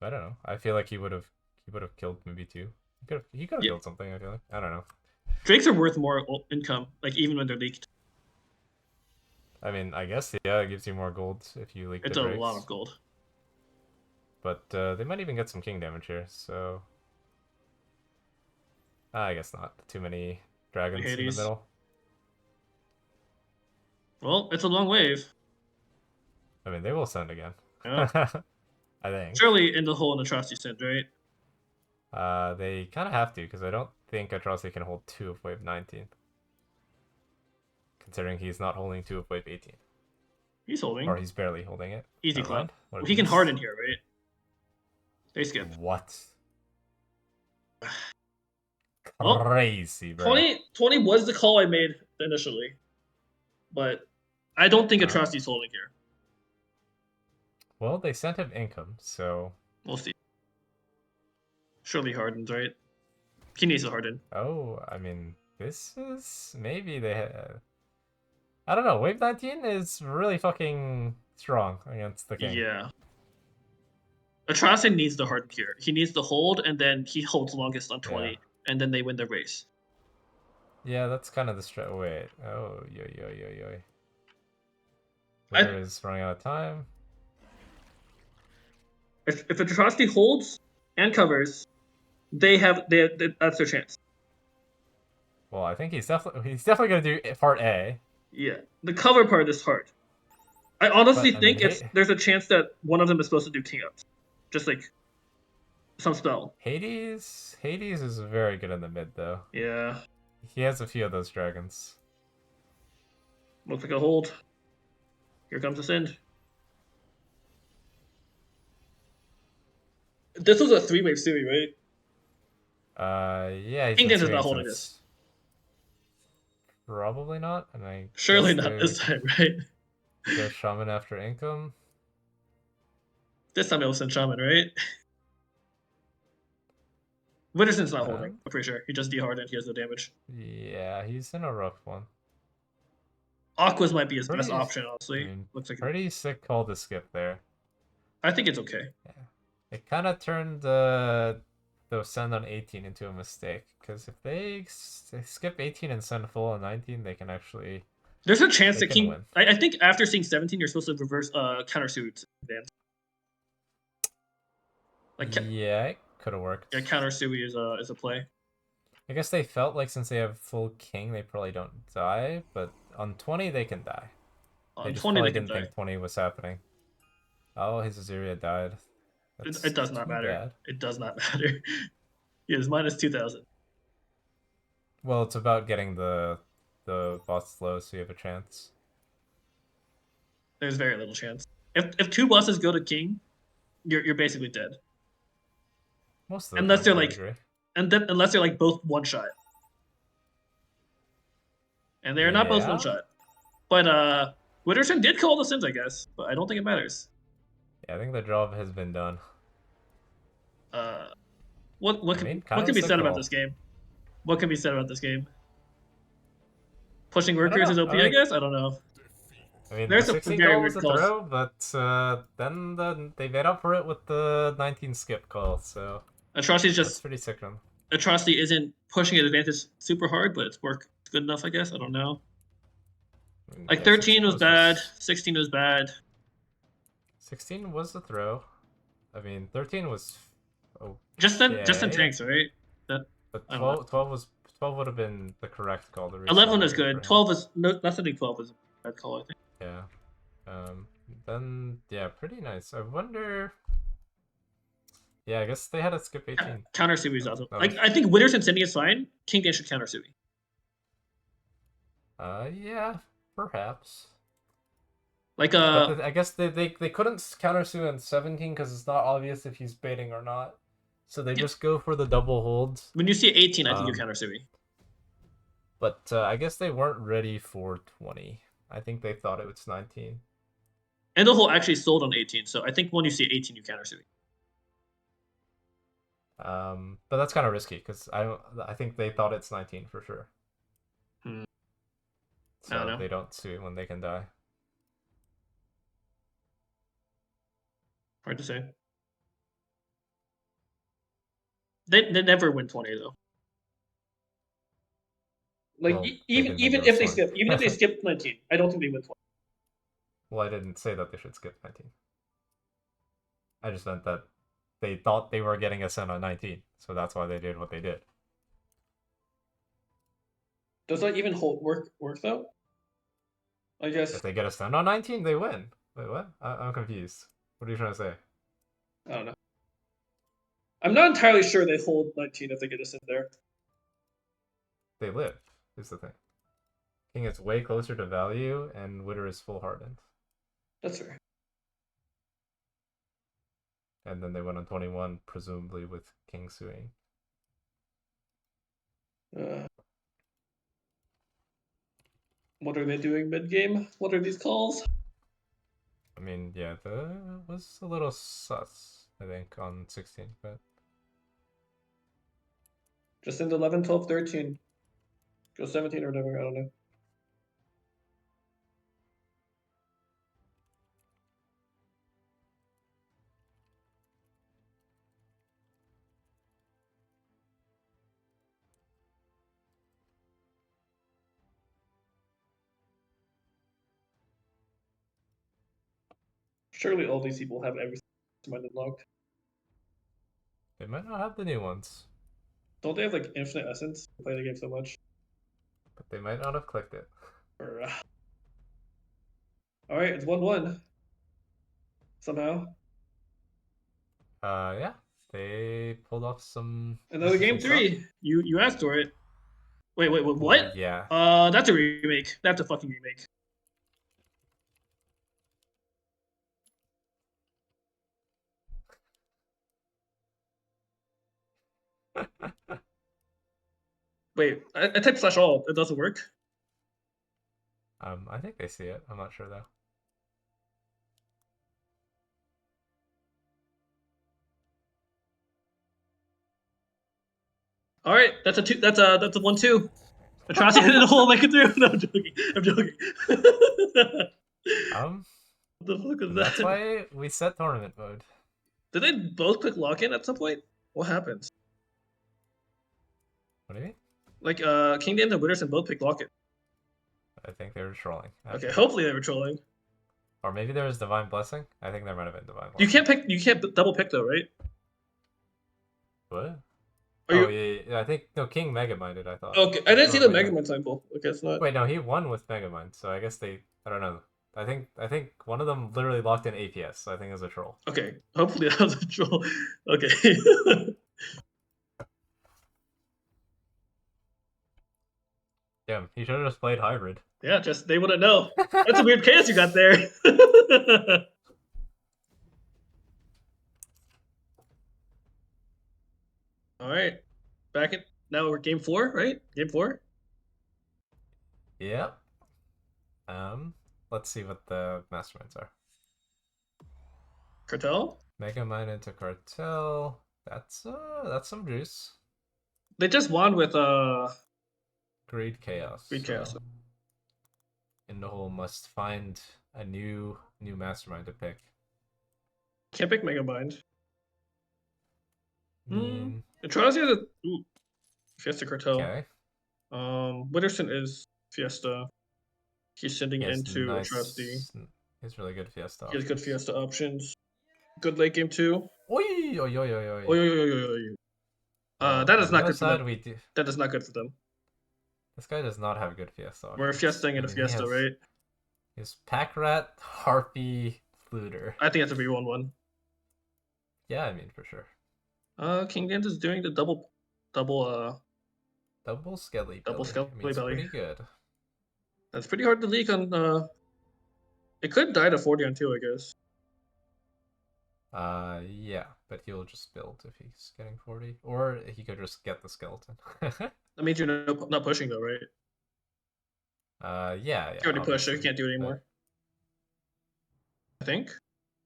I don't know. I feel like he would have killed maybe 2. He could have killed something. I feel like I don't know. Drakes are worth more income, like even when they're leaked. I mean, I guess yeah, it gives you more gold if you leak It's the a Drakes. lot of gold. But they might even get some king damage here, so I guess not. Too many dragons in the middle. Well, it's a long wave. I mean, they will send again. Yeah. I think. Surely InDaHole and Atrocity send, right? They kind of have to because I don't think Aatrocity can hold 2 of wave 19. Considering he's not holding 2 of wave 18. He's holding. Or he's barely holding it. Easy Never clap. mind. What Well, a he can beast. harden here, right? They skip. What? Well, Crazy, bro. 20 was the call I made initially, but I don't think Uh, Atrocity's holding here. well, they sent him income, so... We'll see. Surely hardens, right? He needs to harden. Oh, I mean, this is... Maybe they... I don't know. Wave 19 is really fucking strong against the king. Yeah. Atrocity needs to harden here. He needs to hold, and then he holds longest on 20, Yeah. and then they win the race. Yeah, that's kind of the wait. Oh, yo. Widder is running out of time. If Atrocity holds and covers, that's their chance. Well, I think he's definitely gonna do part A. Yeah, the cover part is hard. I honestly But, I mean, think there's a chance that one of them is supposed to do king ups, just like some spell. Hades is very good in the mid though. Yeah, He has a few of those dragons. looks like a hold. Here comes the send. This was a 3-wave series, right? Yeah. Kingdanzz is not holding this. Probably not, and I Surely guess not this time, right? Go shaman after income. This time it was send shaman, right? Widderson's not holding. I'm pretty sure he just de-hardened. He has no damage. Yeah, he's in a rough one. Aquas might be his best option, honestly. I mean, Looks like pretty sick call to skip there. I think it's okay. Yeah. It kind of turned the send on 18 into a mistake, because if they skip 18 and send full on 19, they can actually... There's a chance that King... I think after seeing 17, you're supposed to reverse counter suit advance. Yeah, it could have worked. Yeah, counter Sui is a play. I guess they felt like since they have full king, they probably don't die, but on 20 they can die. On they just 20 probably they can didn't think 20 was happening. Oh, his Azuria died. It does not matter. Bad. It does not matter. He is minus 2,000. Well, it's about getting the boss low so you have a chance. There's very little chance. If two bosses go to king, you're basically dead. Most of the unless time, they're like, unless they're like both one shot, and they're not both one shot. But Widderson did call the sins, I guess, but I don't think it matters. Yeah, I think the job has been done. What can be said about this game? What can be said about this game? Pushing workers is OP, I guess. I don't know. I mean, there's the a 16 very call weird was a call. throw, but then they made up for it with the 19 skip call. So Atrocity's just that's pretty sick. Atrocity isn't pushing an advantage super hard, but it's good enough, I guess. I don't know. I mean, like 13 was bad, 16 was bad. 16 was the throw. I mean, 13 was just in tanks, right? But 12 would have been the correct call. 11 is good. 12 is nothing. 12 was a bad call, I think. Yeah. Then yeah, pretty nice. I wonder. Yeah, I guess they had to skip 18. Counter Sui is awesome. Like I think Widderson sending is fine. Kingdanzz should counter Sui. Yeah, perhaps. Like but I guess they couldn't counter Sui on 17 because it's not obvious if he's baiting or not. So they just go for the double holds. When you see 18, I think you counter Sui. But I guess they weren't ready for 20. I think they thought it was 19. InDaHole actually sold on 18, so I think when you see 18, you counter Sui. But that's kind of risky because I think they thought it's 19 for sure. So they don't Sui when they can die. Hard to say. They never win 20 though. Like well, even if they skip 19, I don't think they win 20. Well, I didn't say that they should skip 19. I just meant that they thought they were getting a send on 19, so that's why they did what they did. Does that even work though? I guess if they get a send on 19, they win. Wait, what? I'm confused. What are you trying to say? I don't know. I'm not entirely sure they hold 19 if they get a send there. They live, is the thing. King is way closer to value, and Widder is full hardened. That's fair. And then they went on 21, presumably with King suing. What are they doing mid game? What are these calls? I mean, yeah, the was a little sus, I think, on 16, but Just into 11, 12, 13. Go 17 or whatever, I don't know. Surely all these people have every mastermind unlocked. they might not have the new ones. Don't they have like infinite essence? They play the game so much. But they might not have clicked it. Alright, it's 1-1. Somehow. Yeah, they pulled off some Another game interesting stuff. 3. You asked for it. Wait, Well, what? yeah. That's a remake. That's a fucking remake. Wait, I typed /all. It doesn't work. I think they see it. I'm not sure though. All right, that's a 1-2. Aatrocity in the hole, make it through. No, I'm joking. I'm joking. What the fuck was That's that? why we set tournament mode. Did they both click lock-in at some point? What happened? What do you mean? Like, Kingdanzz and Widderson both picked lock-in. I think they were trolling. Okay, Actually. hopefully they were trolling. Or maybe there was Divine Blessing. I think there might have been Divine You Blessing. you can't double pick though, right? What? Are oh you? yeah, I think no King Mega Minded. I thought. Okay, I didn't see Or the wait, no. Megamind sample. Okay, it's not. Wait, no, he won with Megamind, so I guess they. I don't know. I think one of them literally locked in APS. So I think it was a troll. Okay, hopefully that was a troll. Okay. Damn, he should have just played hybrid. Yeah, just they wouldn't know. That's a weird chaos you got there. All right, back at now we're game 4, right? Game 4. Yep. Let's see what the masterminds are. Cartel. Megamind into Cartel. That's some juice. They just won with Greed Chaos. Greed Chaos. InDaHole must find a new mastermind to pick. Can't pick Megamind. Mm. Atrocity has a Fiesta Cartel. Okay. Widderson is Fiesta. He's sending into nice, Atrocity. He's really good Fiesta. He has good Fiesta options. Good late game too. Oi. That is not good for them. We do... That is not good for them. This guy does not have good Fiesta. We're Fiestaing in a Fiesta, right? His Pack Rat, Harpy, Looter. I think it's a V1-1. Yeah, I mean for sure. Kingdanzz is doing the double Skelly Double Belly. Skelly I mean, it's Belly. pretty good. That's pretty hard to leak on. It could die to 40 on 2, I guess. Yeah, but he'll just build if he's getting 40, or he could just get the skeleton. That means you're not pushing though, right? Yeah. You already pushed, so you can't do it anymore. But... I think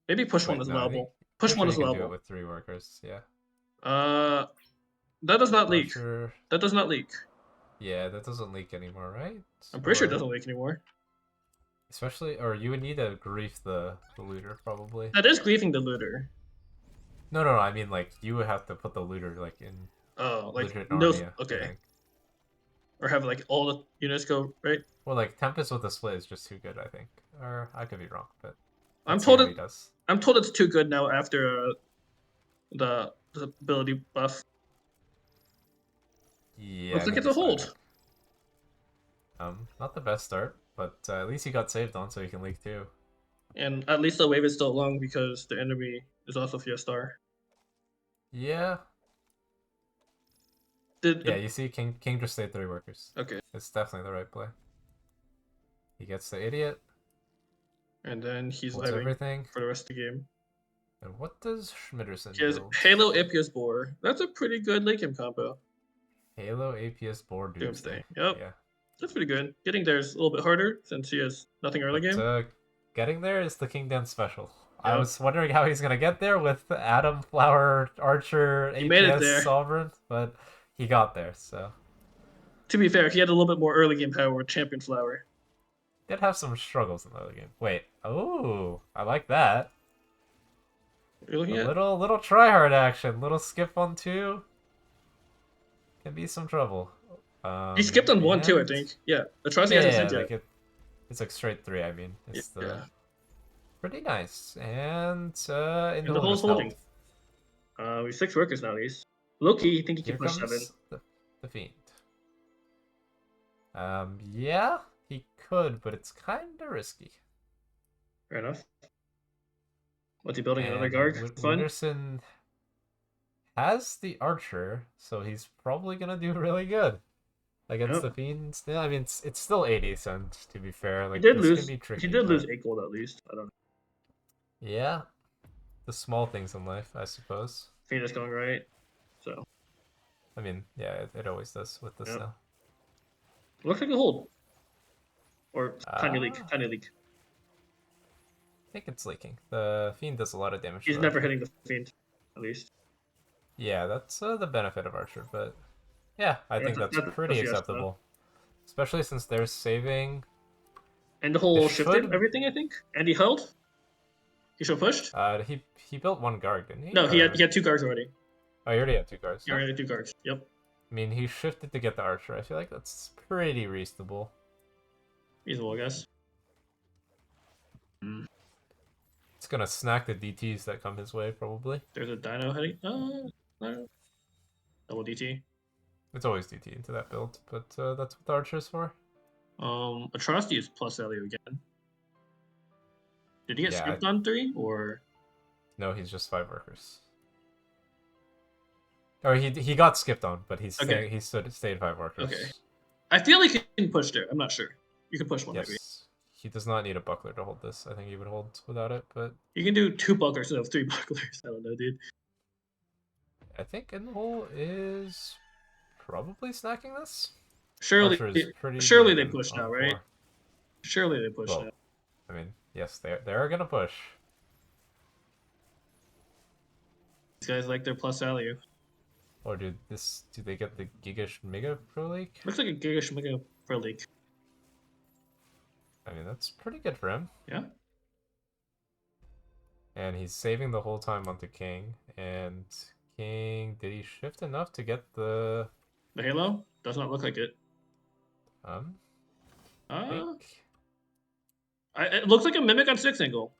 maybe push one is allowable. Push one is allowable. Do it with 3 workers. Yeah. That does not leak. Sure. That does not leak. Yeah, that doesn't leak anymore, right? I'm pretty sure it doesn't leak anymore. Especially, or you would need to grief the looter, probably. That is griefing the looter. No, I mean, like, you would have to put the looter, like, in... Oh, like, no... Narnia, okay. Or have, like, all the units go, right? Well, like, Tempest with the split is just too good, I think. Or, I could be wrong, but... I'm told it's too good now after the ability buff. Yeah, looks like it's a hold. Not the best start, but at least he got saved on, so he can leak too. And at least the wave is still long because the enemy is also Fiesta. Yeah. You see, King just stayed 3 workers. Okay. It's definitely the right play. He gets the idiot. And then he's Holds living everything. for the rest of the game. And what does Widderson He has build? Halo Ipius Boar. That's a pretty good late game combo. Halo APS board Doomsday. Doomsday. Yep. Yeah. That's pretty good. Getting there is a little bit harder since he has nothing early But game. getting there is the Kingdanzz special. I Yep. was wondering how he's gonna get there with Adam, Flower, Archer, He made it APS, there. Sovereign, but he got there, so. To be fair, he had a little bit more early game power with Champion Flower. Did have some struggles in the early game. Wait, oh, I like that. You're looking A at? little tryhard action, little skip on 2. Can be some trouble. He skipped on 1 too, I and- think. Yeah. Atrocity Yeah, hasn't sent like yet. it's like straight 3. I mean, it's Yeah. pretty nice. And And the hole's holding. We have 6 workers now, at least. Loki, I think he Here can push comes 7. the fiend. Yeah, he could, but it's kind of risky. Fair enough. What's he building? Another And guard? Fun. Widderson has the archer, so he's probably gonna do really good against Yep. the fiend. Still, I mean, it's still 80 cents to be fair. He Like did this lose. can be tricky. He did but- lose 8 gold at least. I don't know. Yeah, the small things in life, I suppose. Fiend is going right. So I mean, yeah, it always does with this Yep. now. looks like a hold. Or tiny leak. Ah. Tiny leak. I think it's leaking. The fiend does a lot of damage. He's to never Archer. hitting the fiend, at least. Yeah, that's the benefit of Archer, but yeah, I think that's pretty Fiesta. acceptable. Especially since they're saving. And the whole It shifted should- everything, I think. And he held. He should have pushed. He built 1 guard, didn't he? No, he Or- had 2 guards already. Oh, he already had 2 guards. He already had 2 guards. Yep. I mean, he shifted to get the Archer. I feel like that's pretty reasonable. Reasonable, I guess. It's gonna snack the DTs that come his way, probably. There's a dino heading. No. Double DT. It's always DT into that build, but that's what the Archer's for. Atrocity is plus value again. Did he get Yeah, skipped on 3 or? No, he's just 5 workers. Or he got skipped on, but Okay. he stayed 5 workers. Okay. I feel like he can push there. I'm not sure. You can push one maybe. Yes. He does not need a buckler to hold this. I think he would hold without it, but You can do 2 bucklers instead of 3 bucklers. I don't know, dude. I think InDaHole is probably snacking this. Surely, Archer is pretty surely good they push on now, right? 4. Surely they push Well, now. I mean, yes, they're gonna push. These guys like their plus value. Or do they get the Giga Mega Pro League? Looks like a Giga Mega Pro League. I mean, that's pretty good for him. Yeah. And he's saving the whole time onto King. And King, did he shift enough to get the The Halo does not look like it. I Uh, think it looks like a mimic on 6 angle.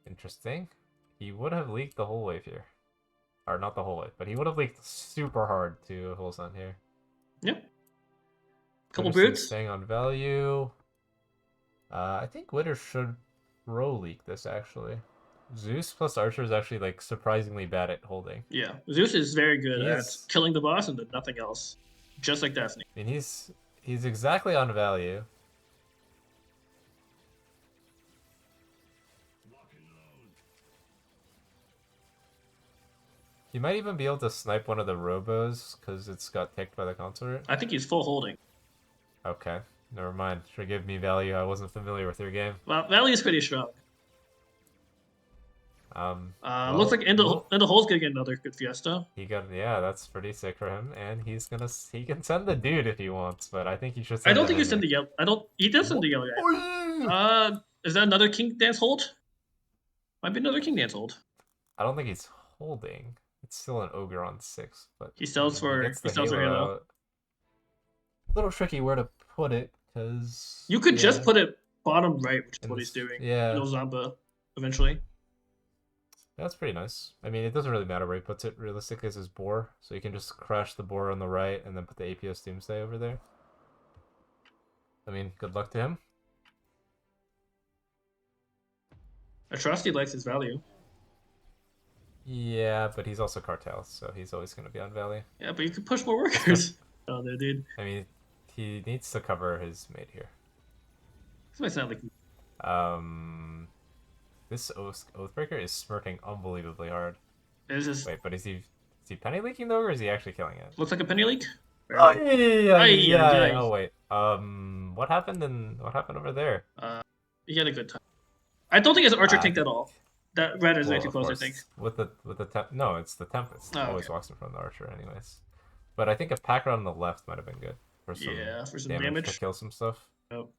interesting. He would have leaked the whole wave here. Or not the whole wave, but he would have leaked super hard to Holson here. Yep. Couple Widderson brutes. staying on value. I think Widder should pro leak this actually. Zeus plus Archer is actually like surprisingly bad at holding. Yeah. Zeus is very good He at is. killing the boss and then nothing else. Just like Daphne. I mean, he's exactly on value. He might even be able to snipe one of the robos because it's got picked by the consort. I think he's full holding. Okay, never mind. Forgive me, value. I wasn't familiar with your game. Well, value is pretty strong. Looks like well, InDaHole's gonna get another good Fiesta. yeah, that's pretty sick for him, and he can send the dude if he wants, but I think he should. Send I don't the think he sent enemy. the yellow. He does send the yellow guy. Is that another Kingdanzz hold? Might be another Kingdanzz hold. I don't think he's holding. It's still an ogre on 6, but He sells for gets the Halo. out. Little tricky where to put it, because You could just put it bottom right, which is in what he's this- doing. Yeah, No Zamba, eventually. that's pretty nice. I mean, it doesn't really matter where he puts it. Realistically, it's his boar, so you can just crash the boar on the right and then put the APS Doomsday over there. I mean, good luck to him. Atrocity likes his value. Yeah, but he's also cartel, so he's always going to be on value. Yeah, but you could push more workers. Oh, there, dude. I mean, he needs to cover his mate here. This might sound like This Oathbreaker is smirking unbelievably hard. It's just Wait, but is he penny leaking though, or is he actually killing it? looks like a penny leak. Oh Barely. yeah, Ay, ay, yeah. ay. Oh wait. What happened over there? He had a good time. I don't think it's Archer I tanked think, at all. That red is way well, too of close, I think. course, with the temp. No, it's the Tempest. Oh, Always okay. walks in front of the Archer, anyways. But I think a Packer on the left might have been good for some Yeah, for some damage to damage. kill some stuff. Oh.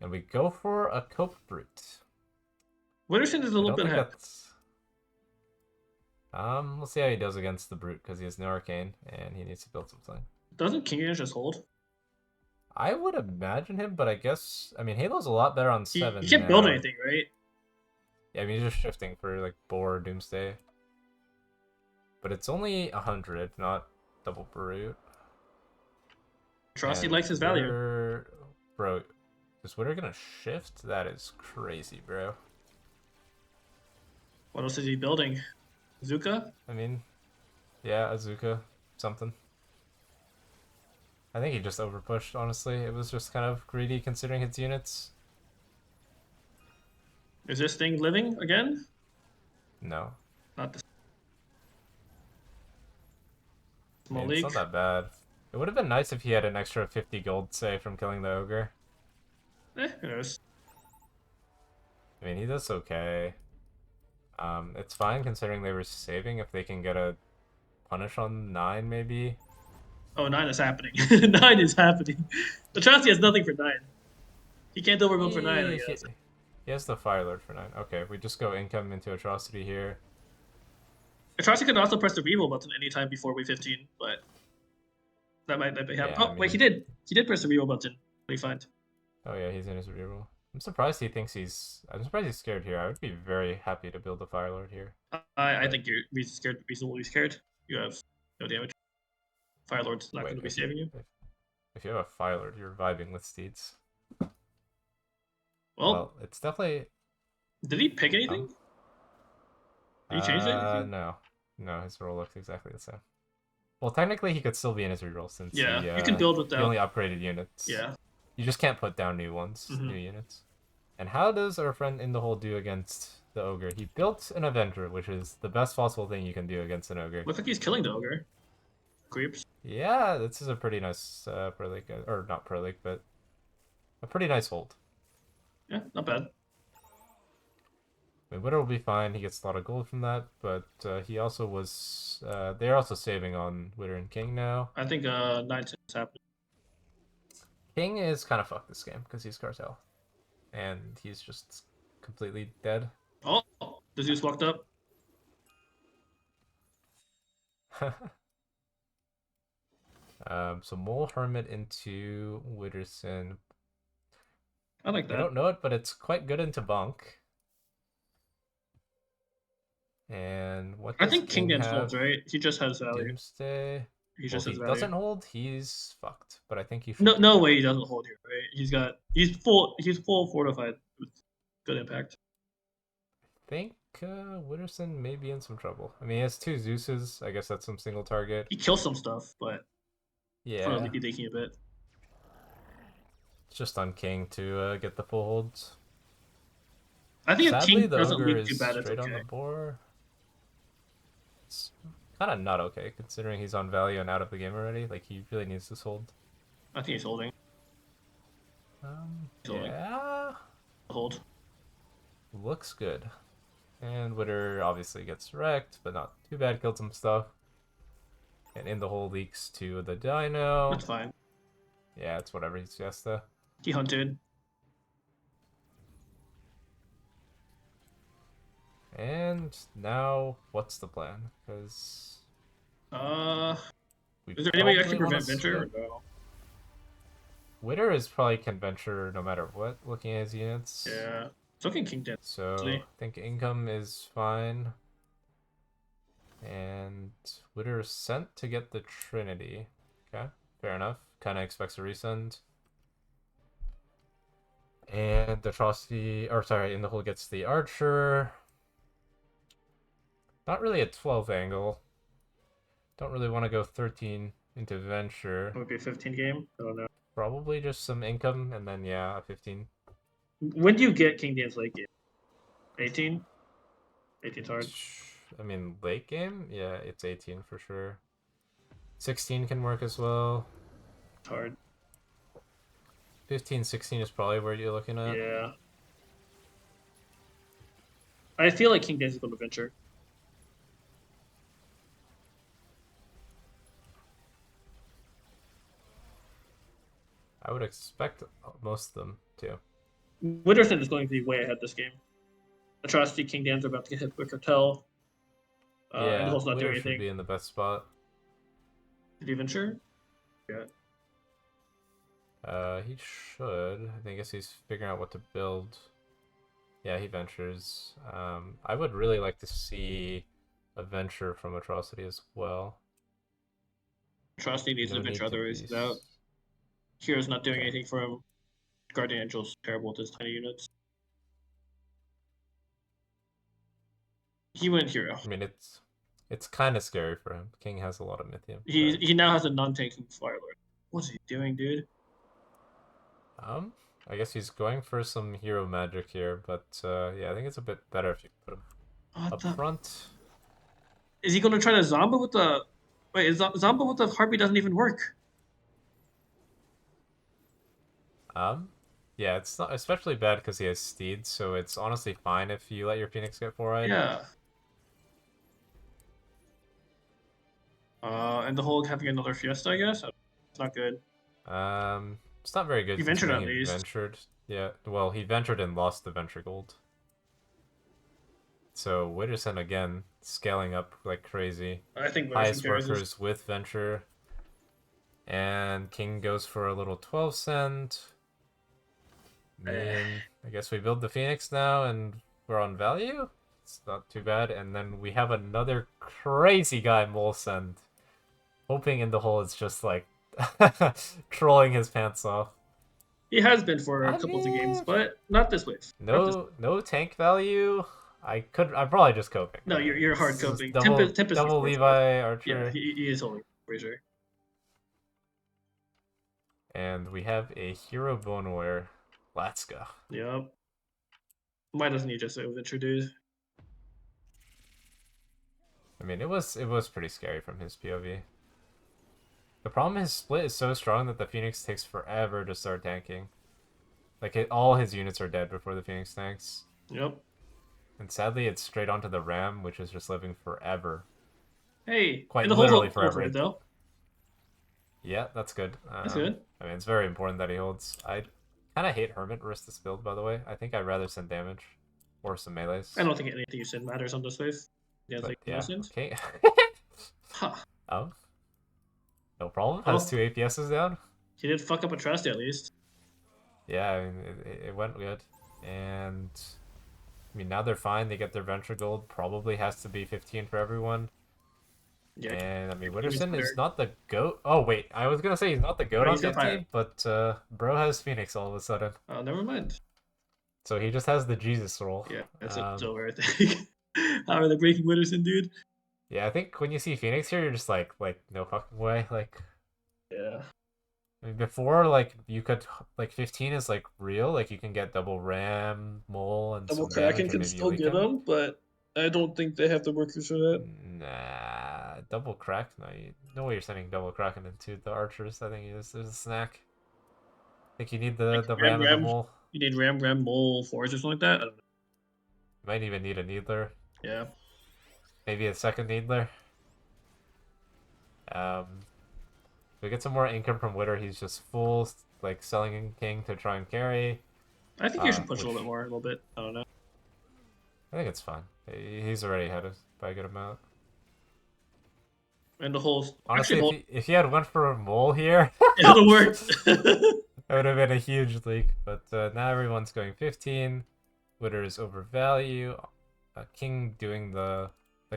And we go for a Cope Brute. Widderson is a I little don't bit think ahead. that's. We'll see how he does against the Brute because he has no arcane and he needs to build something. Doesn't Kingdanzz just hold? I would imagine him, but I mean, Halo's a lot better on He 7 can't build now. anything, right? Yeah, I mean, he's just shifting for like Boar or Doomsday. But it's only 100, not double Brute. Aatrocity And likes his value. Bro, is Widder gonna shift? That is crazy, bro. What else is he building? Zuka? I mean, yeah, Azuka, something. I think he just overpushed, honestly. It was just kind of greedy considering his units. Is this thing living again? No. Not the I small mean, it's league. not that bad. It would have been nice if he had an extra 50 gold, say, from killing the ogre. Who knows? I mean, he does okay. It's fine considering they were saving if they can get a punish on 9, maybe. Oh, 9 is happening. 9 is happening. Aatrocity has nothing for 9. He can't overbuild for 9, I guess. He has the Fire Lord for 9. Okay, we just go income into Atrocity here. Aatrocity could also press the reroll button anytime before wave 15, but that might happen. Yeah, Oh, I wait, mean- he did. He did press the reroll button. What do you find? Oh yeah, he's in his reroll. I'm surprised he thinks I'm surprised he's scared here. I would be very happy to build a Fire Lord here. I think you're reasonably scared. You have no damage. Fire Lord's not going to be saving you. If you have a Fire Lord, you're vibing with Steeds. Well, Well, it's definitely. did he pick anything? Did he change anything? No. No, his roll looks exactly the same. Well, technically, he could still be in his reroll since Yeah, he, you can build without. he only upgraded units. Yeah. You just can't put down new ones, new units. And how does our friend InDaHole do against the ogre? He built an Avenger, which is the best possible thing you can do against an ogre. Looks like he's killing the ogre. Creeps. Yeah, this is a pretty nice pro league, or not pro league, but a pretty nice hold. Yeah, not bad. I mean, Widder will be fine. He gets a lot of gold from that, but he also was. They're also saving on Widder and King now. I think 9 is happening. King is kind of fucked this game because he's Cartel, and he's just completely dead. Oh, the Zeus walked up. So Mole Hermit into Widderson. I like I that. don't know it, but it's quite good into Bunk. And what I does think King Kingdanzz have? holds, right? He just has value. Doomsday. He Well, just if has he value. doesn't hold, he's fucked. But I think you should. No way he doesn't hold here, right? He's full fortified with good impact. I think Widderson may be in some trouble. I mean, he has 2 Zeuses. I guess that's some single target. He kills some stuff, but Yeah. probably be taking a bit. It's just on King to get the full holds. I think Sadly, if King the doesn't ogre leak is too bad, it's straight okay. on the board. It's kind of not okay, considering he's on value and out of the game already. Like, he really needs this hold. I think he's holding. He's holding. Yeah. Hold. Looks good. And Widder obviously gets wrecked, but not too bad. Killed some stuff. And InDaHole leaks to the dino. That's fine. Yeah, it's whatever. He's Fiesta. He hunted. And now, what's the plan? Because is there any way you actually prevent Venture? Or no? Widder is probably can venture no matter what, looking at his units. Yeah. So can Kingdanzz. So actually. I think income is fine. And Widder is sent to get the Trinity. Okay, fair enough. Kind of expects a resend. And Atrocity, or sorry, InDaHole gets the Archer. Not really a 12 angle. Don't really want to go 13 into Venture. It would be a 15 game. I don't know. Probably just some income, and then, yeah, a 15. When do you get Kingdanzz late game? 18? 18's hard. I mean, late game? Yeah, it's 18 for sure. 16 can work as well. It's hard. 15, 16 is probably where you're looking at. Yeah. I feel like Kingdanzz is going to venture. I would expect most of them to. Widderson is going to be way ahead this game. Aatrocity, Kingdanzz are about to get hit with Cartel. And the Yeah, hole's not doing Witter should anything. be in the best spot. Did he venture? Yeah. He should. I guess he's figuring out what to build. Yeah, he ventures. I would really like to see a venture from Aatrocity as well. Aatrocity needs No to need venture, to otherwise be he's out. Hero's not doing Okay. anything for him. Guardian Angel's terrible with his tiny units. He went Hero. I mean, it's kind of scary for him. King has a lot of Mythium. He now has a non-tanking Fire Lord. What's he doing, dude? I guess he's going for some hero magic here, but yeah, I think it's a bit better if you put him What up the? front. Is he gonna try to Zomba with the? Wait, is Zomba with the Harpy doesn't even work? Yeah, it's not especially bad because he has Steed, so it's honestly fine if you let your Phoenix get 4-eyed. Yeah. And the whole having another Fiesta, I guess. It's not good. It's not very good. He ventured considering at he least. ventured. Yeah, well, he ventured and lost the venture gold. So Widderson again scaling up like crazy. I think Widderson Highest carries this. workers with venture. And King goes for a little 12 cent. And I guess we build the Phoenix now and we're on value. It's not too bad. And then we have another crazy guy mole send. Hoping InDaHole is just like trolling his pants off. He has been for a couple of games, but not this wave. No tank value. I'm probably just coping. No, you're hard coping. Double, Tempest double Levi Archer. Yeah, he is holding for sure. And we have a hero bone warrior. Let's go. Yep. Why doesn't he just venture, dude? I mean, it was pretty scary from his POV. The problem is split is so strong that the Phoenix takes forever to start tanking. Like all his units are dead before the Phoenix tanks. Yep. And sadly, it's straight onto the Ram, which is just living forever. Hey, Quite and the literally whole forever. it, though. Yeah, that's good. That's good. I mean, it's very important that he holds. I kind of hate Hermit risk this build, by the way. I think I'd rather send damage or some melees. I don't think anything you send matters on this wave. Yeah, But like yeah, innocent. okay. Huh. Oh, no problem. Has 2 APSs down. He did fuck up a Trusty at least. Yeah, I mean, it went good. And I mean, now they're fine. They get their venture gold. Probably has to be 15 for everyone. Yeah. And I mean, Widderson is not the GOAT. Oh, wait. I was going to say he's not the GOAT on 15, but bro has Phoenix all of a sudden. Oh, never mind. So he just has the Jesus role. Yeah, that's it's over, I think. How are they breaking Widderson, dude? Yeah, I think when you see Phoenix here, you're just like no fucking way. Like, yeah. I mean, before, like, you could, like, 15 is, like, real. Like, you can get double Ram, Mole, and Double some damage, Kraken or can maybe still leak get him. them, but I don't think they have the workers for that. Nah, double crack? No way you're sending double Kraken into the archers. I think there's a snack. I think you need the Ram and the Mole. You need Ram, Mole, Force, or something like that? I don't know. You might even need a Needler. Yeah. Maybe a second Needler. We get some more income from Widder. He's just full, like, selling King to try and carry. I think you should push a little bit more, a little bit. I don't know. I think it's fine. He's already ahead of by a good amount. And the whole... Honestly, if he had went for a Mole here... it would have worked. That would have been a huge leak. But now everyone's going 15. Widder is overvalue. King doing the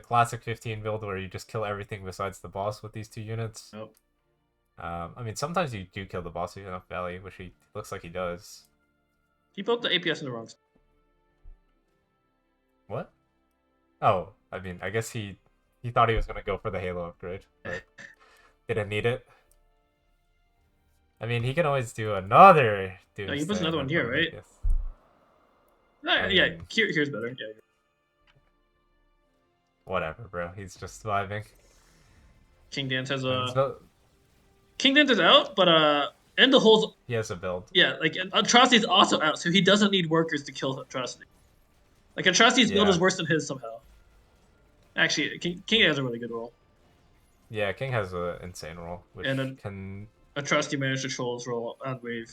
classic 15 build where you just kill everything besides the boss with these 2 units. Nope. I mean, sometimes you do kill the boss with enough value, which he looks like he does. He built the APS in the wrong spot. What? Oh, I mean, I guess he thought he was going to go for the Halo upgrade, but didn't need it. I mean, he can always do another Doomsday. No, you put another one here, right? I Yeah, mean, here's better. Yeah. whatever, bro. He's just vibing. Kingdanzz has And it's a not, Kingdanzz is out, but InDaHole's he has a build. yeah, like Atrocity is also out, so he doesn't need workers to kill Atrocity. Like Atrocity's build is Yeah. worse than his somehow. Actually, King has a really good role, Yeah, King has an insane roll, which and then can. Atrocity managed to troll his role on wave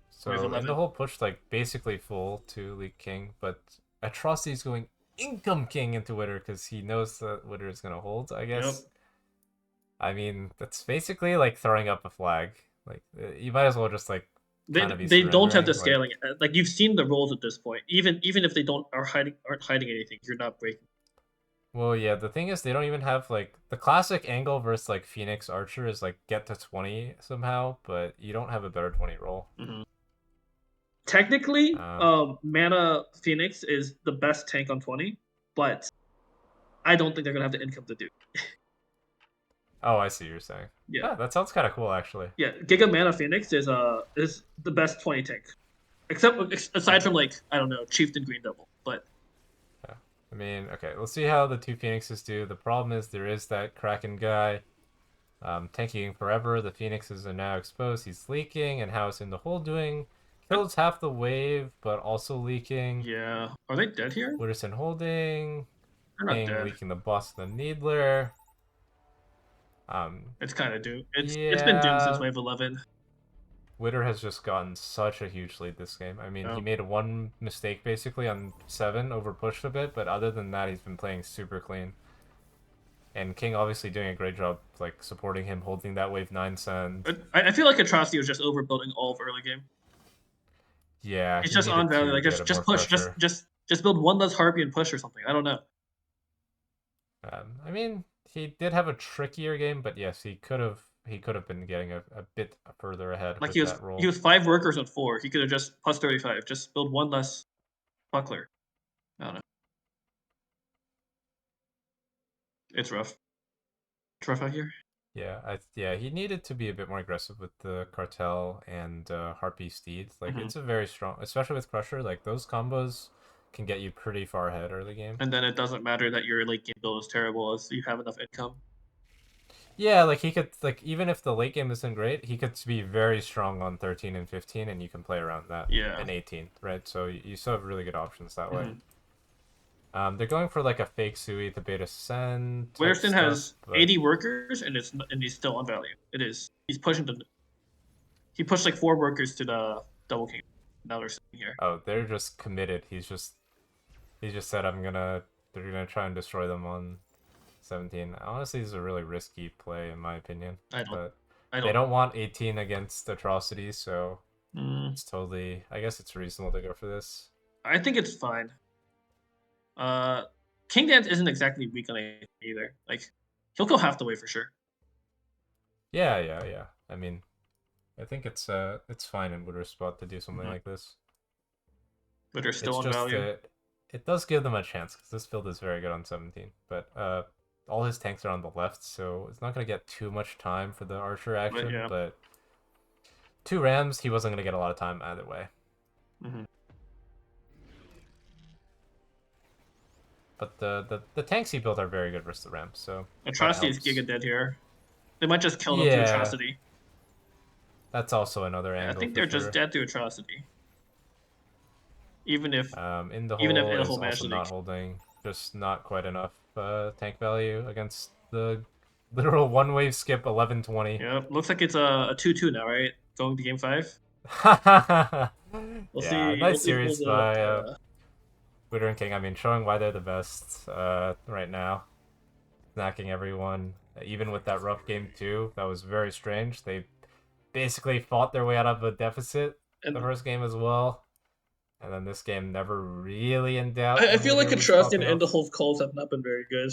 So, and the 11. whole push, like, basically full to League King, but Atrocity's going Income King into Widder because he knows that Widder is going to hold, I Yep. guess. I mean, that's basically like throwing up a flag. Like, you might as well just, like, kind of be They don't have the surrendering. Like, scaling. Like you've seen the roles at this point. Even if they aren't hiding anything, you're not breaking. well, yeah, the thing is, they don't even have, like, the classic angle versus, like, Phoenix Archer is, like, get to 20 somehow, but you don't have a better 20 roll. Mm-hmm. Technically, Um, Mana Phoenix is the best tank on 20, but I don't think they're gonna have the income to do. oh, I see what you're saying. Yeah, Yeah, that sounds kind of cool, actually. yeah. Giga Mana Phoenix is the best 20 tank, except aside from like I don't know Chieftain Green Double, but Yeah. I mean, okay, let's see how the two Phoenixes do. The problem is there is that Kraken guy tanking forever. The Phoenixes are now exposed. He's leaking, and how is InDaHole doing? Kills half the wave, but also leaking. yeah. Are they dead here? Widderson holding. They're not King dead. leaking the boss and the Needler. It's kind of doomed. It's been doomed since Yeah. wave 11. Widder has just gotten such a huge lead this game. I mean, Yeah. he made one mistake basically on 7, over pushed a bit, but other than that, he's been playing super clean. And King obviously doing a great job, like, supporting him, holding that wave 9 send. I feel like Atrocity was just overbuilding all of early game. Yeah, He's he just on needed value. to Like get just more push. pressure. Just build one less Harpy and push or something. I don't know. I mean, he did have a trickier game, but yes, he could have been getting a bit further ahead Like with that he roll. was 5 workers on 4. He could have just plus 35. Just build one less buckler. I don't know. It's rough. It's rough out here. Yeah, he needed to be a bit more aggressive with the cartel and Harpy Steed. Like, Mm-hmm. it's a very strong, especially with Crusher. Like, those combos can get you pretty far ahead early game. And then it doesn't matter that your late game build is terrible as you have enough income. Yeah, like, he could, like, even if the late game isn't great, he could be very strong on 13 and 15, and you can play around that. Yeah. And 18, right? So you still have really good options that way. Mm-hmm. They're going for, like, a fake Sui to beta send type Widderson stuff, has but 80 workers and he's still on value. It is. He pushed like 4 workers to the double king. Now they're sitting here. oh, they're just committed. He just said they're gonna try and destroy them on 17. Honestly, this is a really risky play in my opinion. I don't. But I they don't. don't want 18 against Atrocity, so Mm, it's totally. I guess it's reasonable to go for this. I think it's fine. Kingdanzz isn't exactly weak on anything either. Like he'll go half the way for sure. Yeah. I mean, I think it's fine in Widder's spot to do something Mm-hmm. like this. But they're still It's on just value. that it does give them a chance because this build is very good on 17. But all his tanks are on the left, so it's not gonna get too much time for the archer action. yeah. But 2 Rams, he wasn't gonna get a lot of time either way. Mm-hmm. But the tanks he built are very good versus the Rams, so Atrocity is helps. giga dead here. They might just kill them to Yeah, Atrocity. that's also another Yeah, I angle think for they're sure. just dead to Atrocity. Even if InDaHole is InDaHole managed also to not leak. holding, just not quite enough tank value against the literal one wave skip 11-20. Yeah, looks like it's a 2-2 now, right? Going to game 5. We'll Yeah, see. nice We'll series see what by the Widder and King. I mean, showing why they're the best right now. Snacking everyone. Even with that rough game too, that was very strange. They basically fought their way out of a deficit the and first game as well. And then this game never really in doubt I when feel like Widder was Atrocity popping and off. InDaHole's calls have not been very good.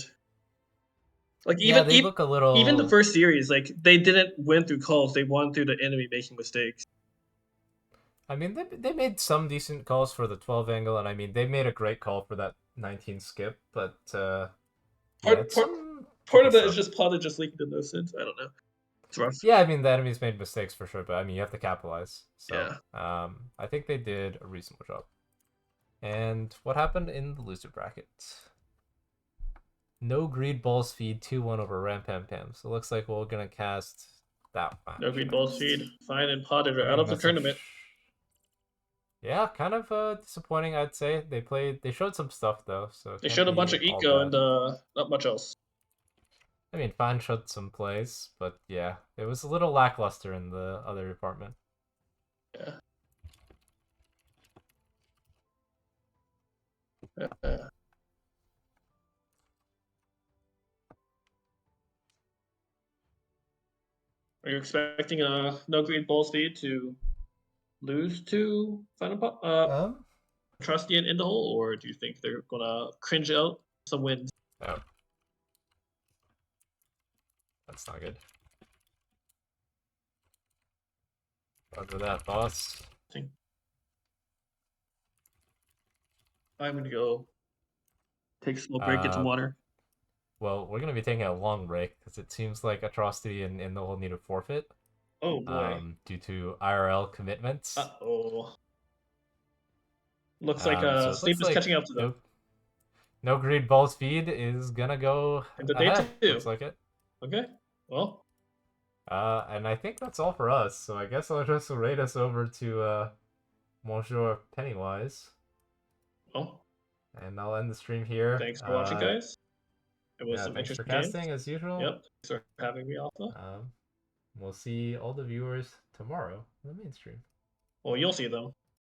Like Yeah, they look a even the little. first series, like they didn't win through calls. They won through the enemy making mistakes. I mean, they made some decent calls for the 12 angle, and I mean, they made a great call for that 19 skip, but yeah, Part it's part some part tricky of that is stuff. just Potted just leaking to no sense. I don't know. It's rough. Yeah, I mean, the enemies made mistakes for sure, but I mean, you have to capitalize. So, Yeah. I think they did a reasonable job. And what happened in the loser bracket? No greed balls feed 2-1 over Ram Pam Pam. So it looks like we're gonna cast that match. No green balls next. feed. Fine and Paweded are out Incoming of the message. tournament. Yeah, kind of disappointing, I'd say. They showed some stuff though, so They can't showed a be bunch of all eco bad. and not much else. I mean, Fan showed some plays, but yeah, it was a little lackluster in the other department. Yeah. Are you expecting a no green balls feed to lose to Trusty and InDaHole, or do you think they're gonna cringe out some wins? Oh, that's not good. Roger that, boss. I think I'm gonna go take a small break, get some water. Well, we're gonna be taking a long break because it seems like Atrocity and the whole need a forfeit. Oh boy. Due to IRL commitments. Uh-oh. Looks like So it sleep looks is like catching up to them. no greed balls feed is gonna go Into day ahead. 2. Looks like it. Okay. Well. And I think that's all for us. So I guess I'll just rate us over to Monsieur Pennywise. Well. And I'll end the stream here. Thanks for watching, guys. It was Yeah, some thanks for interesting games. casting as usual. Yep. Thanks for having me, Alpha. We'll see all the viewers tomorrow in the main stream. Well, you'll see them.